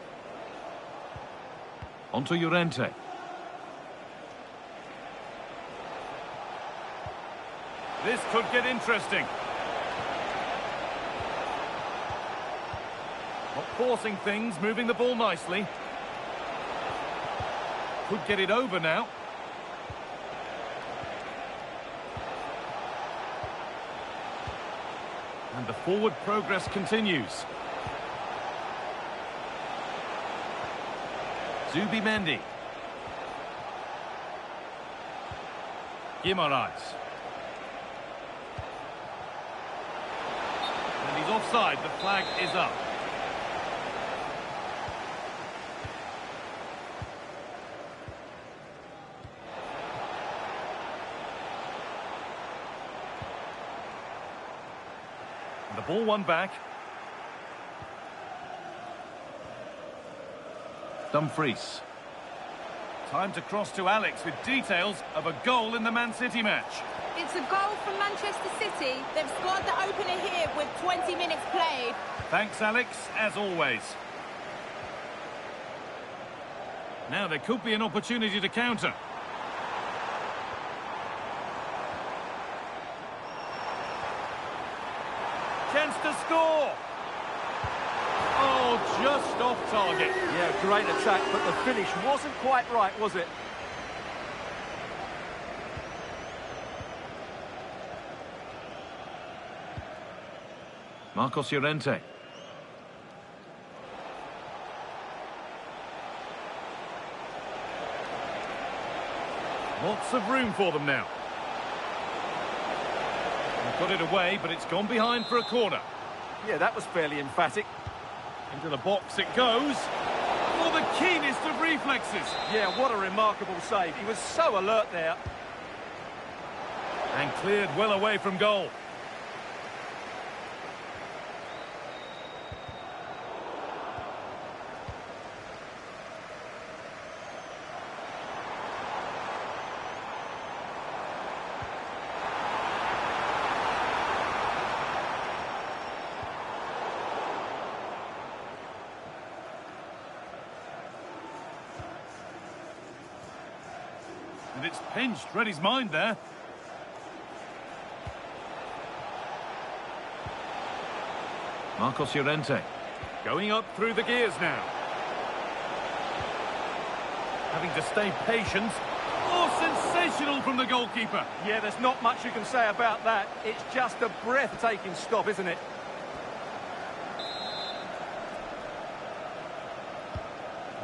Onto Llorente. This could get interesting. Not forcing things, moving the ball nicely. Could get it over now. And the forward progress continues. Zubimendi. Guimaraes. And he's offside. The flag is up. And the ball won back. Dumfries. Time to cross to Alex with details of a goal in the Man City match. It's a goal from Manchester City. They've scored the opener here with 20 minutes played. Thanks, Alex, as always. Now there could be an opportunity to counter. Chance to score! Oh, just off target. Yeah, great attack, but the finish wasn't quite right, was it? Marcos Llorente. Lots of room for them now. They've got it away, but it's gone behind for a corner. Yeah, that was fairly emphatic. Into the box it goes. For the keenest of reflexes. Yeah, what a remarkable save. He was so alert there. And cleared well away from goal. And it's pinched, read his mind there. Marcos Llorente. Going up through the gears now. Having to stay patient. Oh, sensational from the goalkeeper. Yeah, there's not much you can say about that. It's just a breathtaking stop, isn't it?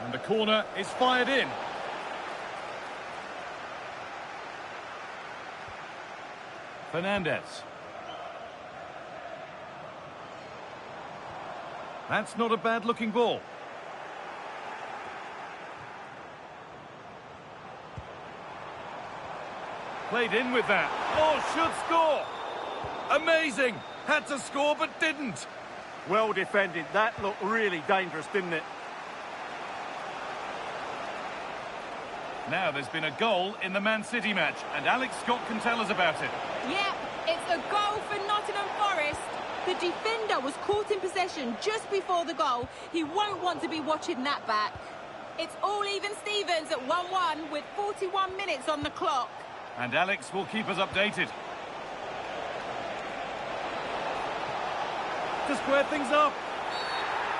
And the corner is fired in. Fernandez. That's not a bad-looking ball. Played in with that. Oh, should score! Amazing! Had to score, but didn't. Well defended. That looked really dangerous, didn't it? Now there's been a goal in the Man City match, and Alex Scott can tell us about it. Yep, it's a goal for Nottingham Forest. The defender was caught in possession just before the goal. He won't want to be watching that back. It's all even Stevens at 1-1 with 41 minutes on the clock. And Alex will keep us updated. To square things up.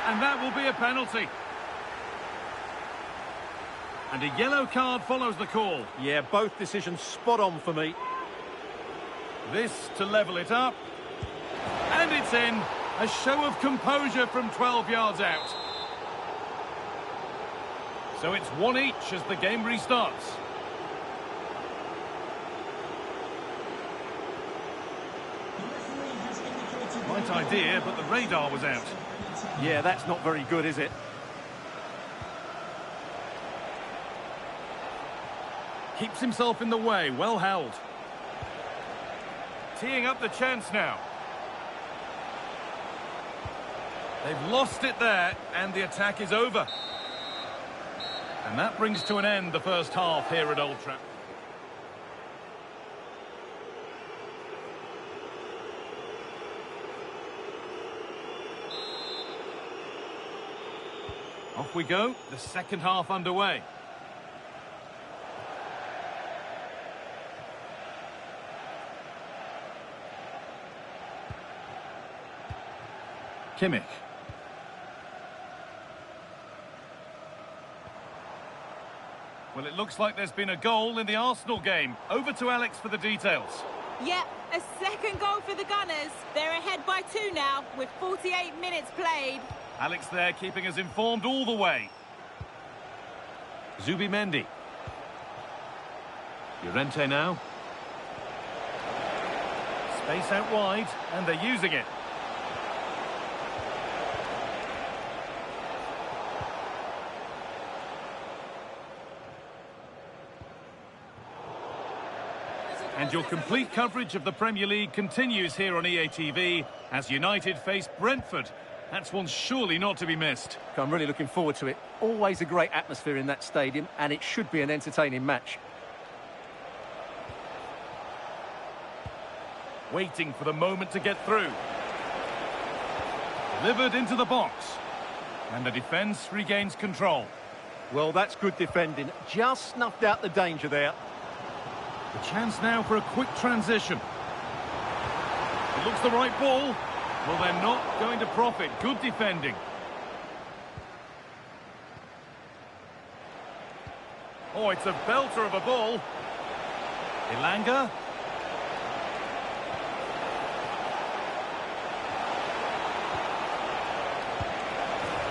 And that will be a penalty. And a yellow card follows the call. Yeah, both decisions spot on for me. This to level it up. And it's in. A show of composure from 12 yards out. So it's one each as the game restarts. Right idea, but the radar was out. Yeah, that's not very good, is it? Keeps himself in the way, well held. Teeing up the chance now. They've lost it there, and the attack is over. And that brings to an end the first half here at Old Trafford. Off we go, the second half underway. Kimmich. Well, it looks like there's been a goal in the Arsenal game. Over to Alex for the details. Yep, a second goal for the Gunners. They're ahead by 2 now with 48 minutes played. Alex there keeping us informed all the way. Zubimendi. Llorente now. Space out wide, and they're using it. And your complete coverage of the Premier League continues here on EA TV as United face Brentford. That's one surely not to be missed. I'm really looking forward to it. Always a great atmosphere in that stadium, and it should be an entertaining match. Waiting for the moment to get through. Delivered into the box. And the defence regains control. Well, that's good defending. Just snuffed out the danger there. The chance now for a quick transition. It looks the right ball. Well, they're not going to profit. Good defending. Oh, it's a belter of a ball. Ilanga.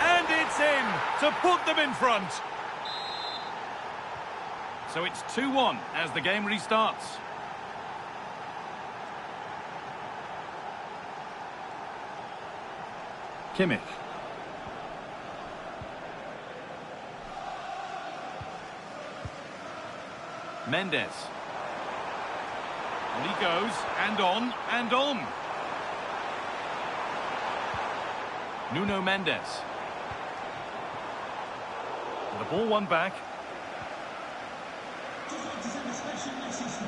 And it's in to put them in front. So it's 2-1 as the game restarts. Kimmich. Mendes. And he goes, and on, and on. Nuno Mendes. The ball won back.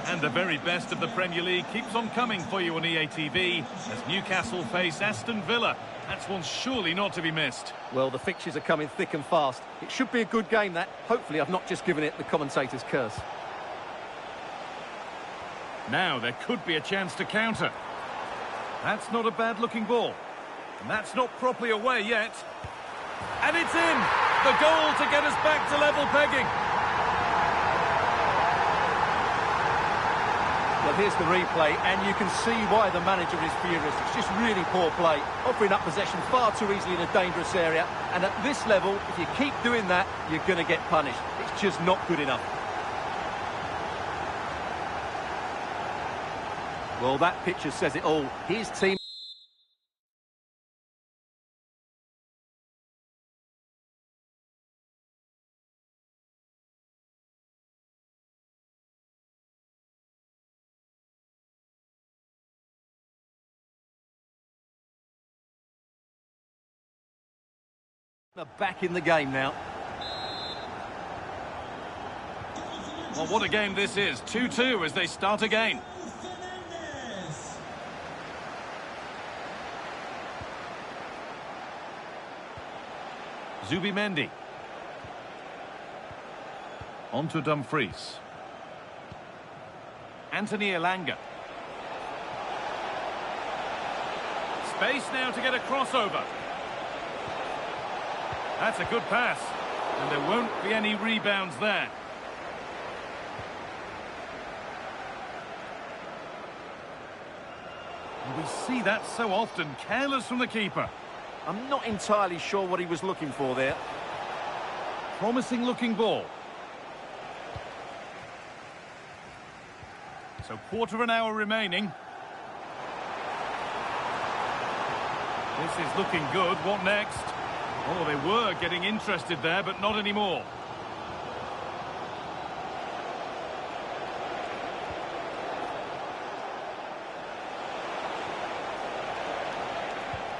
And the very best of the Premier League keeps on coming for you on EA TV as Newcastle face Aston Villa. That's one surely not to be missed. Well, the fixtures are coming thick and fast. It should be a good game, that. Hopefully I've not just given it the commentator's curse. Now there could be a chance to counter. That's not a bad-looking ball. And that's not properly away yet. And it's in! The goal to get us back to level pegging. Well, here's the replay, and you can see why the manager is furious. It's just really poor play, offering up possession far too easily in a dangerous area. And at this level, if you keep doing that, you're going to get punished. It's just not good enough. Well, that picture says it all. His team... They're back in the game now. Well, what a game this is. 2-2 as they start again. Zubimendi. On to Dumfries. Anthony Elanga. Space now to get a crossover. That's a good pass. And there won't be any rebounds there. We see that so often. Careless from the keeper. I'm not entirely sure what he was looking for there. Promising looking ball. So quarter of an hour remaining. This is looking good. What next? Oh, they were getting interested there, but not anymore.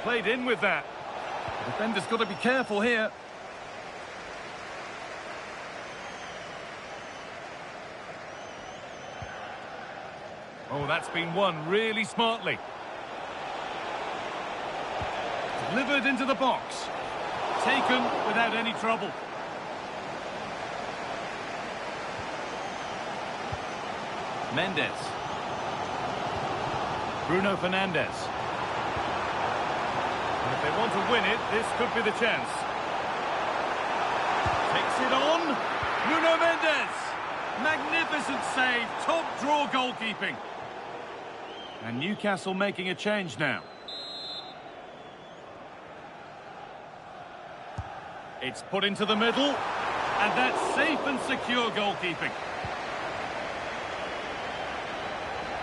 Played in with that. The defender's got to be careful here. Oh, that's been won really smartly. Delivered into the box. Taken without any trouble. Mendes. Bruno Fernandes. And if they want to win it, this could be the chance. Takes it on. Nuno Mendes. Magnificent save. Top draw goalkeeping. And Newcastle making a change now. It's put into the middle, and that's safe and secure goalkeeping.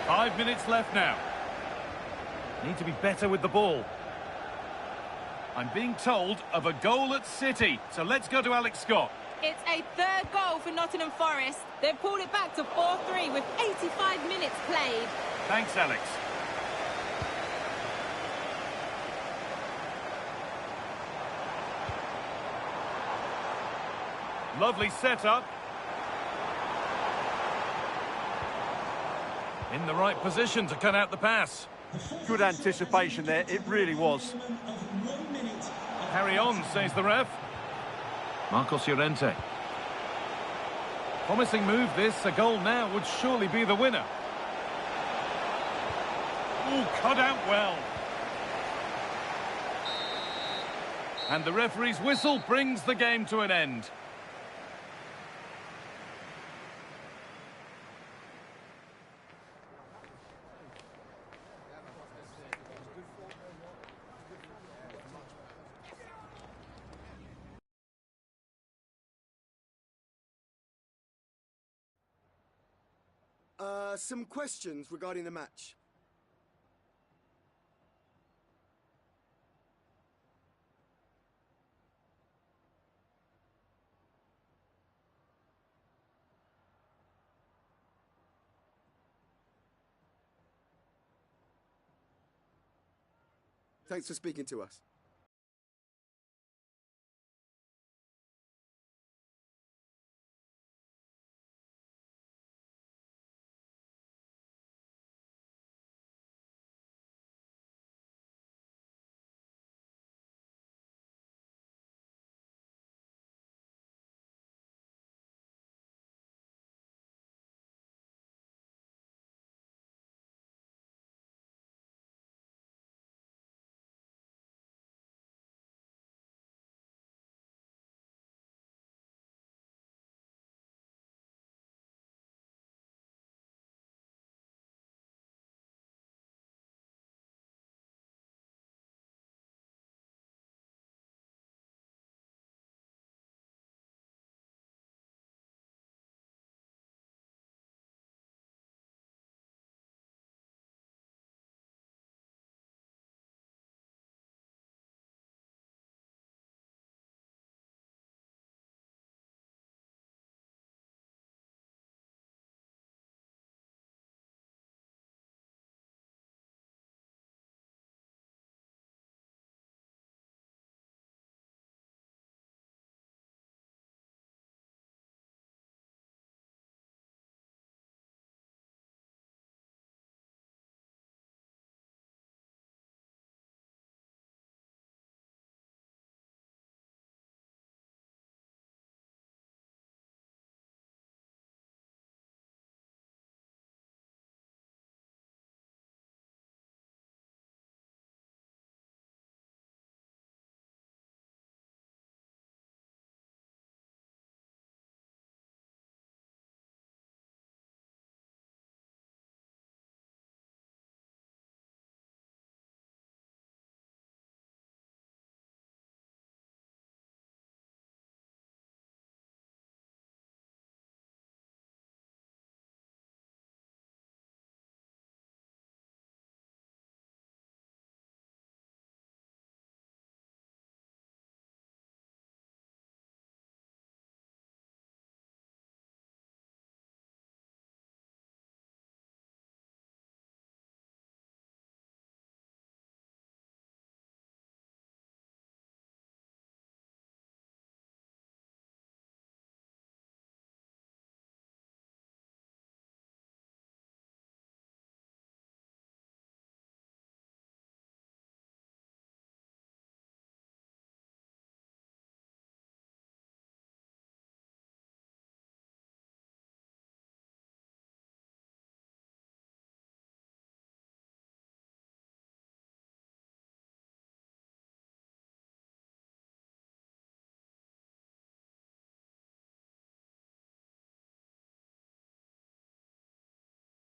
5 minutes left now. Need to be better with the ball. I'm being told of a goal at City, so let's go to Alex Scott. It's a third goal for Nottingham Forest. They've pulled it back to 4-3 with 85 minutes played. Thanks, Alex. Lovely setup. In the right position to cut out the pass. Good anticipation there, it really was. Carry on, says the ref. Marcos Llorente. Promising move this, a goal now would surely be the winner. Ooh, cut out well. And the referee's whistle brings the game to an end. Some questions regarding the match. Thanks for speaking to us.